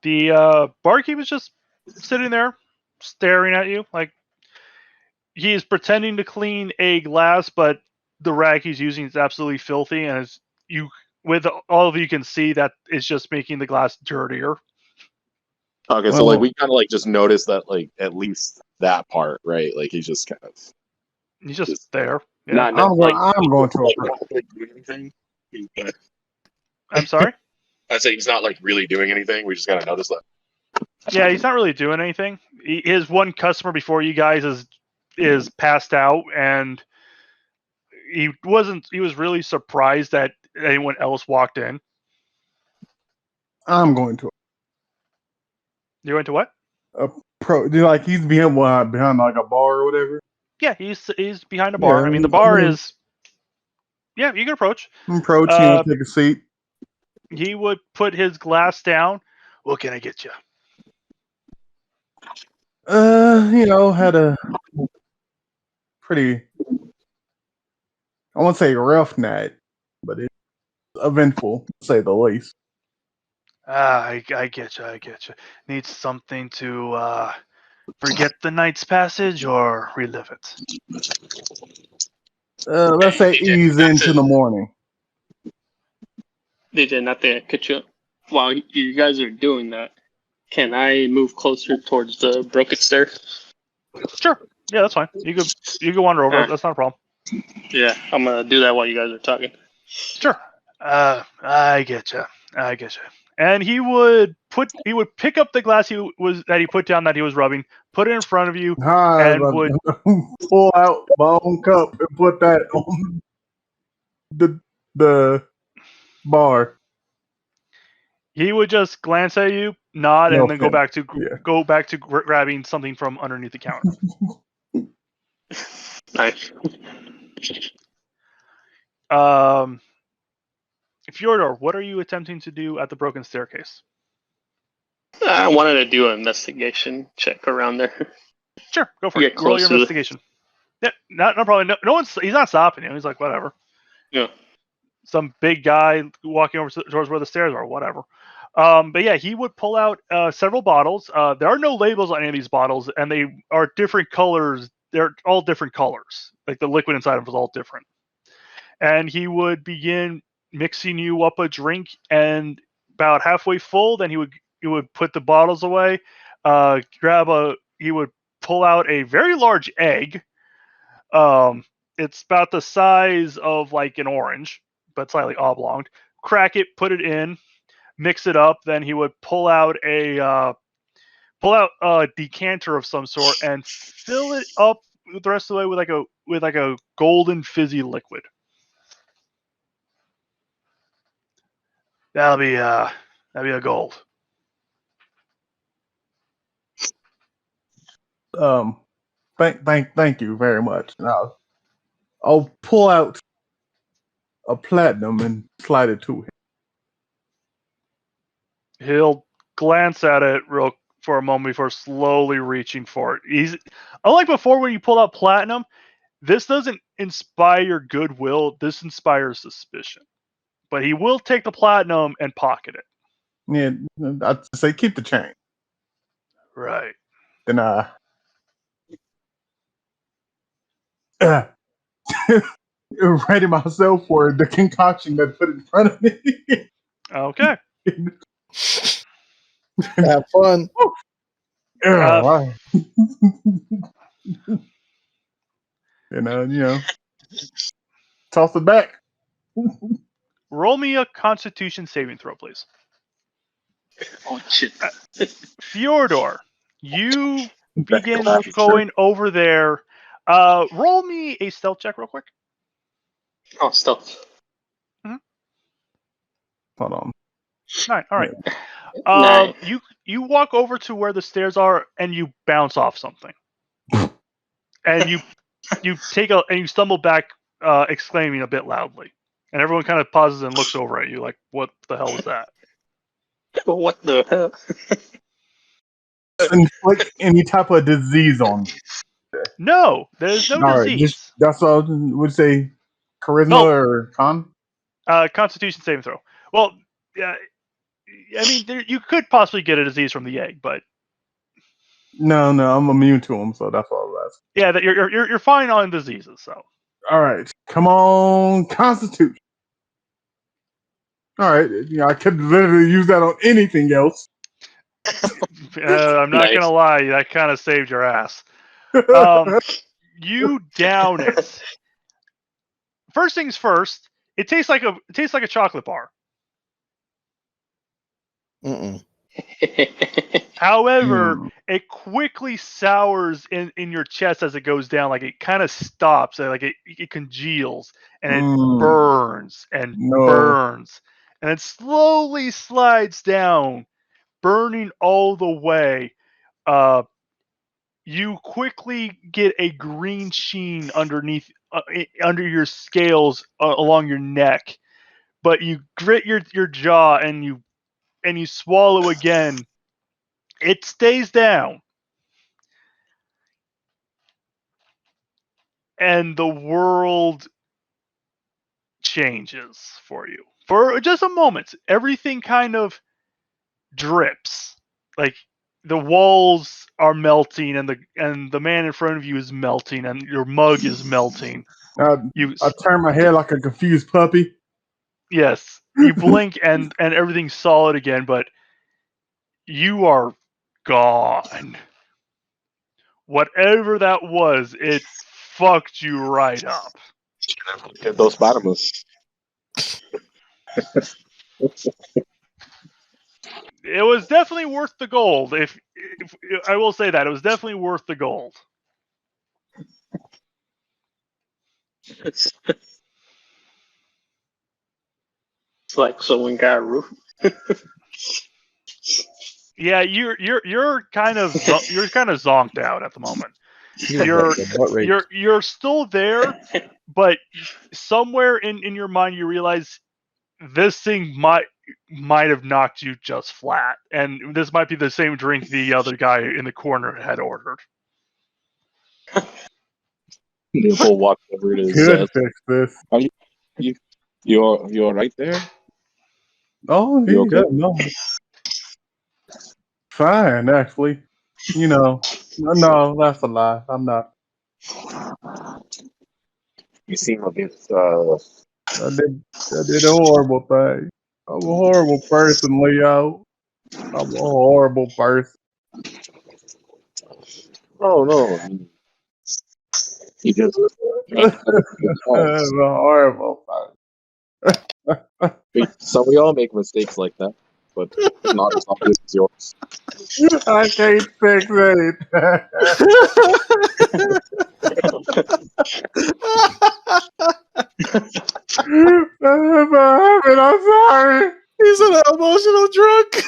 The barkeep is just sitting there, staring at you. Like he is pretending to clean a glass, but the rag he's using is absolutely filthy, and with all of you can see that it's just making the glass dirtier. Okay, so like we kind of like just noticed that like at least that part, right? Like he's just kind of He's just there. Yeah. not I'm like going to like, approach. not, like doing anything. I'm sorry? I say he's not like really doing anything. We just kind of noticed that. Yeah, he's not really doing anything. His one customer before you guys is passed out, and he was really surprised that anyone else walked in. I'm going to You went to what? like he's behind like a bar or whatever. Yeah, he's behind a bar. Yeah, I mean, the bar is. Yeah, you can approach. Approach, take a seat. He would put his glass down. What can I get you? Had a pretty, I won't say rough night, but it's eventful, to say the least. I get you. I get you. Need something to forget the night's passage or relive it. Let's say DJ, ease into the morning. DJ, not to cut you up. While you guys are doing that, can I move closer towards the broken stair? Sure. Yeah, that's fine. You could wander over. That's not a problem. Yeah, I'm gonna do that while you guys are talking. Sure. I get you. I get you. And he would pick up the glass that he put down that he was rubbing, put it in front of you, and would pull out my own cup and put that on the bar. He would just glance at you, nod, and then go back to grabbing something from underneath the counter. Nice. Fyodor, what are you attempting to do at the broken staircase? I wanted to do an investigation check around there. Sure, go for it. Roll your investigation. Yeah, no problem. No one's. He's not stopping you. He's like, whatever. Yeah. Some big guy walking over towards where the stairs are, whatever. But yeah, he would pull out several bottles. There are no labels on any of these bottles, and they are different colors. They're all different colors. Like the liquid inside of them is all different. And he would begin mixing you up a drink, and about halfway full, then he would put the bottles away. He would pull out a very large egg. It's about the size of like an orange, but slightly oblong. Crack it, put it in, mix it up. Then he would pull out a decanter of some sort and fill it up the rest of the way with like a golden fizzy liquid. That'll be a gold. Thank you very much. Now, I'll pull out a platinum and slide it to him. He'll glance at it for a moment before slowly reaching for it. He's unlike before when you pulled out platinum. This doesn't inspire goodwill. This inspires suspicion. But he will take the platinum and pocket it. Yeah, I'd say keep the chain. Right. Then ready myself for the concoction that put in front of me. Okay. Have fun. And toss it back. Roll me a Constitution saving throw, please. Oh shit. Fyodor, you begin going over there. Roll me a stealth check real quick. Oh, stealth. Hold on. 9. All right. 9. You walk over to where the stairs are and you bounce off something. And you stumble back, exclaiming a bit loudly. And everyone kind of pauses and looks over at you like, what the hell was that? What the hell? Inflict any type of disease on me. No, there's no All right, disease. just that's what I would say. Charisma No. or con? Constitution saving throw. Well, I mean, you could possibly get a disease from the egg, but No, I'm immune to them, so that's what I was asking. yeah, that you're fine on diseases. So All right, come on, Constitution. All right, I could literally use that on anything else. I'm not Nice. gonna lie, that kind of saved your ass. You down it. First things first, it tastes like a chocolate bar. Mm-mm. However, it quickly sours in your chest as it goes down. Like it kind of stops, like it congeals and it burns and burns, and it slowly slides down, burning all the way. You quickly get a green sheen underneath, under your scales along your neck, but you grit your jaw and you swallow again. It stays down. And the world changes for you. For just a moment, everything kind of drips. Like the walls are melting and the man in front of you is melting and your mug is melting. I turn my head like a confused puppy. Yes. You blink and everything's solid again, but you are gone. Whatever that was, it fucked you right up. Get those bottomless. It was definitely worth the gold. If I will say that, it was definitely worth the gold. It's like someone got a roof. Yeah, you're kind of zonked out at the moment. You're still there, but somewhere in your mind you realize this thing might have knocked you just flat, and this might be the same drink the other guy in the corner had ordered. Leopold walks over to his Could fix this. Are you're right there? Oh, You okay? no. Fine, actually. No, that's a lie. I'm not. You seem a bit I did a horrible thing. I'm a horrible person, Leo. I'm a horrible person. oh no. He just I'm a horrible person. so we all make mistakes like that, but not as obvious as yours. I can't fix it. I'm sorry. He's an emotional drunk.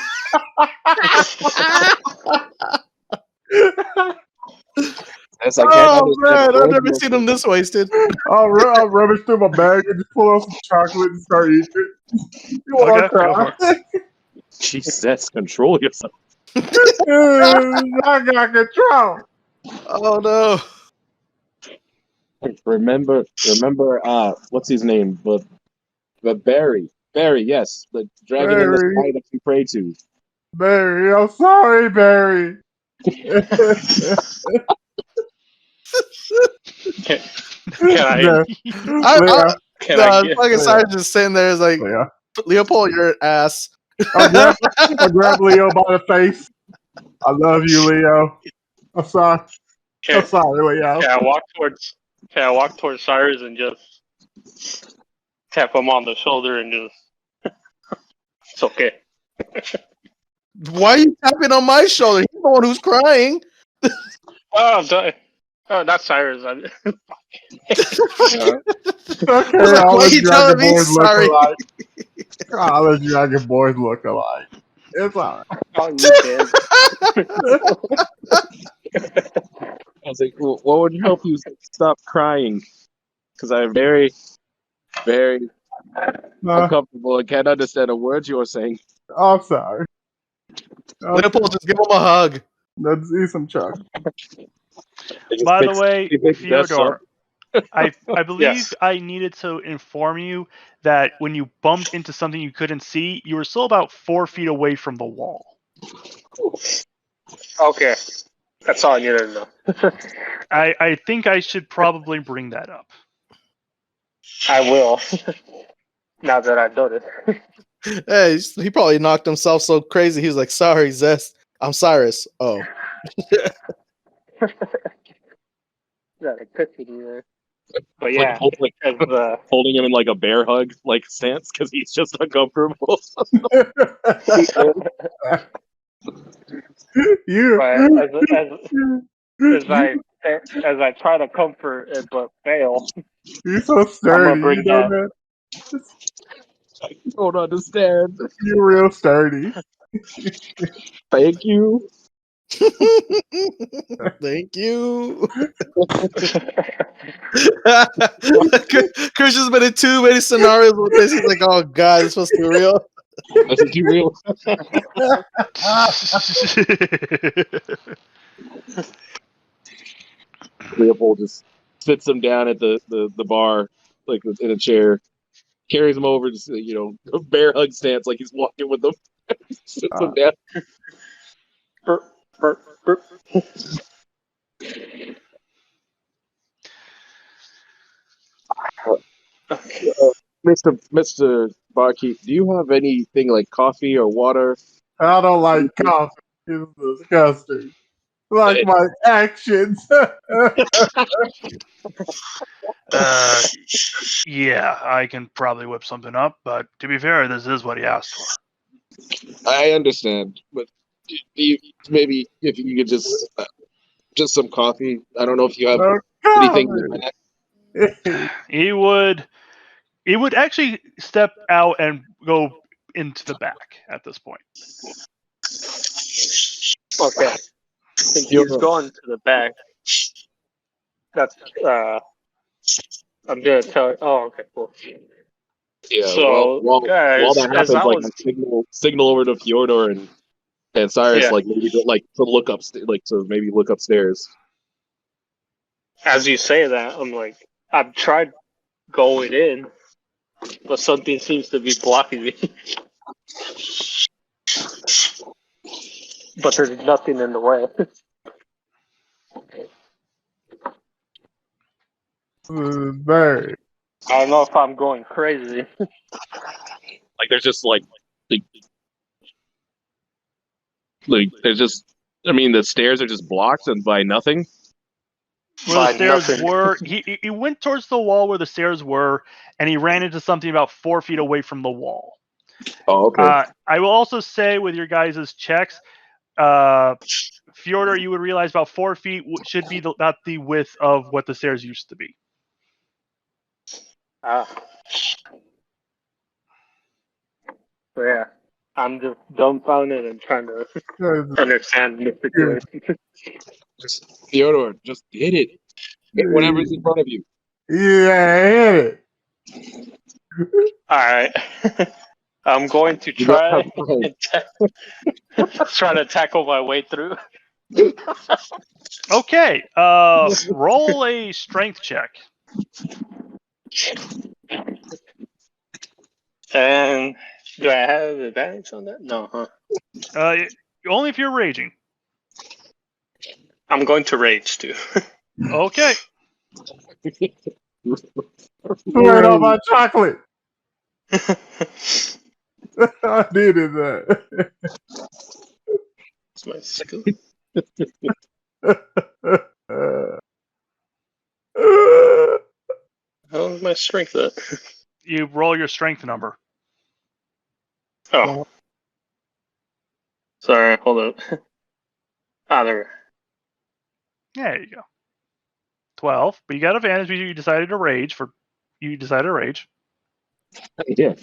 As I can't Oh man, understand I've never seen him this wasted. I'll rummage through my bag and just pull out some chocolate and start eating it. You want to cry? Jesus, control yourself. I got control. Oh no. Remember, what's his name? But Barry, yes, the dragon in the sky that you pray to. Barry, I'm sorry, Barry. Can I? Can I get? Fucking Sarge just sitting there is like, Leopold, you're an ass. I grab Leo by the face. I love you, Leo. I'm sorry. I'm sorry, Leo. Can I walk towards Cyrus and just tap him on the shoulder and just it's okay. Why are you tapping on my shoulder? He's the one who's crying. Oh, I'm sorry. Oh, not Cyrus. Okay, Why all are the you telling Dragon me Boys look sorry? alike. All the Dragon Boys look alike. It's alright. Oh, you I was like, what would help you stop crying? Because I'm very, very I'm comfortable and can't understand a word you're saying. I'm sorry. Leopold, just give him a hug. Let's eat some chocolate. By the way, he picks Jeff's Fyodor, up. I believe Yes. I needed to inform you that when you bumped into something you couldn't see, you were still about 4 feet away from the wall. Okay. That's all I needed to know. I think I should probably bring that up. I will. Now that I've done it. Hey, he probably knocked himself so crazy. He was like, "Sorry, Zest. I'm Cyrus." Oh, That epiphany there. But yeah, Like, as holding him in like a bear hug like stance because he's just uncomfortable. You. as I try to comfort it but fail, You're so sturdy. bring You know that. that? I don't understand. You're real sturdy. Thank you. thank you. Christian's been in too many scenarios with this. He's like, "Oh God, this was too real." That's too real. Leopold just sits him down at the bar, like in a chair, carries him over, just a bear hug stance, like he's walking with them. Sits him down. Burp, burp, burp. Mr. Barkeep, do you have anything like coffee or water? I don't like coffee. It's disgusting. Like my actions. Yeah, I can probably whip something up, but to be fair, this is what he asked for. I understand, but maybe if you could just some coffee. I don't know if you have anything. He would actually step out and go into the back at this point. Okay. Since he's going to the back, that's I'm gonna tell you. Oh, okay, cool. Yeah. So, while guys, that as happens, I like was, signal over to Fyodor and Cyrus, Yeah. like maybe to look up, like to maybe look upstairs. as you say that, I'm like, I've tried going in, but something seems to be blocking me. But there's nothing in the way. Bird. I don't know if I'm going crazy. Like there's just like there's just. I mean, the stairs are just blocked and by nothing. Where the stairs were, he went towards the wall where the stairs were, and he ran into something about 4 feet away from the wall. Oh, okay. I will also say with your guys' checks, Fyodor, you would realize about 4 feet should be about the width of what the stairs used to be. So yeah, I'm just dumbfounded and trying to understand the situation. Just Fyodor, just hit it. Hit whatever's in front of you. Yeah, hit it. All right. I'm going to try try to tackle my way through. Okay, roll a strength check. And do I have advantage on that? No, huh? Only if you're raging. I'm going to rage too. Okay. Wait on my chocolate. I needed that. It's my skill. How's my strength at? You roll your strength number. Oh. Sorry, hold up. There. There you go. 12, but you got advantage because you decided to rage. Yeah.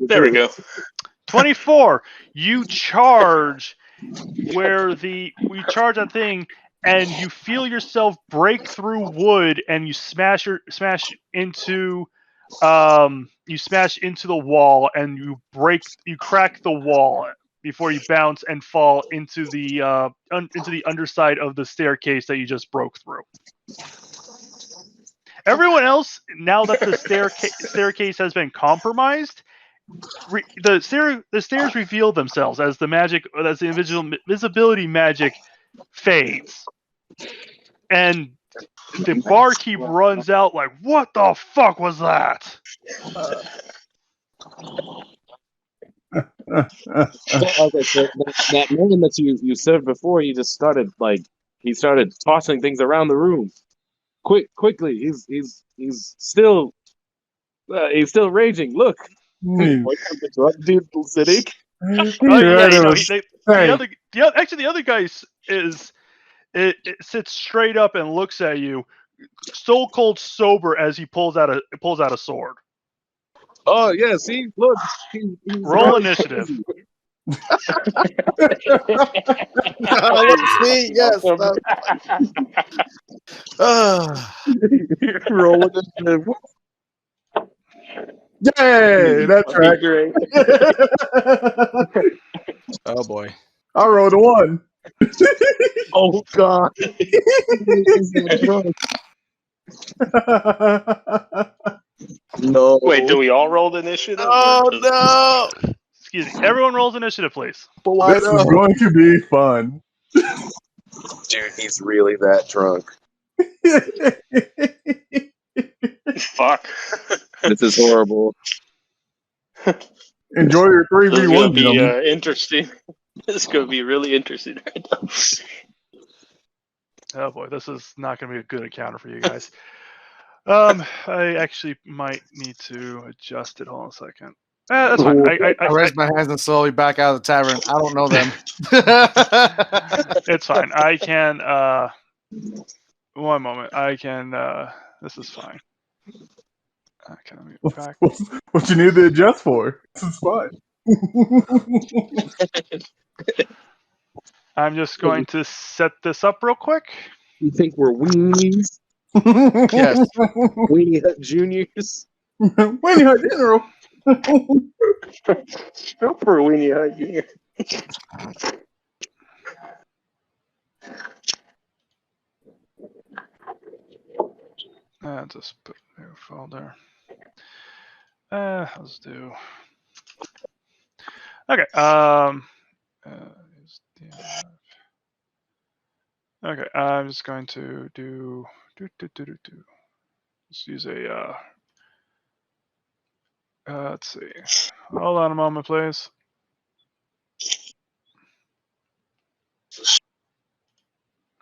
There we go. 24. You charge you charge that thing, and you feel yourself break through wood, and you smash into You smash into the wall and you crack the wall before you bounce and fall into the underside of the staircase that you just broke through. Everyone else, now that the staircase has been compromised, the stairs reveal themselves as the invisibility magic fades, and the barkeep runs out like, "What the fuck was that?" Okay, so that man that you said before, he started tossing things around the room. Quickly, he's still raging. Look, dude, Sadiq. The other guy sits straight up and looks at you, so cold sober as he pulls out a sword. Oh yeah, see, look. He's Roll initiative. Let's see. Yes. Roll initiative. Yay! That's right. Great. Oh boy. I rolled a 1. Oh god. No. Wait, do we all roll the initiative? Oh or just- no! Excuse me. Everyone rolls initiative, please. This is going to be fun. Dude, he's really that drunk. Fuck. This is horrible. Enjoy your This is 3v1, gonna be gentlemen. interesting. This is gonna be really interesting right now. Oh boy, this is not going to be a good encounter for you guys. I actually might need to adjust it. Hold on a second. That's fine. I raise my hands and slowly back out of the tavern. I don't know them. It's fine. I can. One moment. I can. This is fine. Okay, let me back. What you need to adjust for? This is fun. I'm just going to set this up real quick. You think we're weenies? Yes. Weenie Hut Juniors? Weenie Hut General. Super Weenie Hut Junior. Just put new folder. Let's do. Okay. Okay. I'm just going to do. Let's use a. Let's see. Hold on a moment, please.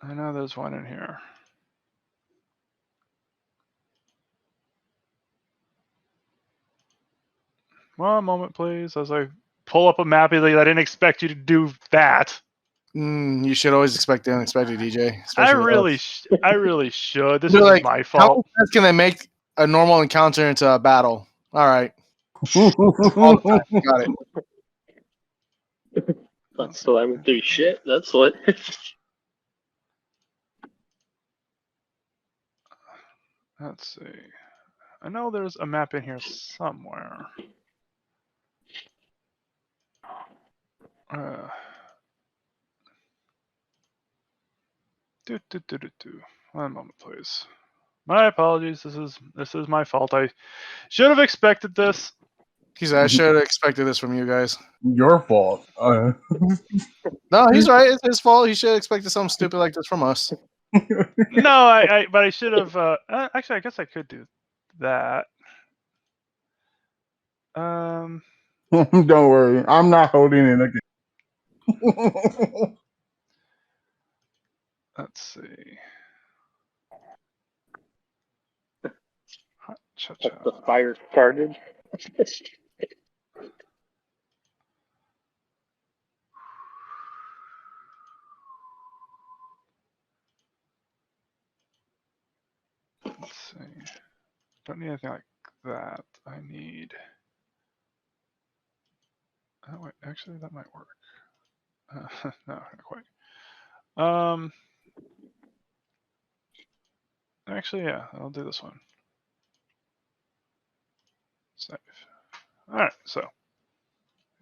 I know there's one in here. One moment, please, as I pull up a map. I didn't expect you to do that. You should always expect the unexpected, DJ. I really should. This They're is like, my how fault. fast can they make a normal encounter into a battle? All right. All the time. Got it. That's what I would do. Shit. That's what. Let's see. I know there's a map in here somewhere. One moment, please. My apologies. This is my fault. I should have expected this. He said, I should have expected this from you guys. Your fault. No, he's right. It's his fault. He should have expected something stupid like this from us. No, but I should have. Actually, I guess I could do that. Don't worry. I'm not holding it again. Let's see. The fire started. Let's see. Don't need anything like that. I need. Oh wait, actually, that might work. No, not quite. Actually, yeah, I'll do this one. Save. All right, so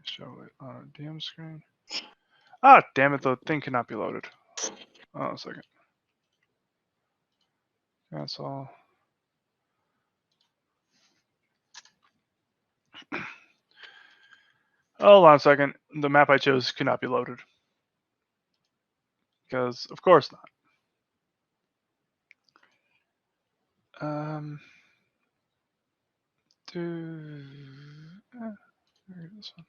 show it on a DM screen. Ah, damn it! The thing cannot be loaded. Oh, a second. Cancel. Hold on a second. The map I chose cannot be loaded. Because, of course not. This one.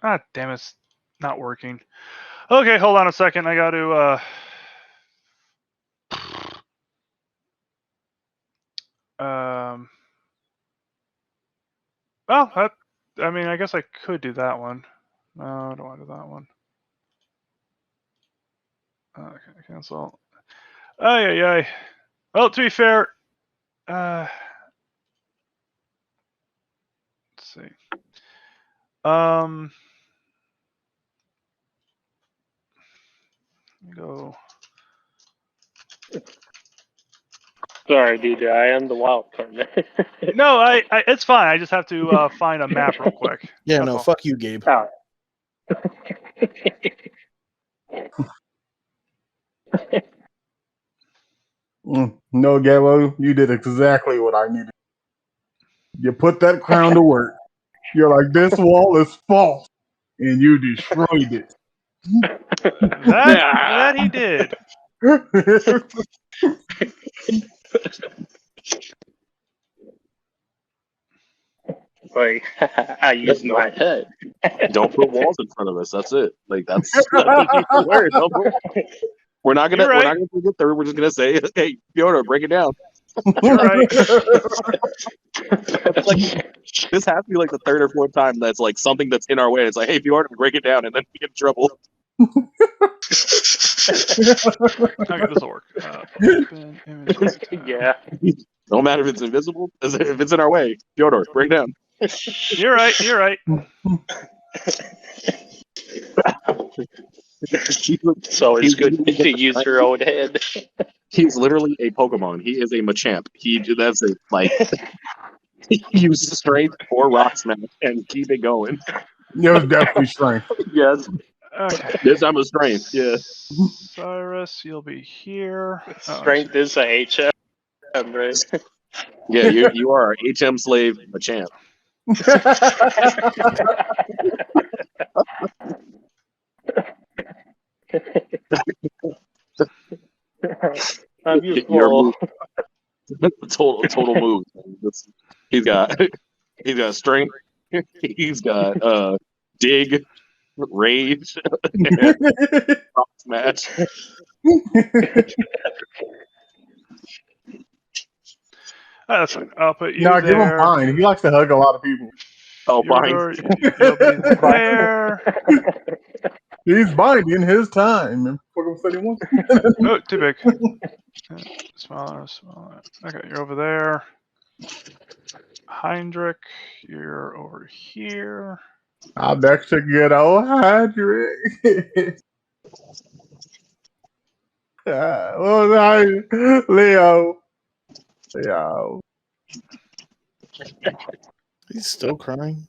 Ah, damn it. It's not working. Okay, hold on a second. I got to, well, I mean, I guess I could do that one. No, I don't want to do that one. Okay, cancel. Ay. Well, to be fair, let's see. Go. Sorry, DJ. I am the wild card. No, I it's fine. I just have to find a map real quick. Yeah, That's no, all. fuck you, Gabe. Oh. No, Gallo, you did exactly what I needed. You put that crown to work. You're like, this wall is false, and you destroyed it. That he did. Like, I use my head. Don't put walls in front of us. That's it. Like that's the word. We're not gonna do the third. We're just gonna say, hey, Fyodor, break it down. You're right. Like, this has to be like the third or fourth time that's like something that's in our way. It's like, hey, Fyodor, break it down, and then we get in trouble. Okay, this will work. Open image. Yeah. No matter if it's invisible, if it's in our way, Fyodor, break it down. You're right. You're right. It's always good to use your own head. He's literally a Pokemon. He is a Machamp. That's it. Like, he uses strength or rock smash and keep it going. It was definitely strength. Yes. Okay. This time of strength, yeah. Cyrus, you'll be here. Strength is a HM, right? Yeah, you are a HM slave Machamp. I'm useful. Total move. He's got strength. He's got dig, rage, and rock smash. That's fine. I'll put you Nah, there. give him fine. He likes to hug a lot of people. Oh, fine. You'll be there. He's binding his time. Oh, Oh, too big. Smaller. Okay, you're over there. Heinrich, you're over here. I'll next to get old Hydrick. Well, Leo. He's still crying.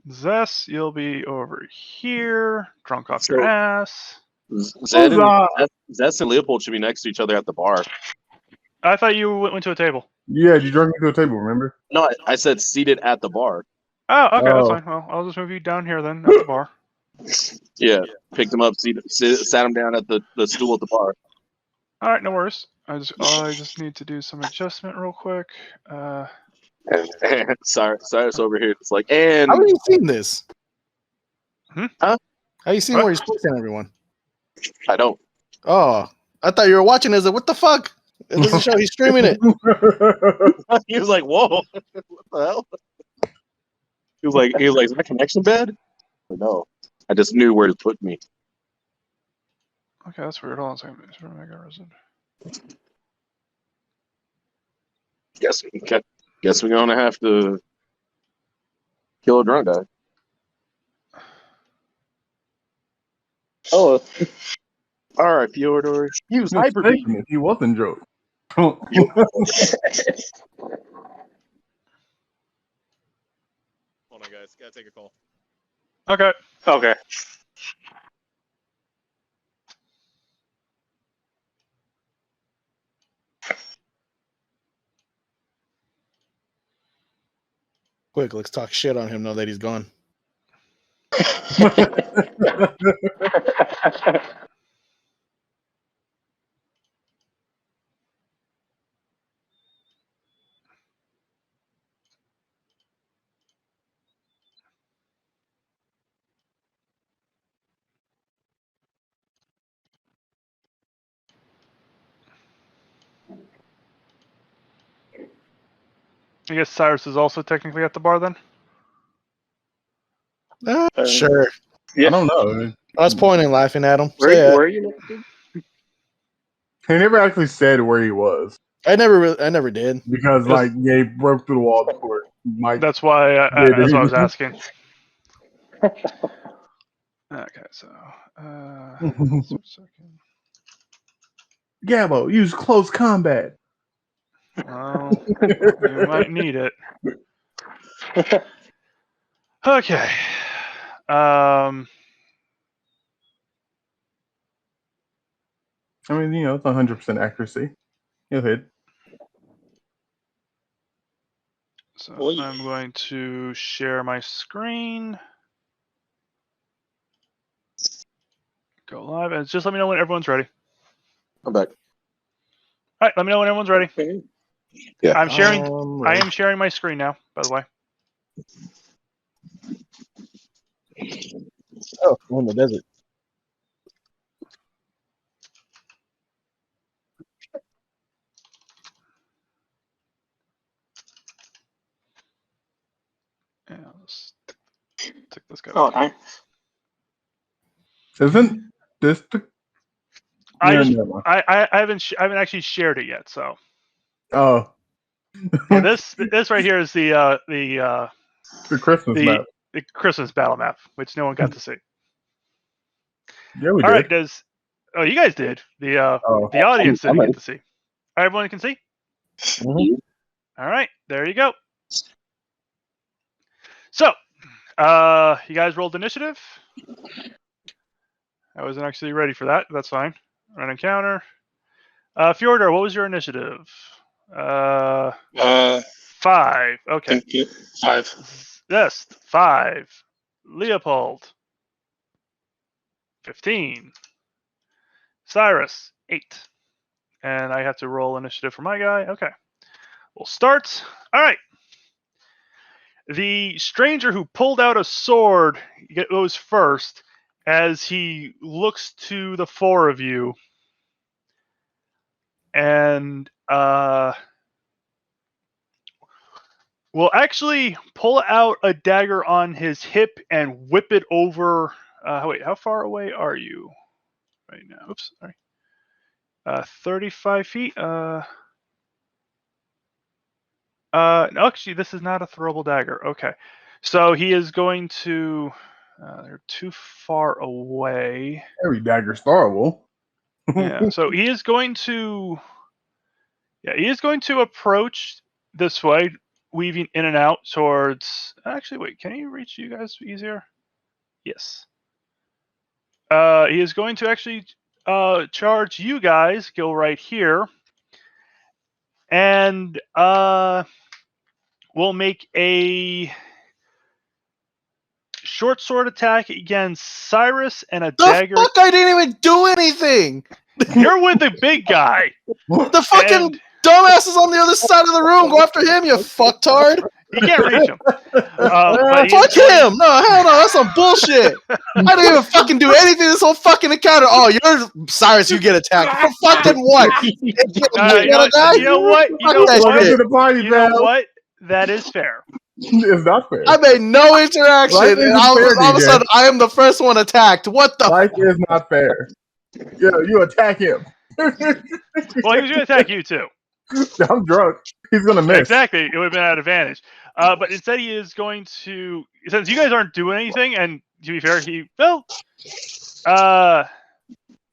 Zess, you'll be over here. Drunk off your ass. Zed and Leopold should be next to each other at the bar. I thought you went to a table. Yeah, you drunk me to a table, remember? No, I said seated at the bar. Oh, okay, Oh. that's fine. Well, I'll just move you down here then at the bar. Yeah, picked him up, sat him down at the stool at the bar. All right, no worries. I just need to do some adjustment real quick. And Cyrus over here. It's like, and How have you seen this? Huh? How you seen What? where he's placing everyone? I don't. Oh, I thought you were watching this. What the fuck? It doesn't show he's streaming it. He was like, whoa, what the hell? He was like, is my connection bad? But no, I just knew where to put me. Okay, that's weird. Hold on a second. Make sure I got resident. Guess we're gonna have to kill a drunk guy. Oh, All right, Fyodor. Use He was hyper faking beam. it. He wasn't drunk. Hold on, guys. Gotta take a call. Okay. Okay. Quick, let's talk shit on him now that he's gone. I guess Cyrus is also technically at the bar then. Sure. I Yeah. don't know. I was pointing, laughing at him. Where are you looking? He never actually said where he was I never did. because, like, he broke through the wall before Mike. That's why. Yeah, That's he- what I was asking. Okay, so. Second. Gabo, use close combat. Well, you might need it. Okay. I mean, it's 100% accuracy. He'll hit. So Oy. I'm going to share my screen. Go live, and just let me know when everyone's ready. I'm back. All right, let me know when everyone's ready. Okay. Yeah. I'm sharing. I Right. am sharing my screen now. By the way. Oh, we're in the desert. Yeah, let's take this guy. Oh, nice. Isn't this the? I No, just. never mind. I haven't actually shared it yet. So Oh, yeah, this right here is the the Christmas map. the Christmas battle map, which no one got to see. Yeah, we All did. right, you guys did. The audience didn't get to see. All right, everyone can see. Mhm. All right, there you go. So, you guys rolled initiative. I wasn't actually ready for that. That's fine. Run encounter. Fjordor, what was your initiative? 5. Okay. Thank you. 5. Zest, 5. Leopold, 15. Cyrus, 8. And I have to roll initiative for my guy. Okay. We'll start. All right. The stranger who pulled out a sword goes first as he looks to the 4 of you and will actually pull out a dagger on his hip and whip it over. Wait, how far away are you right now? Oops, sorry. 35 feet. No, actually, this is not a throwable dagger. Okay, so he is going to. They're too far away. Every dagger's throwable. Yeah, so he is going to. Yeah, he is going to approach this way, weaving in and out towards. Actually, wait, can he reach you guys easier? Yes. He is going to actually charge you guys. Go right here, and we'll make a short sword attack against Cyrus and a The dagger. fuck! I didn't even do anything. You're with the big guy. The fucking And dumbass is on the other side of the room. Go after him, you fucktard. you can't reach him. But Fuck him! No, hell no, that's some bullshit. I didn't even fucking do anything this whole fucking encounter. Oh, you're Cyrus, you get attacked. For fucking what? You know what? Shit. To the party, You know pal. what? That is fair. It's not fair. I made no interaction, Life isn't and all fair, of a DJ. sudden, I am the first one attacked. What the? Life is not fair. Yeah, you attack him. Well, he was going to attack you too. I'm drunk. He's gonna miss. Exactly. It would have been at advantage. But instead, he is going to. Since you guys aren't doing anything, and to be fair,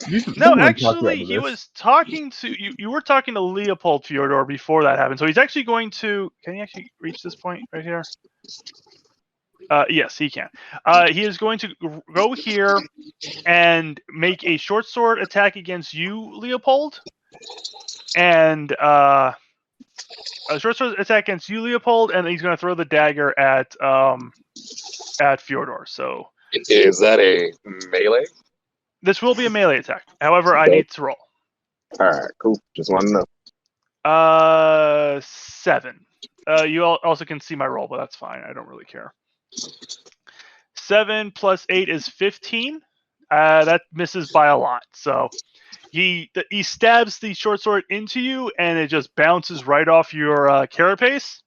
No, someone talked you out actually, of he this. was talking to you. You were talking to Leopold Fyodor before that happened. So he's actually going to. Can he actually reach this point right here? Yes, he can. He is going to go here and make a short sword attack against you, Leopold, and a short sword attack against you, Leopold, and he's going to throw the dagger at Fyodor. So Is that a melee? this will be a melee attack. However, I need to roll. All right, cool. Just want to know. 7. You also can see my roll, but that's fine. I don't really care. 7 plus 8 is 15. That misses by a lot. So he stabs the short sword into you, and it just bounces right off your carapace.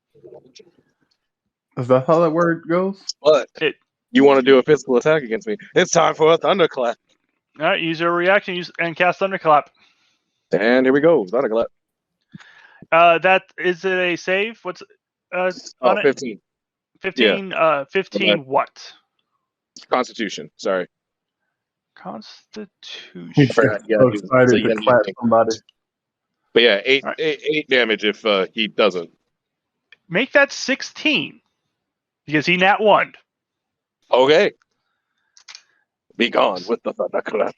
Is that how that word goes? But you want to do a physical attack against me? It's time for a thunderclap. All right, use your reaction and cast Thunderclap. And here we go, thunderclap. That is it a save? What's on it? 15. 15. Yeah. 15. Okay. What? Constitution. Sorry. Constitution. He's so excited to clap somebody. But yeah, 8 Right. 8 damage if he doesn't. Make that 16 because he nat 1. Okay. Be gone with the thunderclap.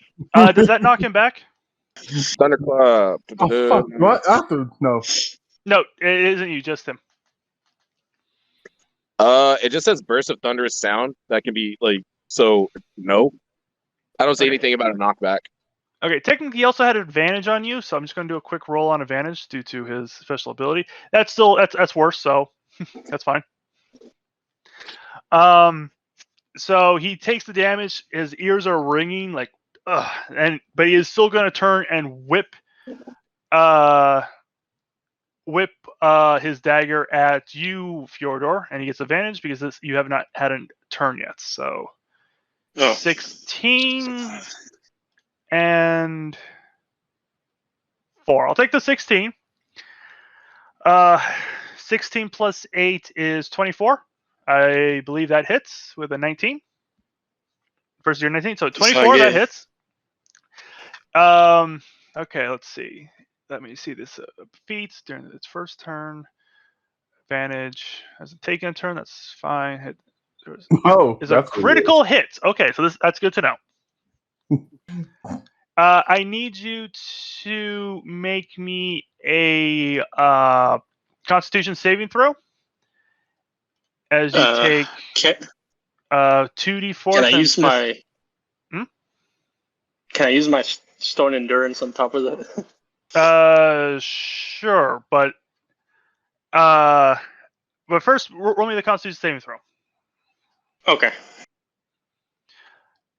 Does that knock him back? Thunderclap. Oh fuck! What? I have to no. No, it isn't you, just him. It just says burst of thunderous sound. That can be like so. No, I don't see anything about a knockback. Okay, technically he also had advantage on you, so I'm just going to do a quick roll on advantage due to his special ability. That's worse, so that's fine. So he takes the damage. His ears are ringing like, but he is still going to turn and whip his dagger at you, Fyodor, and he gets advantage because you have not had a turn yet. So 16 and 4. I'll take the 16. 16 plus 8 is 24. I believe that hits with a 19. First year 19, so 24 that hits. Okay, let's see. Let me see this feats during its first turn. Advantage hasn't taken a turn. That's fine. Is a critical hit. Okay, so that's good to know. I need you to make me a Constitution saving throw. As you take 2d4. Can I use my? Can I use my stone endurance on top of that? Sure, but first roll me the Constitution saving throw. Okay.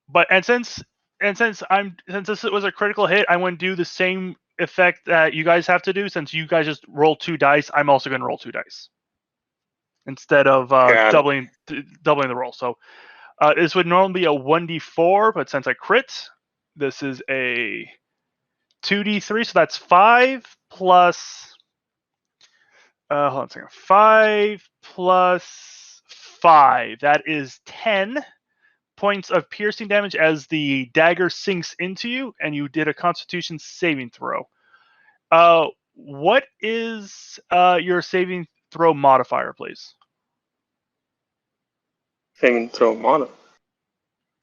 But since this was a critical hit, I want to do the same effect that you guys have to do. Since you guys just roll 2 dice, I'm also going to roll 2 dice instead of doubling the roll. So this would normally be a 1d4, but since I crit, this is a 2d3. So that's 5 plus. Hold on a second. 5 plus 5. That is 10 points of piercing damage as the dagger sinks into you, and you did a Constitution saving throw. What is your saving throw modifier, please? Saving throw mono.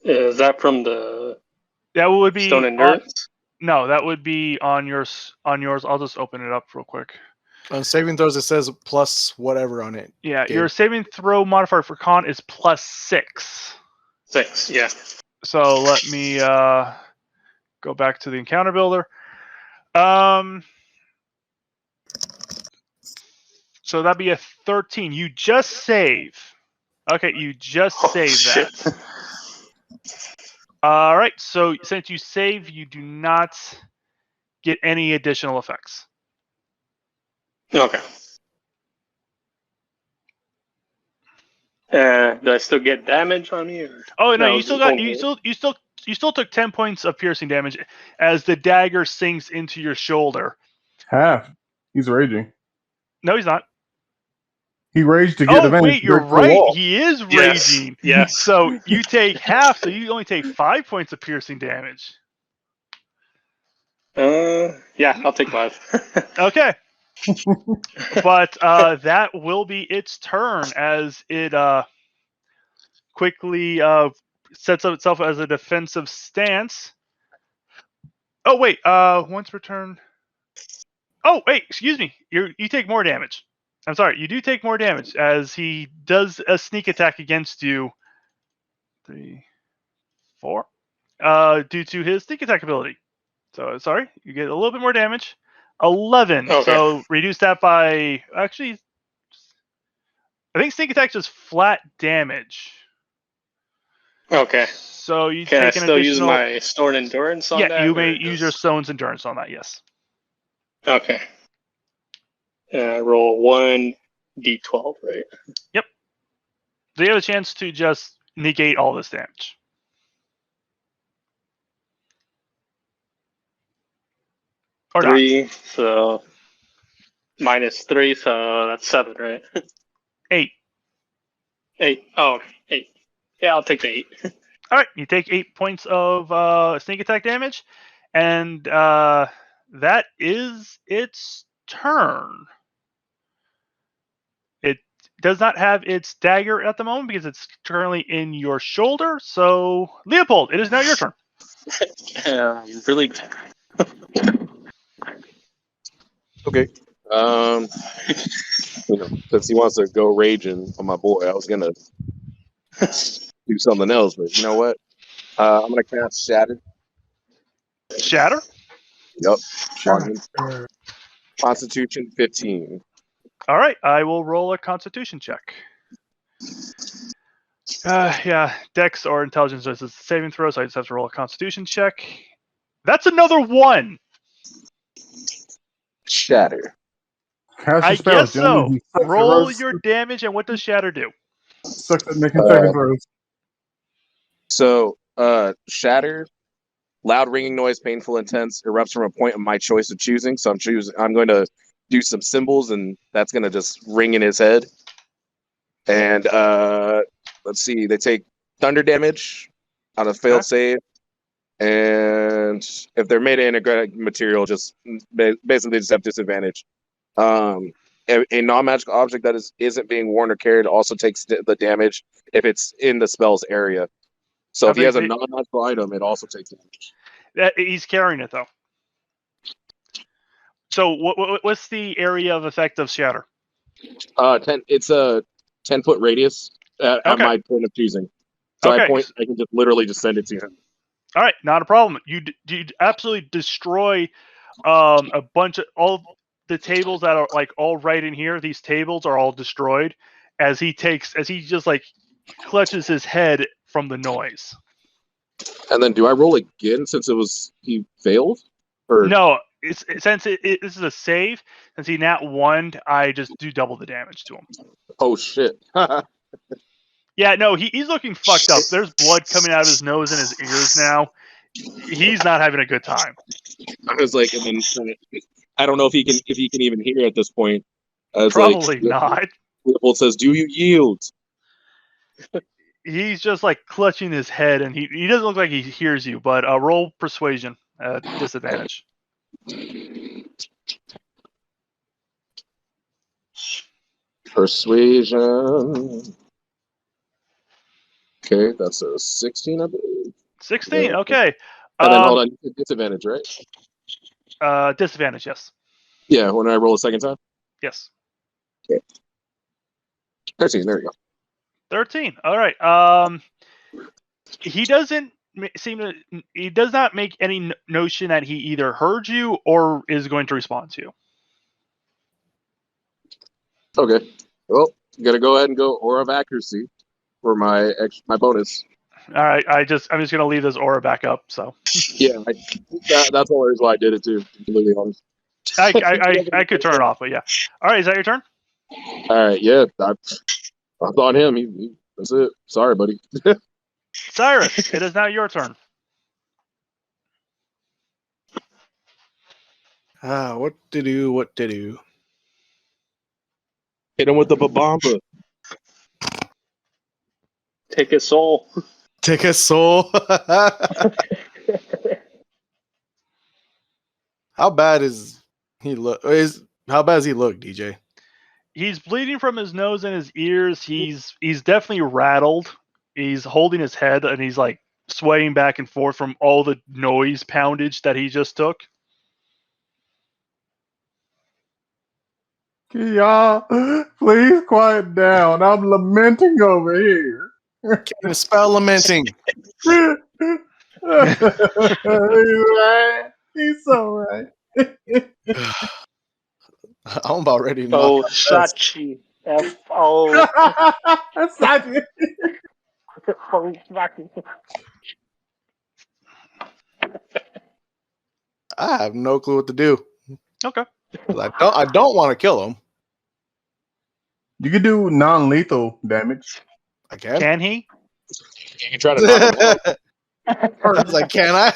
Is that from the? That would be stone endurance. No, that would be on yours. I'll just open it up real quick. On saving throws, it says plus whatever on it. Yeah, your saving throw modifier for con is plus 6. 6, yeah. So let me go back to the encounter builder. So that'd be a 13. You just save. Okay, you just save that. All right, so since you save, you do not get any additional effects. Okay. Do I still get damage on me? Or? Oh no, you still took 10 points of piercing damage as the dagger sinks into your shoulder. Half. He's raging. No, he's not. He raged to get advantage. Wait, you're right. He is raging. Yes. So you take half, so you only take 5 points of piercing damage. Yeah, I'll take 5. Okay. But that will be its turn as it quickly sets up itself as a defensive stance. Oh wait, once per turn. Oh wait, excuse me. You take more damage. I'm sorry, you do take more damage as he does a sneak attack against you. 3, 4. Due to his sneak attack ability. So sorry, you get a little bit more damage. 11. Okay. So reduce that by actually. I think sneak attack is flat damage. Okay. So you Can I take an still use additional. my stored endurance on Yeah, that? you may or use your just- stone's endurance on that. Yes. Okay. Roll 1d12, right? Yep. So you have a chance to just negate all this damage. Or 3, so -3, so that's 7, right? not. 8. 8. Oh, 8. Yeah, I'll take the 8. All right, you take 8 points of sneak attack damage, and that is its turn. It does not have its dagger at the moment because it's currently in your shoulder. So, Leopold, it is now your turn. Really. Okay. Since he wants to go raging on my boy, I was gonna do something else, but you know what? I'm gonna cast Shatter. Shatter. Yep. On him. Sure. Constitution 15. All right, I will roll a Constitution check. Yeah, Dex or Intelligence is a saving throw, so I just have to roll a Constitution check. That's another 1. Shatter. Cast I your spell, guess so. gentlemen. He sucks at Roll roast- your damage, and what does Shatter do? sucks at making saving throws. So, Shatter, loud ringing noise, painful, intense, erupts from a point of my choice of choosing. So I'm going to do some symbols, and that's going to just ring in his head. And let's see, they take thunder damage on a failed save, and if they're made of integrated material, just basically just have disadvantage. A non-magical object that isn't being worn or carried also takes the damage if it's in the spell's area. So if he has a non-magical item, it also takes damage. He's carrying it though. So what's the area of effect of Shatter? 10. It's a 10-foot radius at my point of choosing. So Okay. I can just literally just send it to him. All right, not a problem. You absolutely destroy a bunch of all the tables that are like all right in here. These tables are all destroyed as he just like clutches his head from the noise. And then do I roll again since he failed? Or No, since this is a save, since he nat 1, I just do double the damage to him. oh shit. Yeah, no, he's looking fucked up. There's blood coming out of his nose and his ears now. He's not having a good time. I was like, and then I don't know if he can even hear at this point. Probably not. Leopold says, "Do you yield?" He's just like clutching his head, and he doesn't look like he hears you. But roll persuasion at disadvantage. Persuasion. Okay, that's a 16, I believe. 16. Yeah. Okay. And then hold on, disadvantage, right? Disadvantage. Yes. Yeah, when I roll a second time. Yes. Okay. 13. There we go. 13. All right. He doesn't seem to. He does not make any notion that he either heard you or is going to respond to you. Okay. Well, gotta go ahead and go Aura of Accuracy for my bonus. All right. I'm just gonna leave this aura back up. So. Yeah, that's one reason why I did it too. To be completely honest. I could turn it off, but yeah. All right. Is that your turn? All right. Yeah, I thought him. That's it. Sorry, buddy. Cyrus, it is now your turn. What to do? Hit him with the babamba. Take his soul. Take a soul. How bad is he look? How bad does he look, DJ? He's bleeding from his nose and his ears. He's definitely rattled. He's holding his head and he's like swaying back and forth from all the noise poundage that he just took. Can y'all please quiet down? I'm lamenting over here. Can't even spell lamenting. He's right. He's so right. I'm about ready to knock Oh, out that. Sachi. F-O. Sachi. I have no clue what to do. Okay. 'Cause I don't want to kill him. You could do non-lethal damage. I can. Can he? You can try to knock him out. I was like, can I?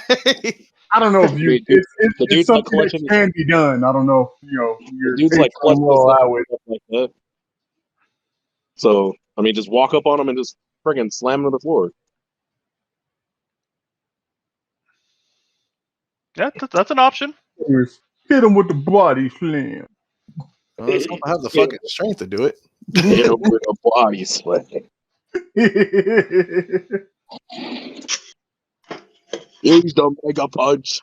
I don't know if you. Dude, the It's dude's like something that clutching can be done. I don't know if your The dude's like face will clutching allow it. stuff like that. So I mean, just walk up on him and just friggin' slam him to the floor. Yeah, that's an option. Hit him with the body slam. Well, let's hope I have the fucking strength to do it. Hit him with a body slam. He's the mega punch.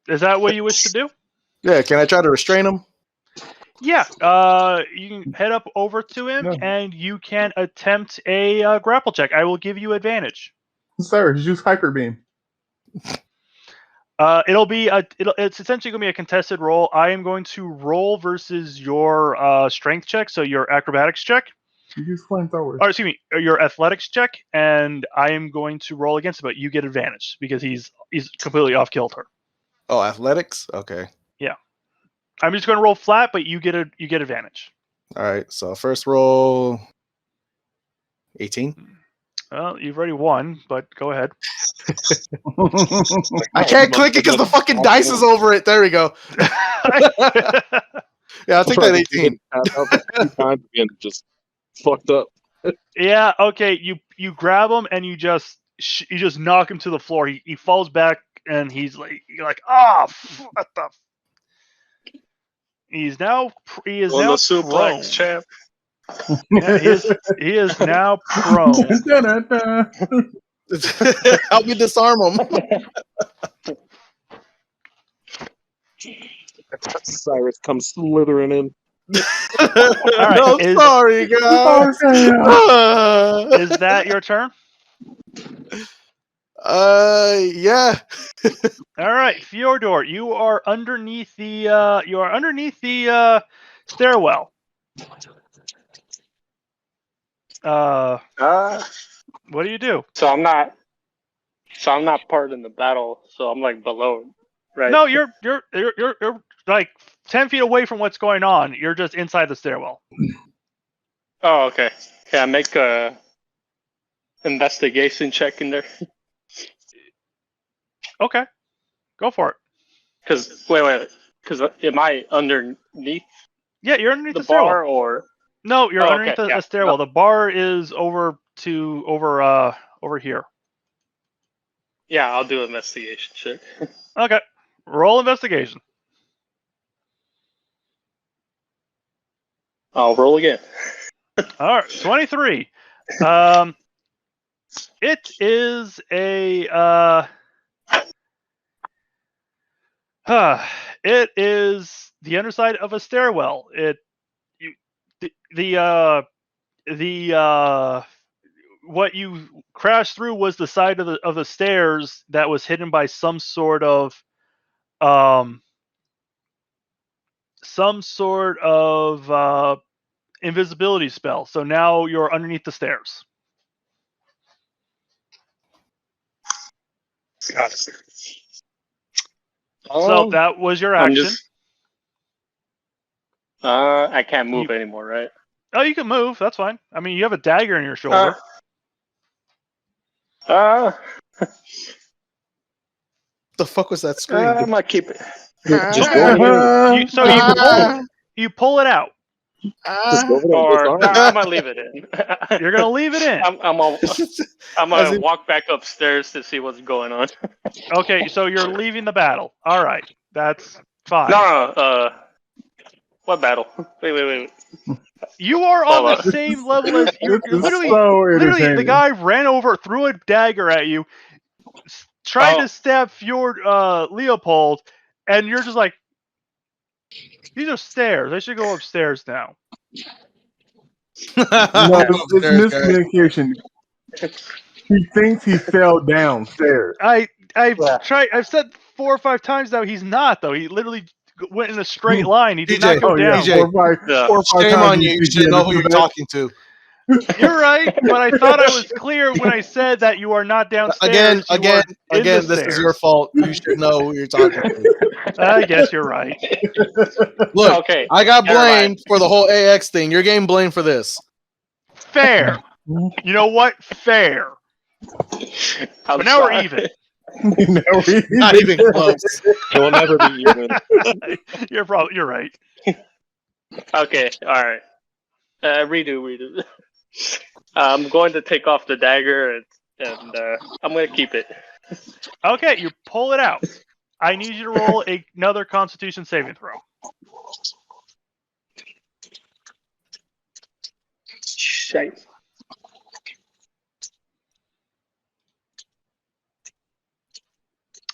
Is that what you wish to do? Yeah, can I try to restrain him? Yeah. You can head up over to him No. and you can attempt a grapple check. I will give you advantage. Sir, use hyper beam. It's essentially going to be a contested roll. I am going to roll versus your strength check, so your acrobatics check. You use flamethrowers. Or excuse me, your athletics check, and I am going to roll against it, but you get advantage because he's completely off kilter. Oh, athletics? Okay. I'm just going to roll flat, but you get advantage. All right. So first roll 18. Well, you've already won, but go ahead. I can't click it because the fucking dice is over it. There we go. Yeah, I'll take that 18. And just fucked up. Yeah, okay. You grab him and you just knock him to the floor. He falls back and you're like, what the. He is now the prone. suplex champ. Yeah, he is now prone. Help me disarm him. Cyrus comes slithering in. Right, No, sorry, guys. Is that your turn? Yeah. All right, Fyodor, you are underneath the stairwell. What do you do? So I'm not part in the battle. So I'm like below, right? No, you're like 10 feet away from what's going on. You're just inside the stairwell. Oh, okay. Yeah, make a investigation check in there. Okay, go for it. Because wait. Because am I underneath Yeah, you're underneath the the stairwell. bar or? No, you're Oh, underneath okay, the yeah. stairwell. No. The bar is over here. Yeah, I'll do an investigation check. Okay, roll investigation. I'll roll again. All right, 23. It is it is the underside of a stairwell. What you crashed through was the side of the stairs that was hidden by some sort of invisibility spell. So now you're underneath the stairs. Got it. So that was your action. I can't move anymore, right? Oh, you can move. That's fine. I mean, you have a dagger in your shoulder. The fuck was that scream? I might keep it. Just go ahead. You pull it out. Just go over there and Or disarm no, him. I'm gonna leave it in. You're gonna leave it in. I'm As gonna in- walk back upstairs to see what's going on. Okay, so you're leaving the battle. All right, that's fine. No, what battle? Wait. You are Hold on the on. same level as you're This is literally. so Literally, the entertaining. guy ran over, threw a dagger at you, tried to stab Fjord Leopold, and you're just like, these are stairs. I should go upstairs now. No, it's miscommunication. He thinks he fell downstairs. I've Yeah. tried. I've said 4 or 5 times now. He's not though. He literally went in a straight line. He did DJ, not go Oh yeah, down. DJ. 4 or 5, Yeah. 4 or 5 Shame times on you. You think should he know who you're understood that. talking to. You're right, but I thought I was clear when I said that you are not downstairs. Again, you are in the this is stairs. your fault. You should know who you're talking to. I guess you're right. Look, Okay. I got never blamed mind. for the whole AX thing. You're getting blamed for this. Fair. You know what? Fair. I'm But now sorry. we're even. Not even close. We'll never be even. You're right. Okay, all right. Redo. I'm going to take off the dagger and I'm going to keep it. Okay, you pull it out. I need you to roll another Constitution saving throw. Shite.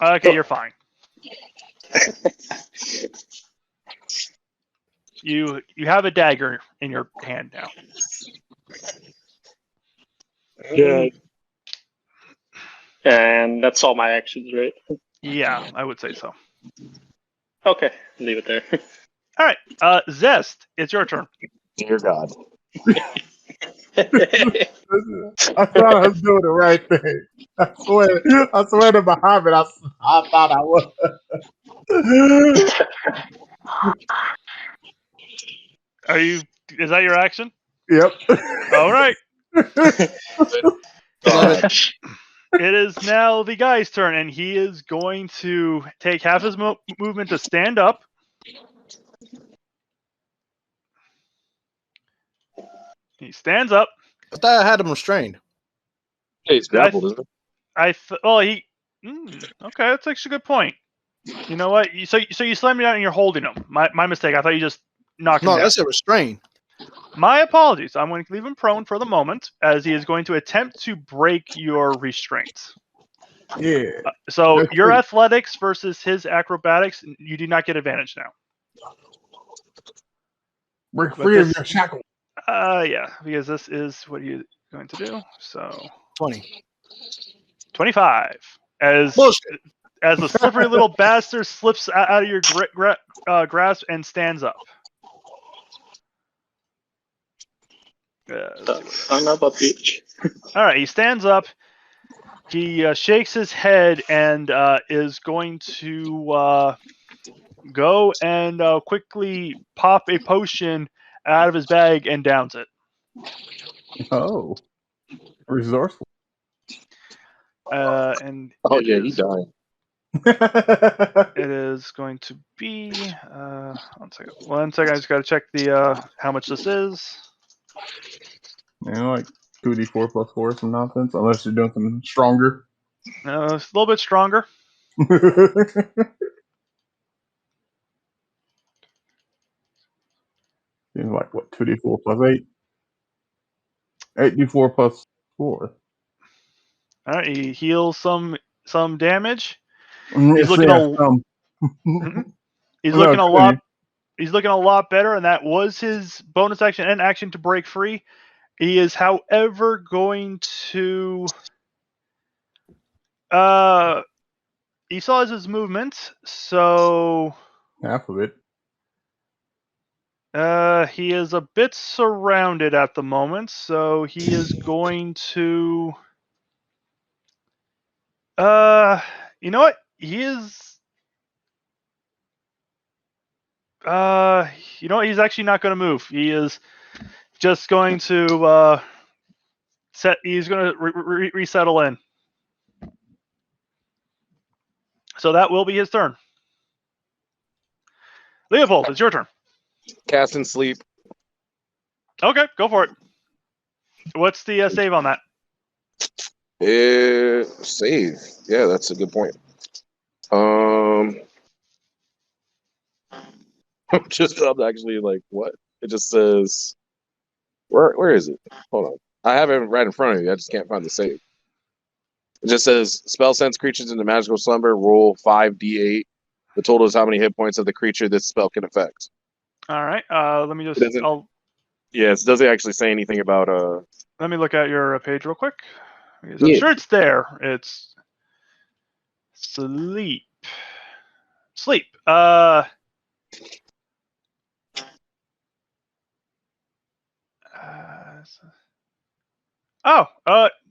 Okay, you're fine. You have a dagger in your hand now. Yeah. And that's all my actions, right? Yeah, I would say so. Okay, leave it there. All right, Zest, it's your turn. Dear God. I thought I was doing the right thing. I swear to Muhammad, I thought I was. Is that your action? Yep. All right. Love it. It is now the guy's turn, and he is going to take half his movement to stand up. He stands up. I thought I had him restrained. Yeah, he's grappled, isn't Okay, that's actually a good point. You know what? So you slammed me down and you're holding him. My mistake. I thought you just knocked him No, down. that's a restraint. My apologies. I'm going to leave him prone for the moment, as he is going to attempt to break your restraints. Yeah. So That's your great. athletics versus his acrobatics, you do not get advantage now. Break But free of this- your shackle. Yeah, because this is what you're going to do. So 20. 25. Bullshit. As the slippery little bastard slips out of your grasp and stands up. Son of a bitch. All right, he stands up. He shakes his head and is going to go and quickly pop a potion out of his bag and downs it. Oh. Resourceful. And Oh, it yeah, is- he died. It is going to be 1 second. 1 second. I just got to check the how much this is. Like 2d4 plus 4 some nonsense, unless you're doing something stronger. It's a little bit stronger. Like what, 2d4 plus 8? 8d4 plus 4. All right, he heals some damage. He's looking He's No, looking a continue. lot. He's looking a lot better, and that was his bonus action and action to break free. He is, however, going to. He still has his movement, so half of it. he is a bit surrounded at the moment. So he is going to. You know what? He is. You know what? He's actually not going to move. He is just going to He's going to resettle in. So that will be his turn. Leopold, it's your turn. Cast and sleep. Okay, go for it. What's the save on that? Save. Yeah, that's a good point. I'm actually like, what? It just says, where is it? Hold on. I have it right in front of me. I just can't find the save. It just says spell sends creatures into magical slumber. Roll 5d8. The total is how many hit points of the creature this spell can affect. All right. Let me just. It doesn't. Yes, it doesn't actually say anything about Let me look at your page real quick. Because I'm Yeah. sure it's there. It's sleep. Sleep.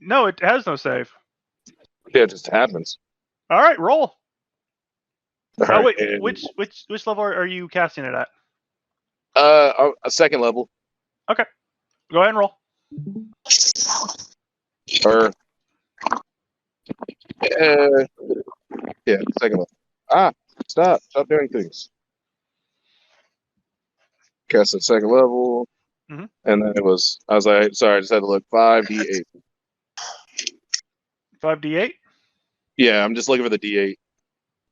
No, it has no save. Yeah, it just happens. All right, roll. All Oh right, wait, and, which level are you casting it at? a second level. Okay, go ahead and roll. Or yeah, second level. Stop doing things. Cast at second level, Mhm. and then I was like, sorry, I just had to look 5d8. 5d8. Yeah, I'm just looking for the d8.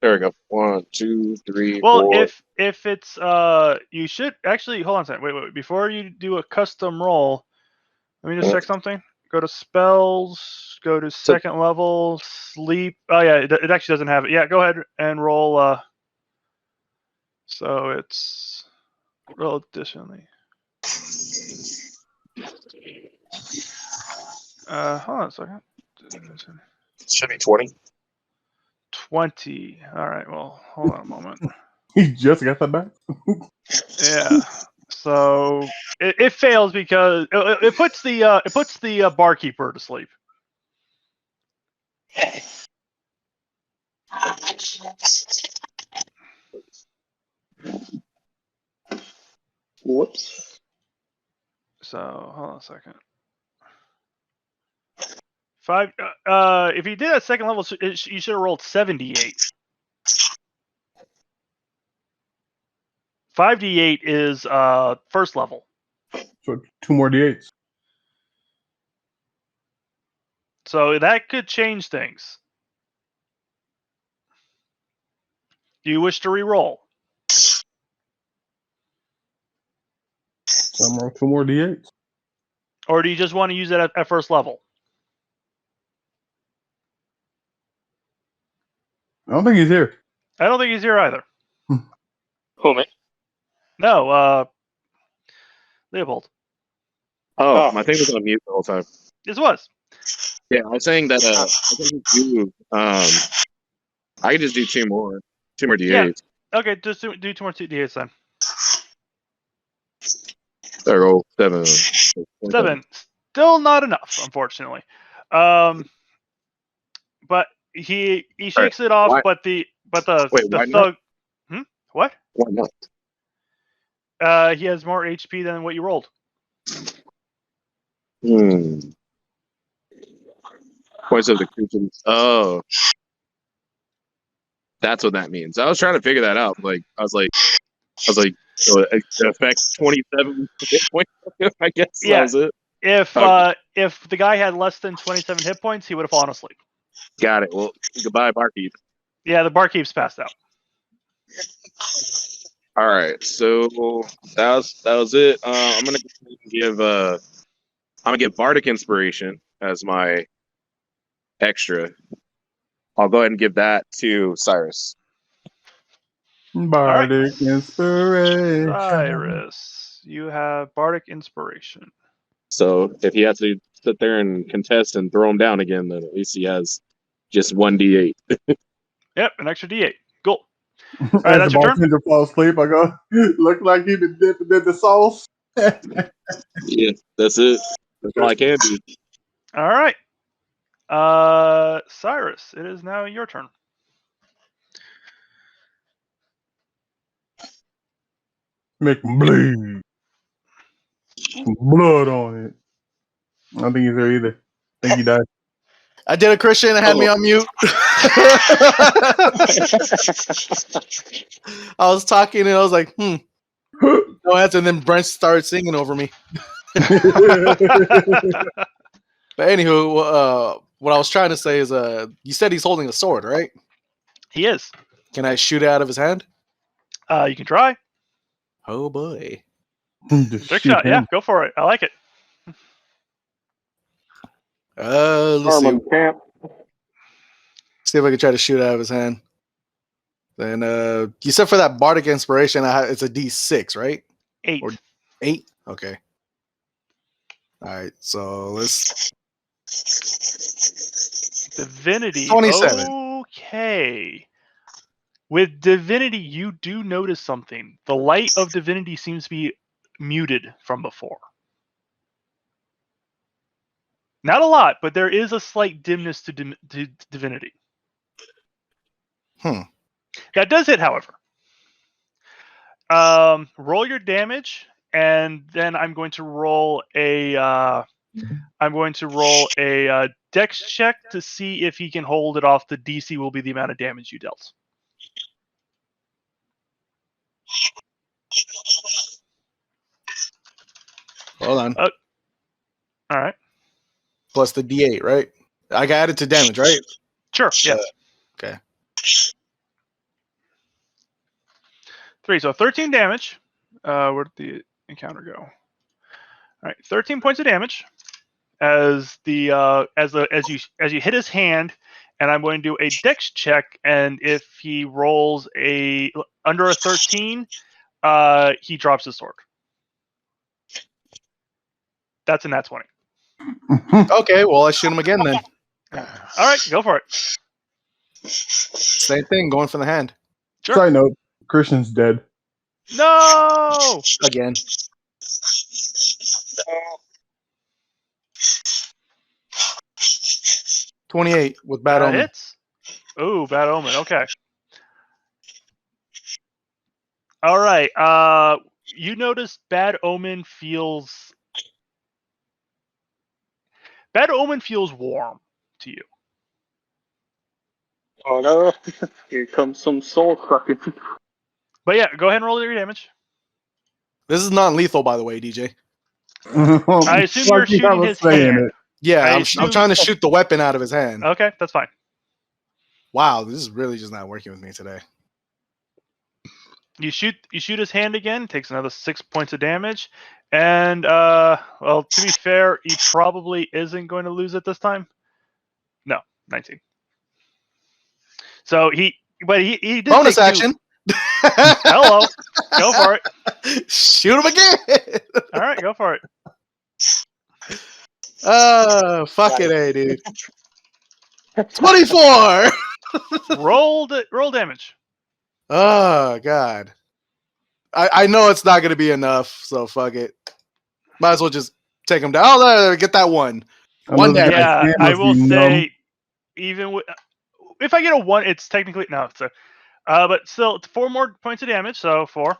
There we go. 1, 2, 3, Well, 4. if it's you should actually hold on a second. Wait. Before you do a custom roll, let me just check something. Go to spells. Go to second level. Sleep. Oh yeah, it actually doesn't have it. Yeah, go ahead and roll. So it's roll additionally. Hold on a second. Should be 20. 20. All right. Well, hold on a moment. He just got that back. Yeah. So it fails because it puts the barkeeper to sleep. Whoops. So hold on a second. 5. If you did at second level, you should have rolled 78. 5d8 is first level. So 2 more d8s. So that could change things. Do you wish to re-roll? So I'm roll 2 more d8s. Or do you just want to use it at first level? I don't think he's here. I don't think he's here either. Who, me? No, Leopold. Oh, my thing was on mute the whole time. This was. Yeah, I was saying that I can do I can just do 2 more d8s. Yeah. Okay, just do 2 more d8s then. There we go. 7. 7. Still not enough, unfortunately. But he shakes it off. Why? But the Wait, why thug. What? Why not? He has more HP than what you rolled. Points of the creature. Oh, that's what that means. I was trying to figure that out. Like, I was like, so it affects 27 hit points. I guess Yeah. that was it. If the guy had less than 27 hit points, he would have fallen asleep. Got it. Well, goodbye, barkeep. Yeah, the barkeep's passed out. All right, so that was it. I'm gonna give Bardic Inspiration as my extra. I'll go ahead and give that to Cyrus. Bardic Inspiration. Cyrus, you have Bardic Inspiration. So if he has to sit there and contest and throw him down again, then at least he has just 1d8. Yep, an extra d8. Cool. As right, that's the your turn? bartender falls asleep, I go, look like he did the sauce. Yeah, that's it. That's all I can do. All right. Cyrus, it is now your turn. Make him bleed. Some blood on it. I don't think he's there either. I think he died. I did a Christian and had me on mute. I was talking and I was like, no answer. And then Brent started singing over me. But anywho, what I was trying to say is, you said he's holding a sword, right? He is. Can I shoot it out of his hand? You can try. Oh boy. Just Trick shoot shot. Yeah, him. go for it. I like it. Let's see. Armor camp. See if I can try to shoot it out of his hand. Then, you said for that bardic inspiration, it's a D6, right? 8. Or 8? Okay. All right. So let's. Divinity. 27. Okay. With divinity, you do notice something. The light of divinity seems to be muted from before. Not a lot, but there is a slight dimness to divinity. That does hit, however. Roll your damage, and then I'm going to roll a dex check to see if he can hold it off. The DC will be the amount of damage you dealt. Hold on. All right. Plus the D8, right? I got added to damage, right? Sure. Yeah. Okay. 3. So 13 damage. Where did the encounter go? All right. 13 points of damage as you hit his hand, and I'm going to do a dex check, and if he rolls under a 13, he drops his sword. That's a nat 20. Okay, well, I shoot him again then. All right, go for it. Same thing, going for the hand. Sure. Side note: Christian's dead. No! Again. $28 with bad That omen. hits. Ooh, bad omen. Okay. All right. You notice bad omen feels warm to you. Oh no! Here comes some soul sucking. But yeah, go ahead and roll your damage. This is non-lethal, by the way, DJ. I assume you're shooting his hand. Yeah, I I'm assume- trying to shoot the weapon out of his hand. Okay, that's fine. Wow, this is really just not working with me today. You shoot his hand again, takes another 6 points of damage, and well, to be fair, he probably isn't going to lose it this time. No, 19. So he did Bonus take action. Hello, go for it. Shoot him again. All right, go for it. Fuck it, hey, dude. 24. Roll damage. Oh God. I know it's not gonna be enough, so fuck it. Might as well just take him down. Oh, there, get that one. One damage. Yeah, I will say, even if I get a 1, it's technically no. So, but still, 4 more points of damage. So 4.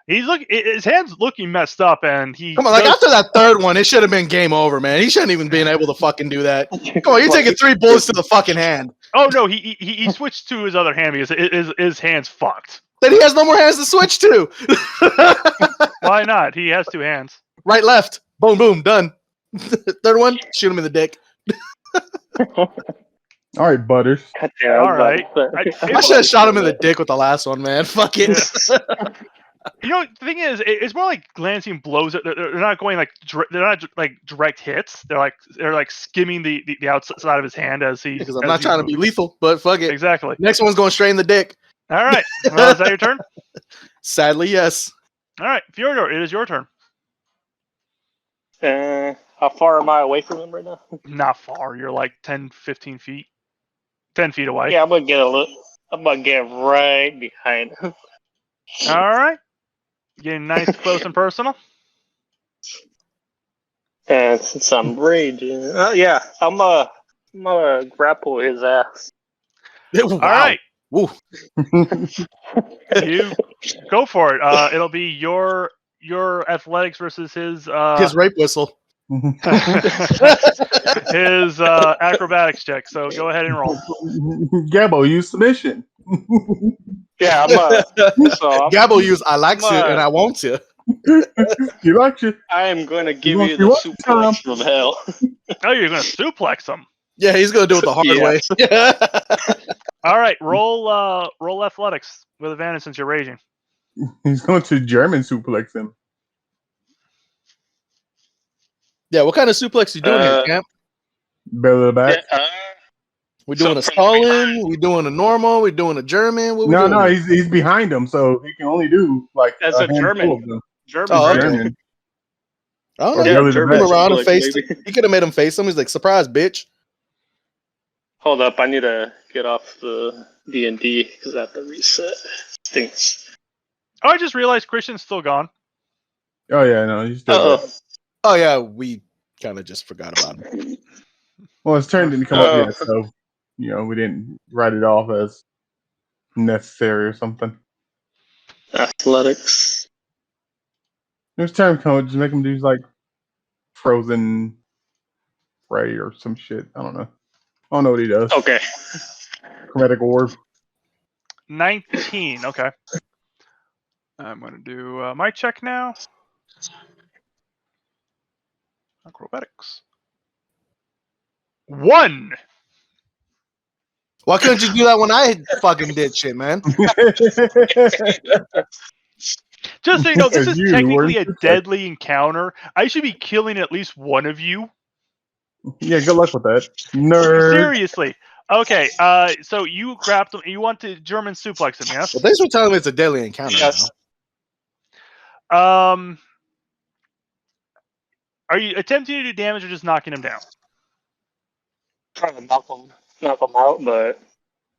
His hand's looking messed up, and he. Come on, like after that third one, it should have been game over, man. He shouldn't even been able to fucking do that. Come on, you're taking 3 bullets to the fucking hand. Oh no, he switched to his other hand because his hand's fucked. Then he has no more hands to switch to. Why not? He has 2 hands. Right, left. Boom, boom, done. Third one, shoot him in the dick. All right, Butters. All right. I should have shot him in the dick with the last one, man. Fuck it. You know, the thing is, it's more like glancing blows. They're not going like they're not like direct hits. They're like skimming the outside of his hand as he. Because I'm not trying to be lethal, but fuck it. Exactly. Next one's going straight in the dick. All right. Well, is that your turn? Sadly, yes. All right, Fyodor, it is your turn. How far am I away from him right now? Not far. You're like 10, 15 feet. 10 feet away. Yeah, I'm gonna get right behind him. All right. Getting nice, close, and personal. And since I'm raging, yeah, I'm gonna grapple his ass. Wow. All right. Woo. You go for it. It'll be your athletics versus his Rape whistle. his acrobatics check. So go ahead and roll. Gabbo, use submission. Yeah, I'm Gabbo use I like to and I want to. You like you? I am going to give want you to the what, suplex from hell. Oh, you're going to suplex him. Yeah, he's gonna do it the hard Yeah. way. All right, roll athletics with advantage since you're raging. He's going to German suplex him. Yeah, what kind of suplex you doing here, Camp? Belly to the back. Yeah, We So doing a from Stalin? We doing a normal? We doing a German? What we No, doing? no, here? he's behind him, so he can only do like That's a handful German. of them. German, Oh, right? okay. German. I don't Or know. Yeah, belly to German Him back. around and suplex, faced. maybe. He could have made him face him. He's like, surprise, bitch. Hold up, I need to get off the D&D because I have to reset. Stinks. Oh, I just realized Christian's still gone. Oh yeah, no, he's still Uh-oh. there. Oh yeah, we kind of just forgot about him. Well, his turn didn't come up yet, so we didn't write it off as necessary or something. Athletics. His turn comes, just make him do like frozen ray or some shit. I don't know. I don't know what he does. Okay. Chromatic orb. 19. Okay. I'm going to do my check now. Acrobatics. 1. Why couldn't you do that when I fucking did shit, man? Just so you know, this is You technically a weren't- deadly encounter. I should be killing at least one of you. Yeah, good luck with that. Nerd. Seriously. Okay, so you grabbed him. You want to German suplex him, yes? Well, thanks for telling me it's a deadly encounter. Yes. Are you attempting to do damage or just knocking him down? Trying to knock him out, but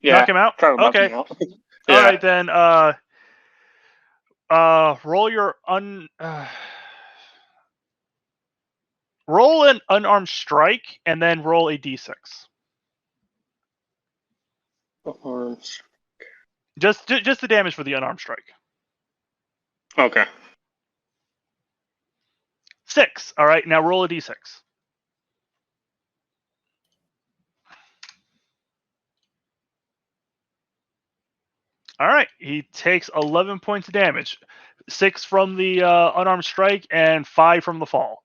yeah. Knock him out? Trying to knock Okay. him out. All right, then. Roll your roll an unarmed strike and then roll a d6. Arms. Just the damage for the unarmed strike. Okay. 6. All right, now roll a d6. All right, he takes 11 points of damage. 6 from the unarmed strike and 5 from the fall.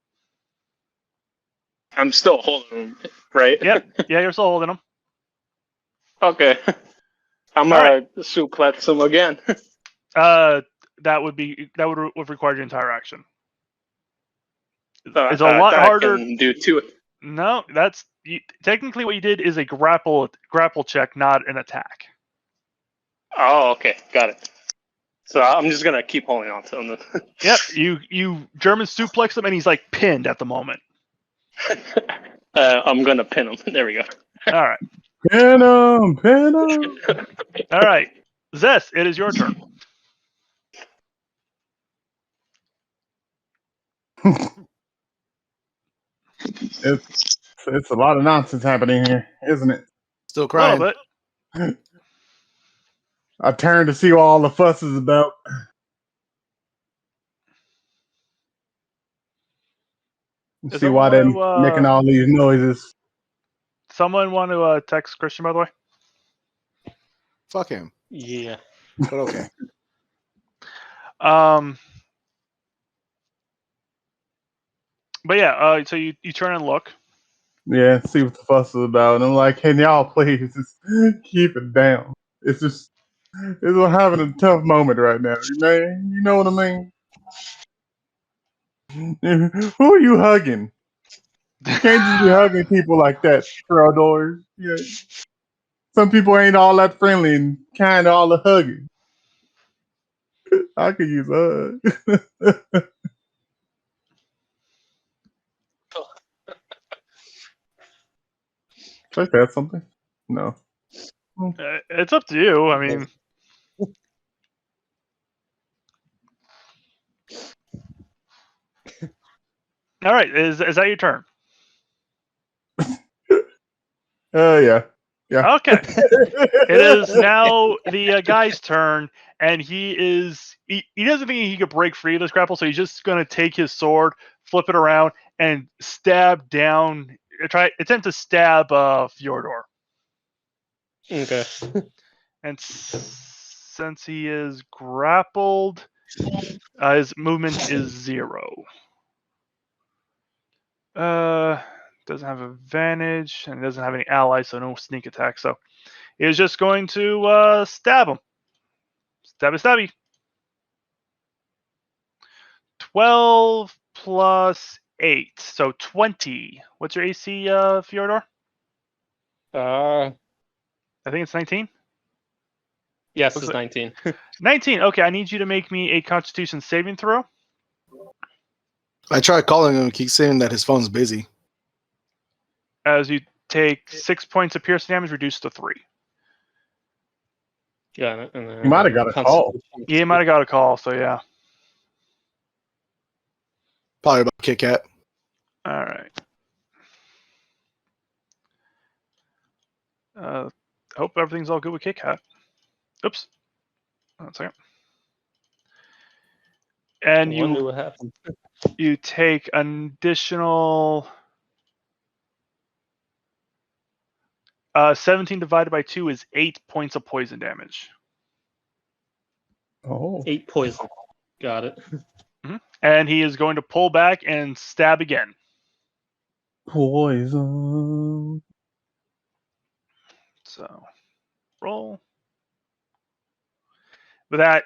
I'm still holding him, right? Yep. Yeah, you're still holding him. Okay. I'm gonna suplex him again. That would require your entire action. So It's a lot harder. I can do 2. No, technically what you did is a grapple check, not an attack. Oh, okay, got it. So I'm just gonna keep holding on to him. Yep, you German suplex him and he's like pinned at the moment. I'm gonna pin him. There we go. All right. Pin him. All right. Zess, it is your turn. It's a lot of nonsense happening here, isn't it? Still A crying. little bit. I turned to see what all the fuss is about. Is See why they're someone, making all these noises. Someone want to text Christian, by the way? Fuck him. Yeah. But okay. But yeah, so you turn and look. Yeah, see what the fuss is about. And I'm like, can y'all please just keep it down? We're having a tough moment right now, man. You know what I mean? Who are you hugging? You can't just be hugging people like that, doors. Yeah. Some people ain't all that friendly and kind of all the hugging. I could use a hug. Should I add something? No. It's up to you. I mean, all right. Is that your turn? Yeah. Yeah. Okay. It is now the guy's turn, and he doesn't think he could break free of this grapple, so he's just going to take his sword, flip it around, and attempt to stab Fjordor. Okay. And since he is grappled, His movement is 0. Doesn't have advantage and doesn't have any allies, so no sneak attack. So he's just going to stab him. Stabby. 12 plus 8, so 20. What's your AC, Fyodor? Uh, I think it's 19. yes, Looks it's like- 19. 19. Okay, I need you to make me a Constitution saving throw. I tried calling him. He keeps saying that his phone's busy. As you take 6 points of piercing damage, reduced to 3. Got it. And then You might have got a call. He might have got a call, so yeah. Probably about Kit Kat. All right. Hope everything's all good with Kit Kat. Oops. 1 second. And I wonder what happened. you take an additional 17 divided by 2 is 8 points of poison damage. Oh. 8 poison. Got it. And he is going to pull back and stab again. Poison. So roll. But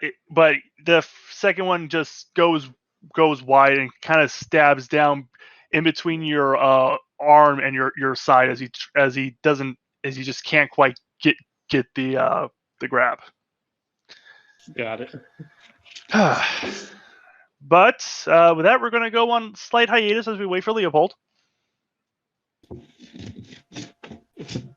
the second one just goes wide and kind of stabs down in between your arm and your side as he just can't quite get the grab. Got it. But with that, we're going to go on slight hiatus as we wait for Leopold.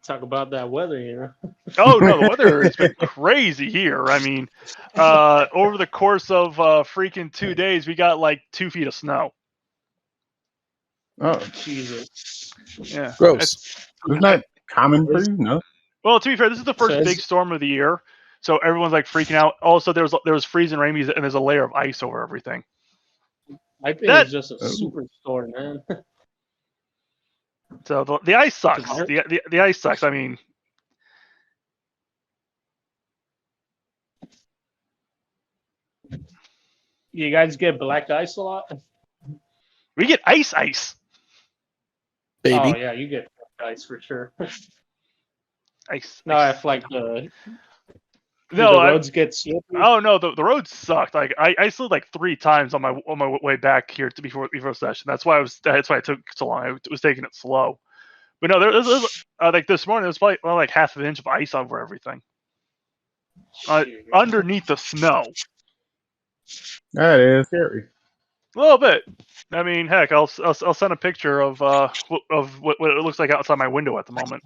Talk about that weather, you know. Oh no, the weather has been crazy here. I mean, over the course of freaking 2 days, we got like 2 feet of snow. Oh, Jesus. Yeah, Gross. isn't that common for you? No. Well, to be fair, this is the first Says- big storm of the year, so everyone's like freaking out. Also, there was freezing rain and there's a layer of ice over everything. I think That- it's just a superstore, man. So the ice sucks. The ice sucks. I mean, You guys get black ice a lot? we get ice, Baby. Oh yeah, you get black ice for sure. ice. No, if like the No, roads get slippery. oh no, the road sucked. Like I slid like 3 times on my way back here to before session. That's why it took so long. I was taking it slow. But no, there's like this morning, there was probably like half an inch of ice over everything, underneath the snow. That is scary. A little bit. I mean, heck, I'll send a picture of what it looks like outside my window at the moment.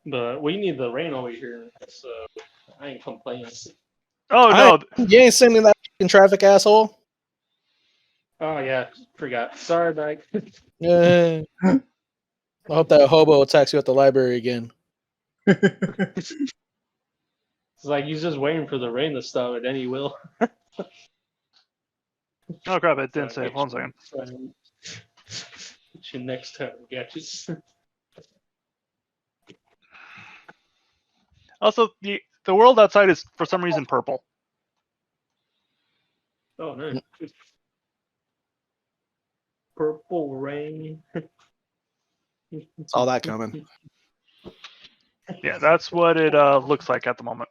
But we need the rain over here, so I ain't complaining. Oh no, You ain't sending that in traffic, asshole. Oh yeah, forgot. Sorry, Mike. Yeah. I hope that hobo attacks you at the library again. It's like he's just waiting for the rain to stop, and then he will. oh crap! It didn't save. 1 second. Your next time, gadgets. Also, the world outside is for some reason purple. Oh no. Purple rain. Saw that coming. Yeah, that's what it looks like at the moment.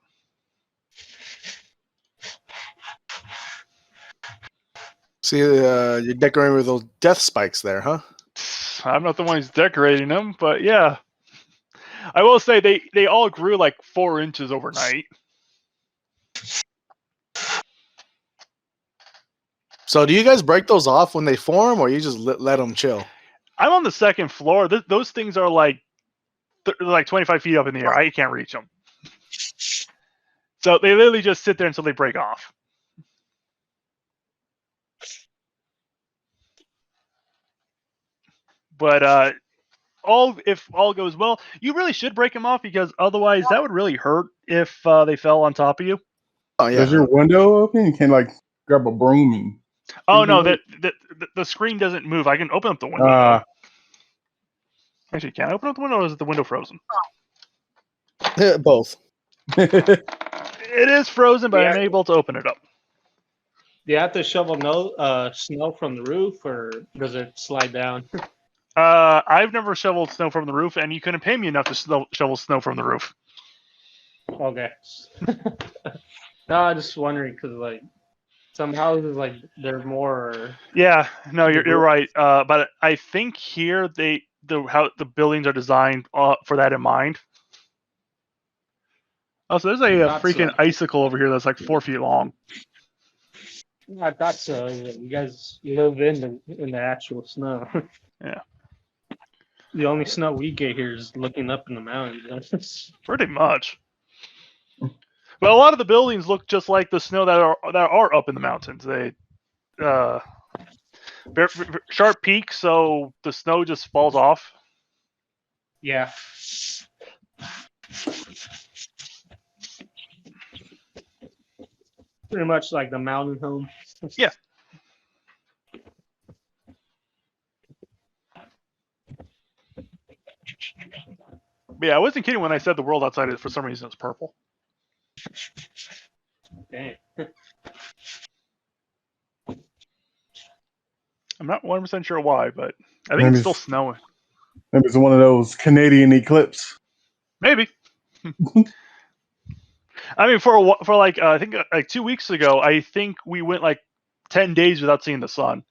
See, you're decorating with those death spikes there, huh? I'm not the one who's decorating them, but yeah. I will say they all grew like 4 inches overnight. So do you guys break those off when they form, or you just let them chill? I'm on the 2nd floor. Those things are like 25 feet up in the air. I can't reach them. So they literally just sit there until they break off. But if all goes well, you really should break them off because otherwise that would really hurt if they fell on top of you. Oh yeah. Does your window open? You can like grab a broom and. Oh no, the screen doesn't move. I can open up the window. Actually, can I open up the window, or is it the window frozen? Both. It is frozen, but Yeah. I'm able to open it up. Do you have to shovel snow from the roof, or does it slide down? I've never shoveled snow from the roof, and you couldn't pay me enough to shovel snow from the roof. Okay. No, I'm just wondering because like some houses like they're more. Yeah, no, The you're roof. right. But I think here the buildings are designed for that in mind. Oh, so there's a Thought freaking so. icicle over here that's like 4 feet long. I thought so. You guys live in the actual snow. Yeah. The only snow we get here is looking up in the mountains. Pretty much. But a lot of the buildings look just like the snow that are up in the mountains. They sharp peaks, so the snow just falls off. Yeah. Pretty much like the mountain home. Yeah. But yeah, I wasn't kidding when I said the world outside is for some reason it's purple. Dang. I'm not 100% sure why, but I think Maybe it's still it's- snowing. Maybe it's one of those Canadian eclipse. Maybe. I mean, for like I think like 2 weeks ago, I think we went like 10 days without seeing the sun.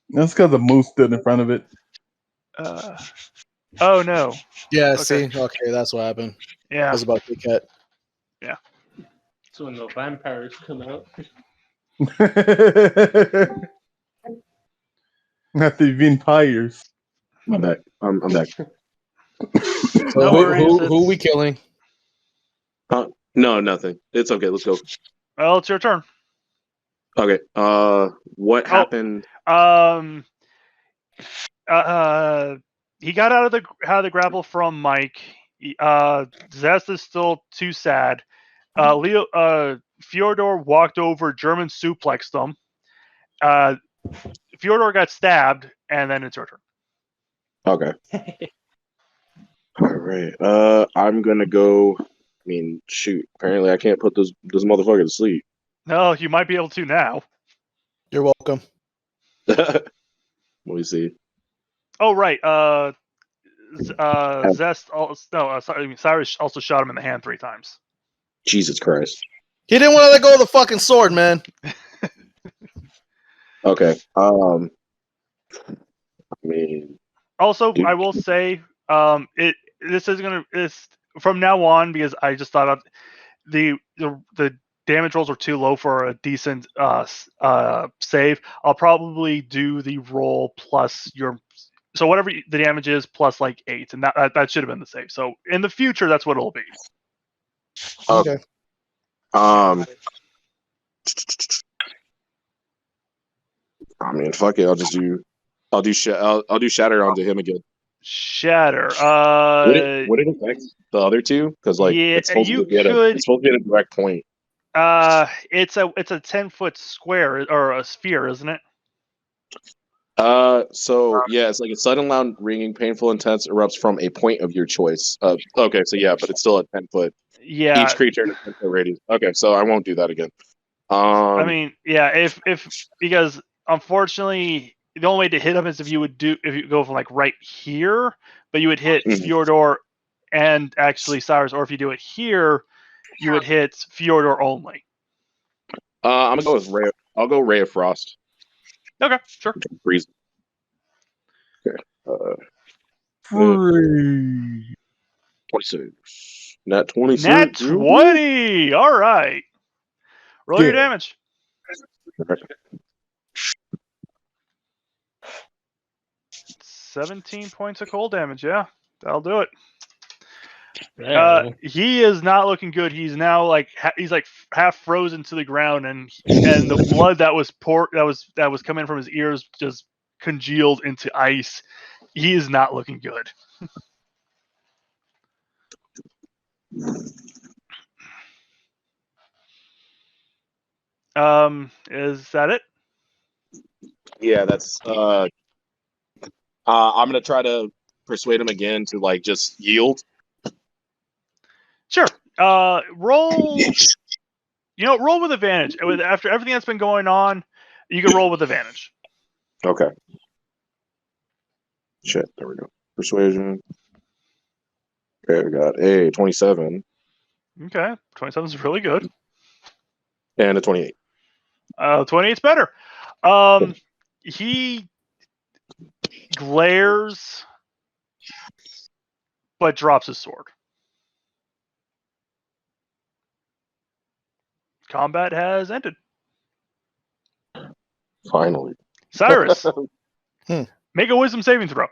That's because a moose stood in front of it. Oh no. Yeah, Okay. see? Okay, that's what happened. I Yeah. was about to cut. So when the vampires come out. Not the vampires. I'm back. I'm back. So No worries, who we it's- killing? No, nothing. It's okay. Let's go. Well, it's your turn. Okay. What happened? He got out of the grapple from Mike. Zest is still too sad. Fyodor walked over, German suplexed him. Fyodor got stabbed, and then it's your turn. Okay. All right. I'm gonna go. I mean, shoot. Apparently, I can't put this motherfucker to sleep. No, you might be able to now. You're welcome. Let me see. Oh right. Zest. Cyrus also shot him in the hand 3 times. Jesus Christ. He didn't want to let go of the fucking sword, man. Okay. I mean, Also, Dude. I will say, this is gonna from now on, because I just thought of the damage rolls were too low for a decent save. I'll probably do the roll plus so whatever the damage is plus like 8, and that should have been the save. So in the future, that's what it'll be. Okay. I mean, fuck it. I'll do shatter onto him again. Shatter. Would it affect the other two? Because like Yeah, it's supposed you to be it's supposed to be at a direct point. It's a 10-foot square or a sphere, isn't it? So yeah, it's like a sudden, loud, ringing, painful, intense erupts from a point of your choice. Okay, so yeah, but it's still at 10 foot. Yeah. Each creature in a 10 foot radius. Okay, so I won't do that again. I mean, yeah, if because unfortunately the only way to hit him is if you go from like right here, but you would hit Mhm. Fyodor and actually Cyrus, or if you do it here, you would hit Fyodor only. I'm gonna go with Ray. I'll go Ray of Frost. Okay, sure. Freeze. Okay. Free. 26. Nat 26. Nat 20. All right. Roll your Yeah. damage. Alright. 17 points of cold damage. Yeah, that'll do it. Yeah. He is not looking good. He's now like he's like half frozen to the ground, and the blood that was coming from his ears just congealed into ice. He is not looking good. Is that it? Yeah, that's I'm gonna try to persuade him again to like just yield? Sure. Roll. Roll with advantage. After everything that's been going on, you can roll with advantage. Okay. Shit. There we go. Persuasion. Okay, we got a 27 Okay, 27 is really good. and a 28. 28's better. He glares, but drops his sword. Combat has ended. Finally. Cyrus, Hmm. make a wisdom saving throw.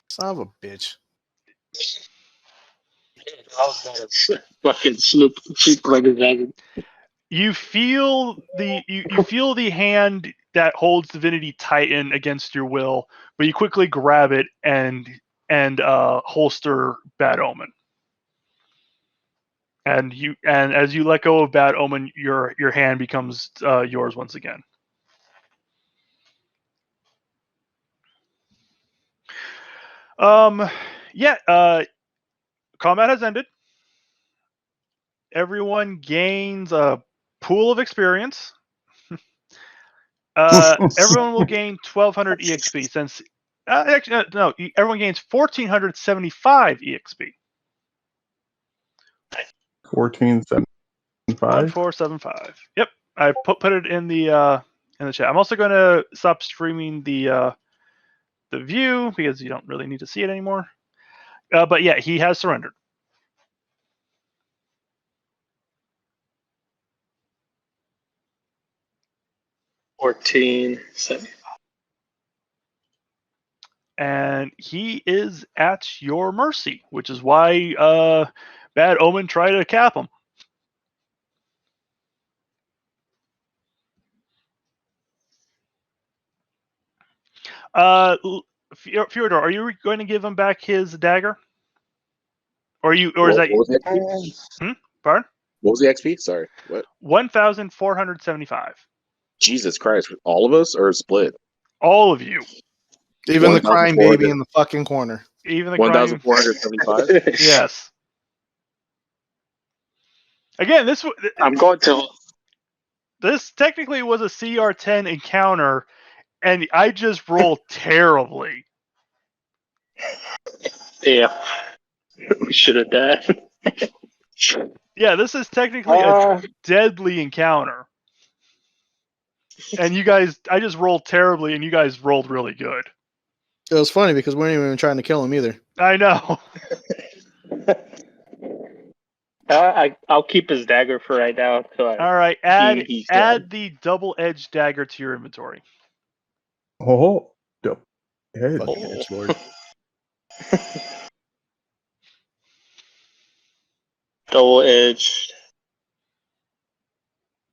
Son of a bitch. Fucking Snoop like a dragon. You feel the hand that holds Divinity tighten against your will, but you quickly grab it and holster Bad Omen. And as you let go of Bad Omen, your hand becomes yours once again. Combat has ended. Everyone gains a pool of experience. Everyone will gain 1,200 EXP since. No, everyone gains 1,475 EXP. 1475. 1475. Yep, I put it in the chat. I'm also going to stop streaming the view because you don't really need to see it anymore. But yeah, he has surrendered. $14.70. And he is at your mercy, which is why Bad Omen tried to cap him. Fyodor, are you going to give him back his dagger? Or is that What was the XP? pardon? What was the XP? Sorry. What? 1,475. Jesus Christ. All of us or split? All of you. Even the crying baby 1,400. in the fucking corner. Even the crying. 1,475? Yes. Again, I'm going to. this technically was a CR10 encounter, and I just rolled terribly. Yeah. We should have died. Yeah, this is technically a deadly encounter. And you guys, I just rolled terribly, and you guys rolled really good. It was funny because we weren't even trying to kill him either. I know. I'll keep his dagger for right now. All right, add he's dead. the double-edged dagger to your inventory. Oh, dope. Hey, Fucking edgelord. Double edged.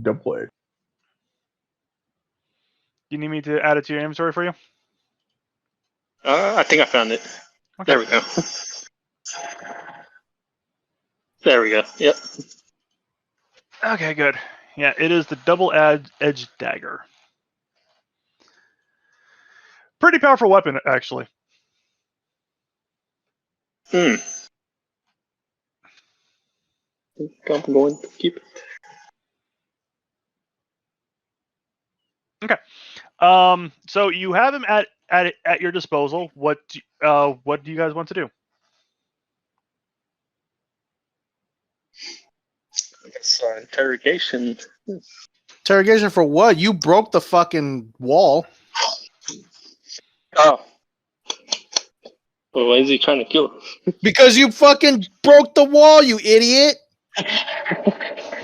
double edge. You need me to add it to your inventory for you? I think I found it. Okay. There we go. There we go. Yep. Okay, good. Yeah, it is the double-edged dagger. Pretty powerful weapon, actually. I'm going to keep it. Okay. So you have him at your disposal. What do you guys want to do? I guess interrogation. Interrogation for what? You broke the fucking wall. Oh. Well, why is he trying to kill us? Because you fucking broke the wall, you idiot.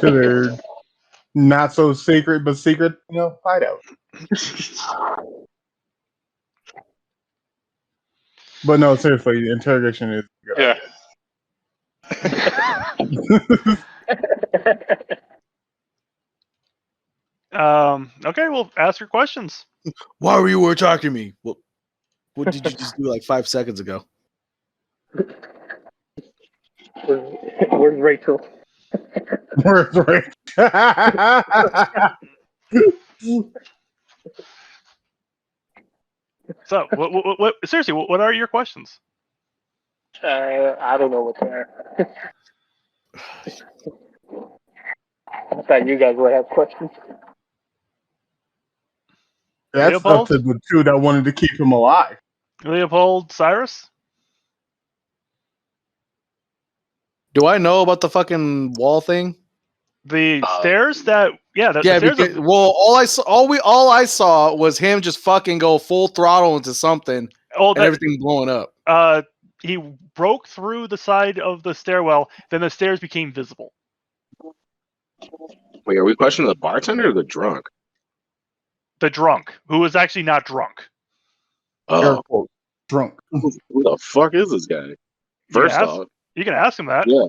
To their not so secret, but secret, hideout. But no, seriously, the interrogation is good. Yeah. Okay, well, ask your questions. Why were you attacking me? What did you just do like 5 seconds ago? Where's Rachel? Where's Rick? So, what seriously, what are your questions? I don't know what they are. I thought you guys would have questions. That's Leopold? up to the two that wanted to keep him alive. Leopold, Cyrus? Do I know about the fucking wall thing? The stairs that the Yeah, stairs because all I saw was him just fucking go full throttle into something and everything blowing up. He broke through the side of the stairwell, then the stairs became visible. Wait, are we questioning the bartender or the drunk? The drunk, who was actually not drunk. Air Oh, quote, drunk. who the fuck is this guy? First off, You can ask him that. yeah.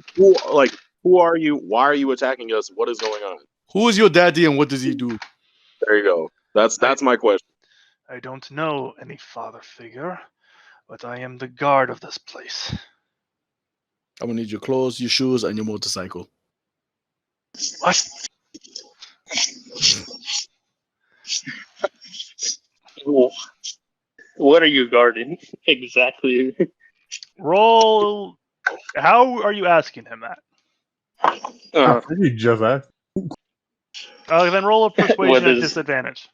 Who are you? Why are you attacking us? What is going on? Who is your daddy and what does he do? There you go. That's my question. I don't know any father figure, but I am the guard of this place. I'm gonna need your clothes, your shoes, and your motorcycle. What? What are you guarding exactly? Roll. How are you asking him that? I think you just asked. Then roll a persuasion What at is- disadvantage.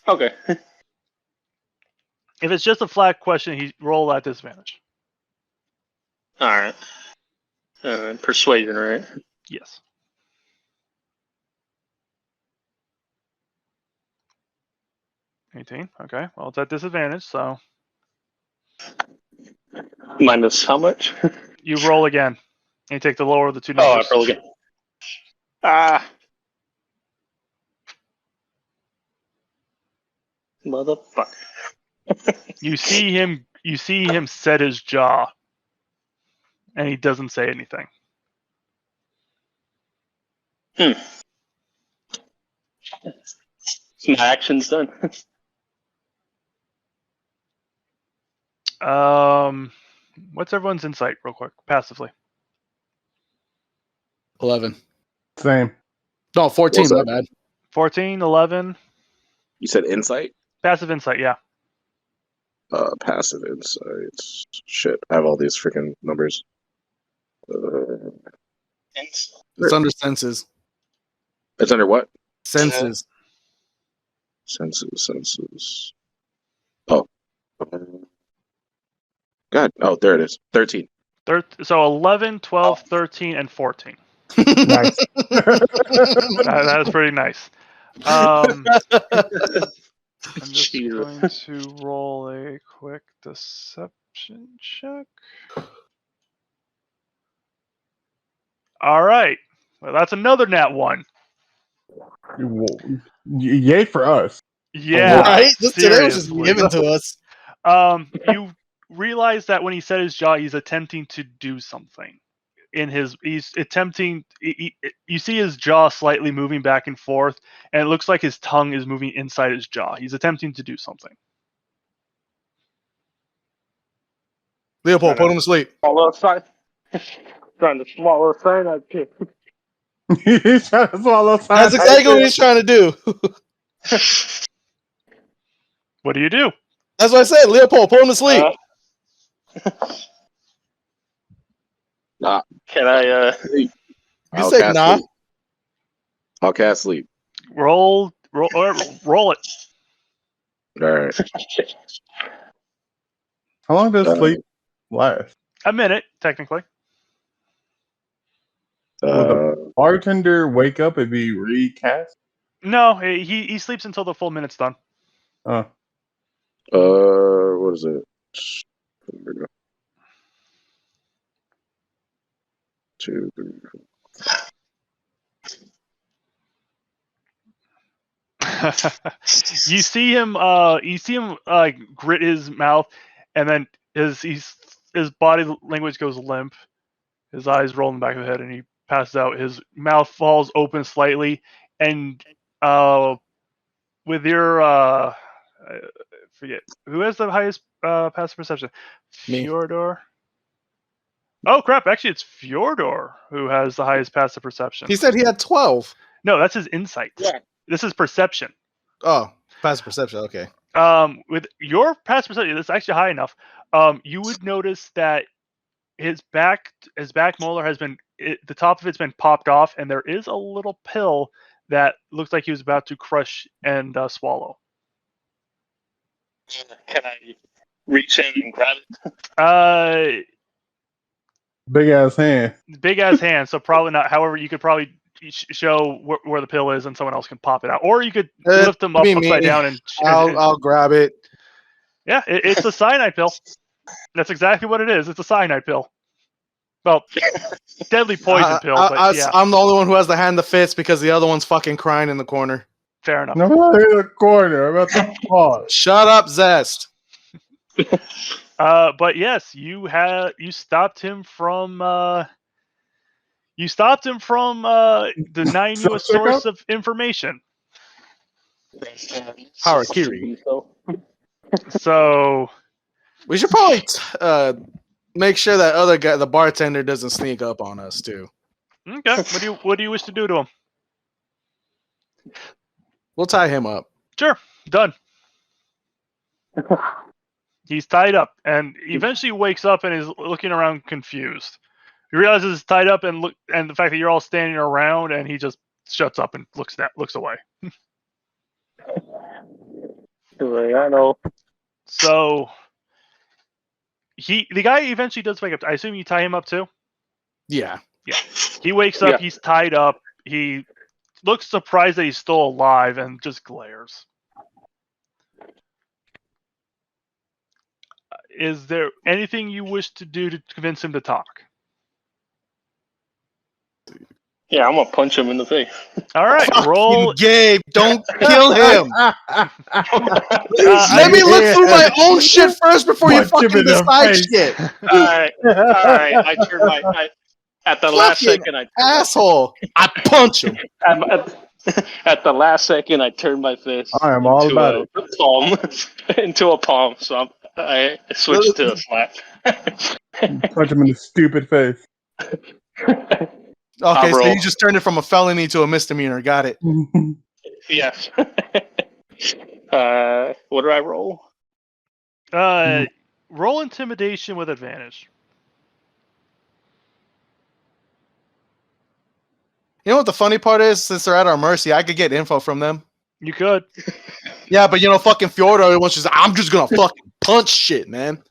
Okay. If it's just a flat question, he roll at disadvantage. All right. Persuasion, right? Yes. $18. Okay. Well, it's at disadvantage, so Minus how much? you roll again. And you take the lower of the two Oh, I numbers. roll again. Ah. Motherfucker. You see him set his jaw, and he doesn't say anything. My action's done. What's everyone's insight, real quick, passively? 11. Same. No, 14. What's My that? bad. 14, 11. You said insight? Passive insight, yeah. Passive insight. Shit, I have all these freaking numbers. It's under senses. It's under what? Senses. Senses. Oh. God. Oh, there it is. 13. So 11, 12, 13, and 14. Nice. That is pretty nice. I'm just Jesus. going to roll a quick deception check. All right. Well, that's another nat 1. Yay for us. Yeah. Right? This today was just seriously. given to us. You realize that when he set his jaw, he's attempting to do something. He's attempting. You see his jaw slightly moving back and forth, and it looks like his tongue is moving inside his jaw. He's attempting to do something. Leopold, put him to sleep. Swallow a sign. Trying to swallow a sign. He's trying to swallow That's science. exactly what he's trying to do. What do you do? That's what I said. Leopold, put him to sleep. Nah. Can I? You I'll said cast nah. sleep. I'll cast sleep. Roll it. All right. How long does sleep last? A minute, technically. Bartender wake up and be recast? No, he sleeps until the full minute's done. Oh. What is it? Here we go. 2, 3, 4. You see him grit his mouth, and then his body language goes limp. His eyes roll in the back of the head, and he passes out. His mouth falls open slightly, and with your I forget who has the highest passive perception. Me. Fyodor. Oh crap! Actually, it's Fyodor who has the highest passive perception. He said he had 12. No, that's his insight. Yeah. This is perception. Oh, passive perception. Okay. with your past perception, it's actually high enough. You would notice that his back molar has been the top of it's been popped off, and there is a little pill that looks like he was about to crush and swallow. Can I reach in and grab it? Big ass hand. Big ass hand, so probably not. However, you could probably show where the pill is, and someone else can pop it out, or you could lift them up upside down and. I'll grab it. Yeah, it's a cyanide pill. That's exactly what it is. It's a cyanide pill. Well, deadly poison pill. But yeah, I'm the only one who has the hand that fits because the other one's fucking crying in the corner. fair enough. I'm not in the corner. I'm at the pause. Shut up, Zest. But yes, you stopped him from the denying you a source of information. Harakiri. So We should probably make sure that other guy, the bartender, doesn't sneak up on us too. okay, what do you wish to do to him? We'll tie him up. Sure, done. He's tied up, and eventually wakes up and is looking around confused. He realizes he's tied up, and the fact that you're all standing around, and he just shuts up and looks away. I know. So the guy eventually does wake up. I assume you tie him up too? Yeah. He wakes up, Yeah. he's tied up, he looks surprised that he's still alive and just glares. Is there anything you wish to do to convince him to talk? Yeah, I'm gonna punch him in the face. All right, roll. You Gabe, don't kill him. Let me look yeah. through my own shit first before you Punch him fucking in the decide face. shit. All right. I turn at the last Fucking second. asshole. I punch him. At the last second, I turned my fist. I am all into about a it. palm, into a palm. So I switched to a slap. Punch him in the stupid face. Okay, so roll. you just turned it from a felony to a misdemeanor. Got it. Yes. What do I roll? Roll intimidation with advantage. You know what the funny part is? Since they're at our mercy, I could get info from them. You could. Yeah, but fucking Fjordo wants to. I'm just gonna fucking punch shit, man.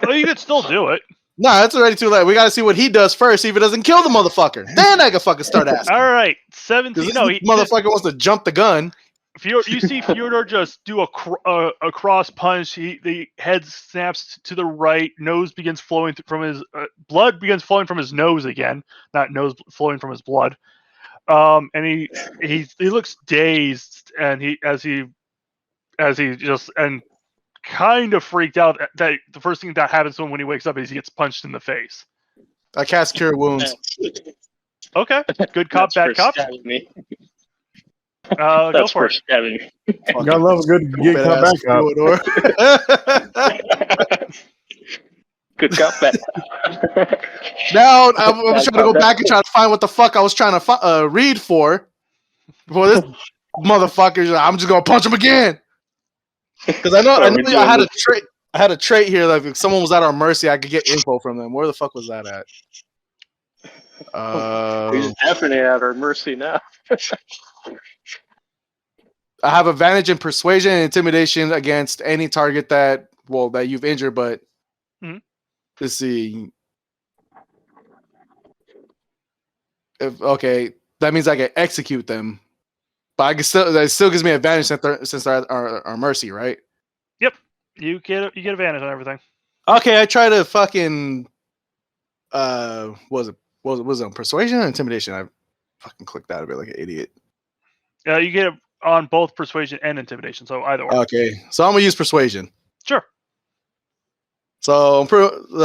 Well, you could still do it. Nah, it's already too late. We gotta see what he does first. See if it doesn't kill the motherfucker. Then I can fucking start asking. All right, 'Cause 17. this No, motherfucker wants to jump the gun. You see Fyodor just do a cross punch. The head snaps to the right. Nose begins flowing from his blood begins flowing from his nose again. Not nose flowing from his blood. And he looks dazed, and he just and kind of freaked out. That the first thing that happens to him when he wakes up is he gets punched in the face. I cast Cure Wounds. Okay, good cop, bad cop. Stabbing me. Go That's for for it. stabbing me. Gotta love a good get cut back up. Good cop, bad. Now I'm trying to go back and try to find what the fuck I was trying to read for. Before this motherfucker, I'm just gonna punch him again. Because I knew I had a trait. I had a trait here that if someone was at our mercy, I could get info from them. Where the fuck was that at? He's definitely at our mercy now. I have advantage in persuasion and intimidation against any target that you've injured, but let's see. That means I can execute them. But that still gives me advantage since they're at our mercy, right? Yep, you get advantage on everything. Okay, I try to fucking was it on persuasion or intimidation? I fucking clicked out of it like an idiot. You get it on both persuasion and intimidation, so either or. Okay, so I'm gonna use persuasion. Sure. So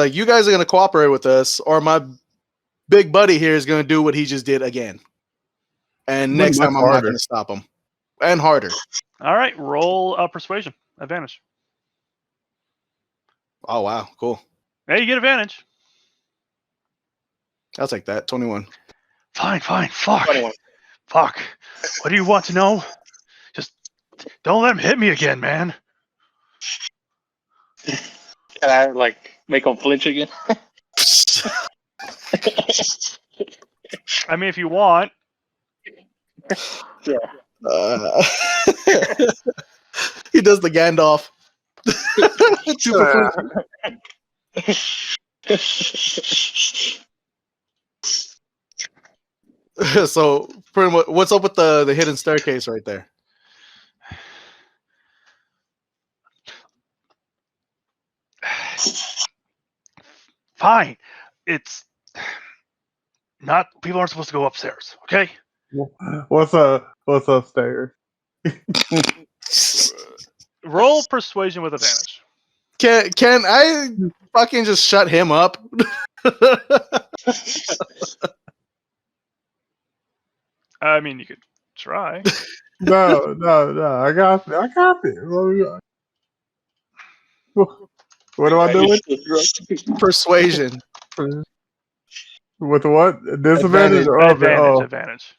you guys are gonna cooperate with us, or my big buddy here is gonna do what he just did again. And next time I'm not gonna stop him. And harder. All right, roll persuasion advantage. Oh wow, cool. Hey, you get advantage. I'll take that. 21. Fine. Fuck. 21. Fuck. What do you want to know? Just Don't let him hit me again, man. Can I like make him flinch again? I mean, if you want. Yeah. He does the Gandalf. So, pretty much, what's up with the hidden staircase right there? Fine. It's not. People aren't supposed to go upstairs. Okay. What's upstairs? Roll persuasion with advantage. Can I fucking just shut him up? I mean, you could try. No. I got this. What am I doing? Persuasion. With what? Disadvantage? Advantage.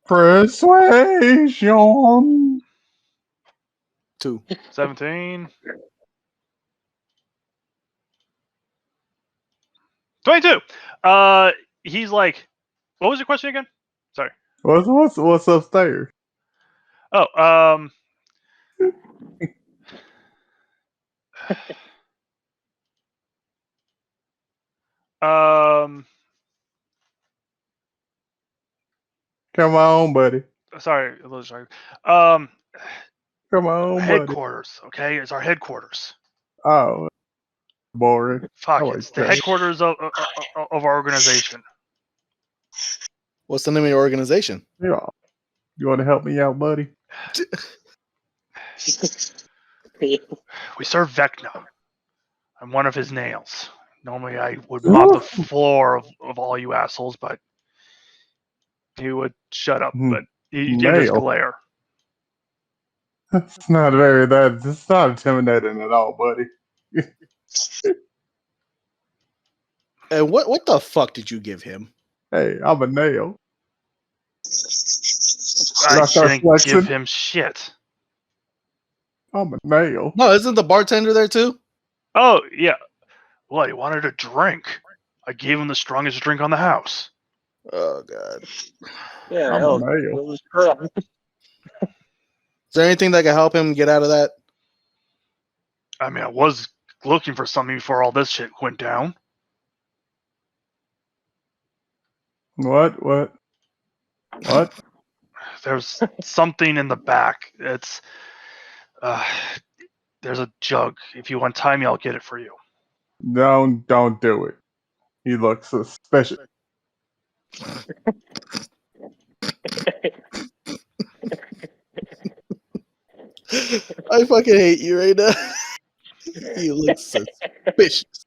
Persuasion. 2. 17. 22. He's like, what was your question again? Sorry. What's upstairs? Oh, Come on, buddy. sorry, a little sorry. Come on, buddy. Headquarters. Okay, it's our headquarters. Oh, boring. Fuck, like it's the that. headquarters of our organization. What's the name of your organization? Yeah. You want to help me out, buddy? We serve Vecna. I'm one of his nails. Normally, I would mop the floor of all you assholes, but he would shut up. But he did just Nail? glare. It's not intimidating at all, buddy. And what the fuck did you give him? Hey, I'm a nail. I start didn't flexing? give him shit. I'm a nail. No, isn't the bartender there too? Oh, yeah. Well, he wanted a drink. I gave him the strongest drink on the house. Oh god. Yeah, I'm hell, a nail. it was correct. Is there anything that can help him get out of that? I mean, I was looking for something before all this shit went down. What? There's something in the back. It's there's a jug. If you want time, I'll get it for you. Don't do it. He looks suspicious. I fucking hate you right now. You look suspicious.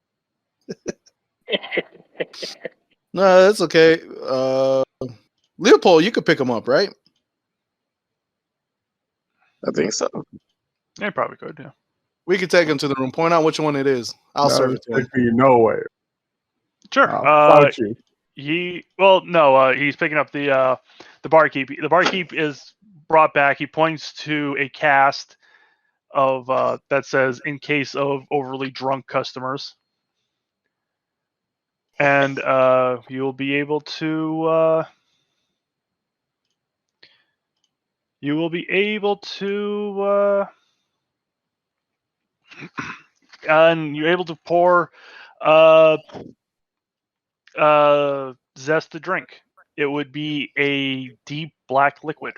No, that's okay. Leopold, you could pick him up, right? I think so. Yeah, you probably could. Yeah. We could take him to the room. Point out which one it is. I'll serve it to him. Take you nowhere. Sure. I'll fight you. He's picking up the barkeep. The barkeep is brought back. He points to a cast of that says "in case of overly drunk customers," and you'll be able to. And you're able to pour zest to drink. It would be a deep black liquid.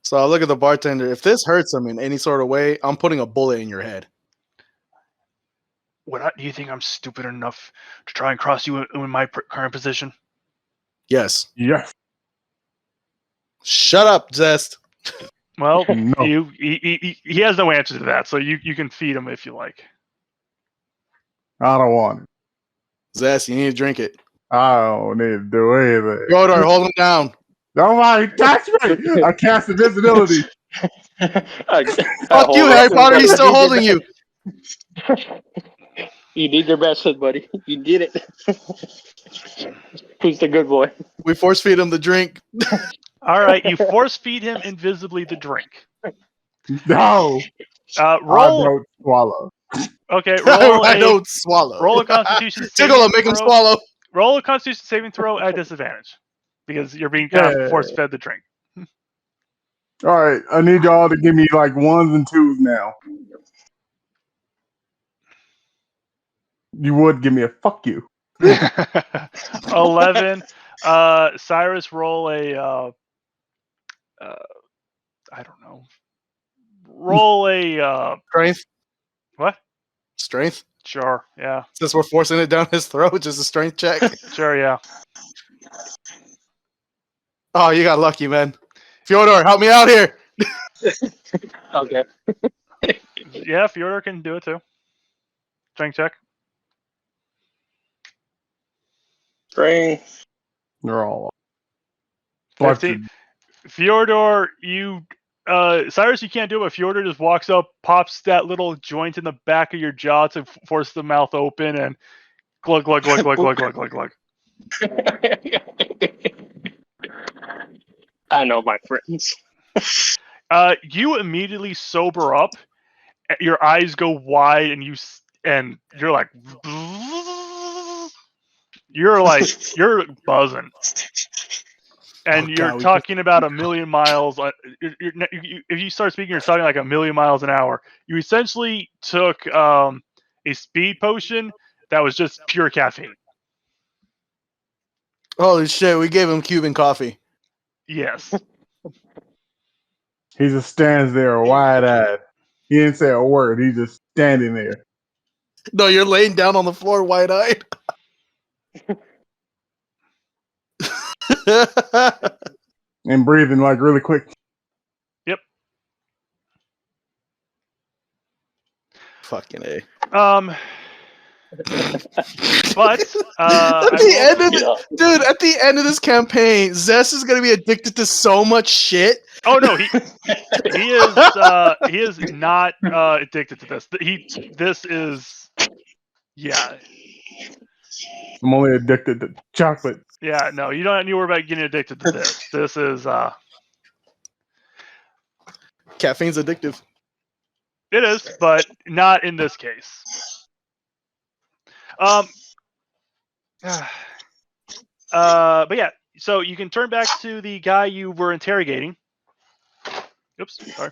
So I'll look at the bartender. If this hurts him in any sort of way, I'm putting a bullet in your head. Do you think I'm stupid enough to try and cross you in my current position? Yes. Yes. Shut up, Zest. Well, No. he has no answer to that, so you can feed him if you like. I don't want it. Zest, you need to drink it. I don't need to do anything. Rodor, hold him down. Nobody touch me! I cast invisibility. Fuck you, Harry Potter. He's still holding you. You did your best, buddy. You did it. Who's the good boy? We force feed him the drink. All right, you force feed him invisibly the drink. No, I Roll. don't swallow. Okay, roll I a don't swallow. roll a Constitution Tickle saving him, make him throw. swallow. Roll a Constitution saving throw at disadvantage because you're being kind of force fed the drink. All right, I need y'all to give me like ones and twos now. You would give me a fuck you. 11. Cyrus, roll a. I don't know. Roll a. Strength. What? Strength. Sure. Yeah. Since we're forcing it down his throat, just a strength check. Sure. Yeah. Oh, you got lucky, man. Fyodor, help me out here. Okay. Yeah. Fyodor can do it too. Strength check. Strength. They're all 15. Fyodor, you. Cyrus, you can't do it, but Fyodor just walks up, pops that little joint in the back of your jaw to force the mouth open, and glug, glug, glug, glug, glug, glug, glug, glug. I know my friends. You immediately sober up. Your eyes go wide, and you're like, you're buzzing, and you're talking about a million miles. If you start speaking, you're talking like a million miles an hour. You essentially took a speed potion that was just pure caffeine. Holy shit, we gave him Cuban coffee. Yes. He just stands there wide-eyed. He didn't say a word. He's just standing there. No, you're laying down on the floor wide-eyed. And breathing like really quick. Yep. Fucking A. But at the end of this campaign, Zess is gonna be addicted to so much shit. Oh no, he is not addicted to this. This is I'm only addicted to chocolate. Yeah, no, you don't have to worry about getting addicted to this. This is Caffeine's addictive. It is, but not in this case. But yeah, so you can turn back to the guy you were interrogating. Oops, sorry.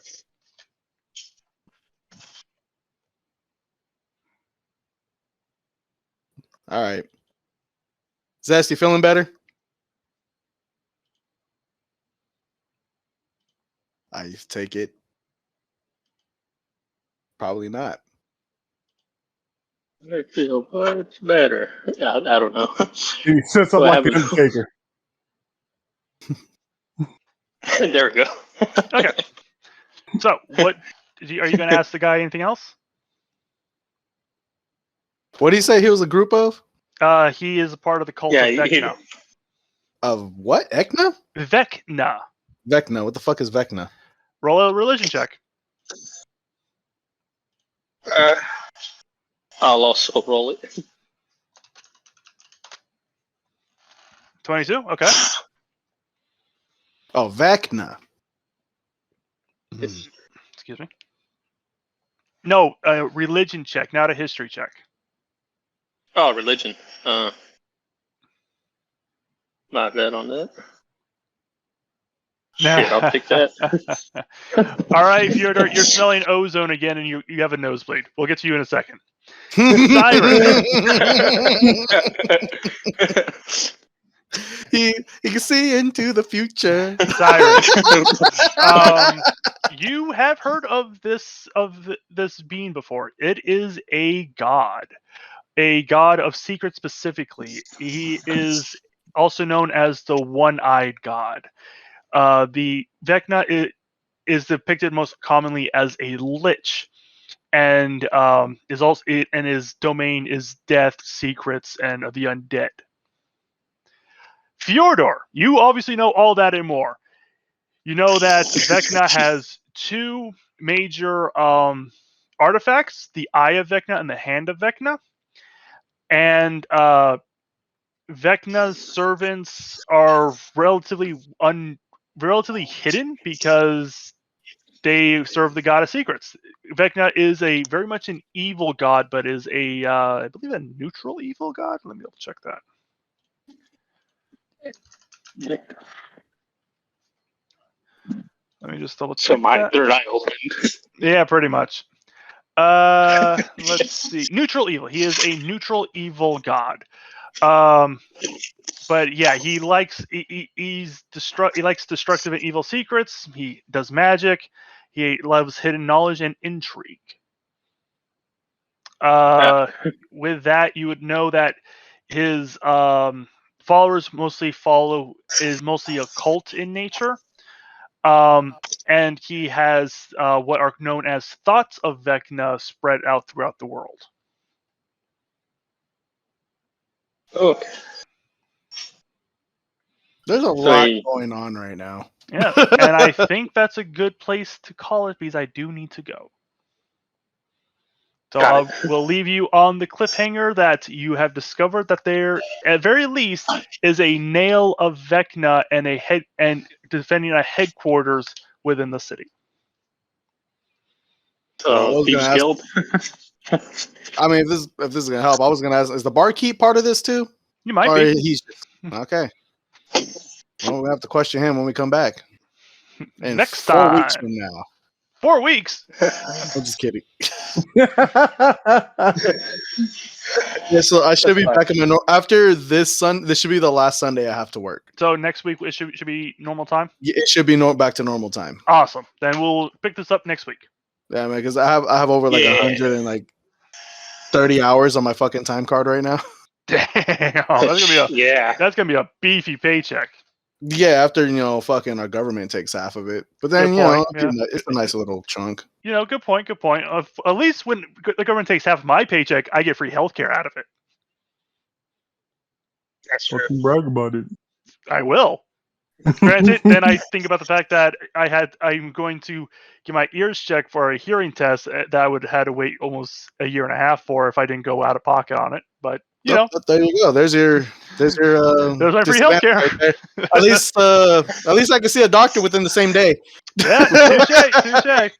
All right. Zest, you feeling better? I take it. Probably not. I feel much better. I don't know. He sits up like an Undertaker. There we go. Okay. So, are you going to ask the guy anything else? What did he say he was a group of? He is a part of the cult of Vecna. Of what? Ekna? Vecna. Vecna. What the fuck is Vecna? Roll a religion check. I'll also roll it. 22? Okay. Oh, Vecna. Excuse me. No, a religion check, not a history check. Oh, religion. Not bad on that. Shit, I'll take that. All right, Fyodor, you're smelling ozone again, and you have a nosebleed. We'll get to you in a second. he can see into the future. Cyrus, you have heard of this being before. It is a god of secret specifically. He is also known as the one-eyed god. The Vecna is depicted most commonly as a lich, and is also and his domain is death, secrets, and the undead. Fyodor, you obviously know all that and more. You know that Vecna has two major artifacts: the Eye of Vecna and the Hand of Vecna. and Vecna's servants are relatively hidden because they serve the god of secrets. Vecna is very much an evil god, but is I believe a neutral evil god. Let me double check that. Let me just double check. So my that. third eye opened. Yeah, pretty much. Let's see. Neutral evil. He is a neutral evil god. But yeah, he likes he likes destructive and evil secrets. He does magic. He loves hidden knowledge and intrigue. With that, you would know that his followers mostly is mostly occult in nature. And he has what are known as thoughts of Vecna spread out throughout the world. Okay. There's a lot going on right now. Yeah, and I think that's a good place to call it because I do need to go. So we'll leave you on the cliffhanger that you have discovered that there, at very least, is a nail of Vecna and defending a headquarters within the city. Thieves Guild. I mean, if this is gonna help, I was gonna ask: is the barkeep part of this too? You might be. He's okay. Well, we have to question him when we come back. And next 4 time. weeks from now. 4 weeks. I'm just kidding. Yeah, so I should be back in my after this This should be the last Sunday I have to work. So next week it should be normal time. Yeah, it should be back to normal time. Awesome. Then we'll pick this up next week. Yeah, man, because I have over like 130 hours on my fucking time card right now. Damn, that's gonna be a beefy paycheck. Yeah, after fucking our government takes half of it, but then it's a nice little chunk. Good point. Good point. At least when the government takes half of my paycheck, I get free healthcare out of it. That's true. Fucking brag about it. I will. Granted, then I think about the fact that I'm going to get my ears checked for a hearing test that I would have to wait almost a year and a half for if I didn't go out of pocket on it. But there you go. There's my free healthcare. Right at least I can see a doctor within the same day. Yeah, touche.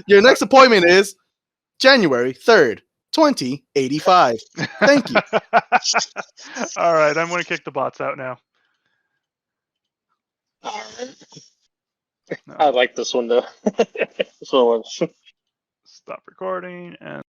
Your next appointment is January 3rd, 2085. Thank you. All right, I'm going to kick the bots out now. I like this one though. This one was. Stop recording and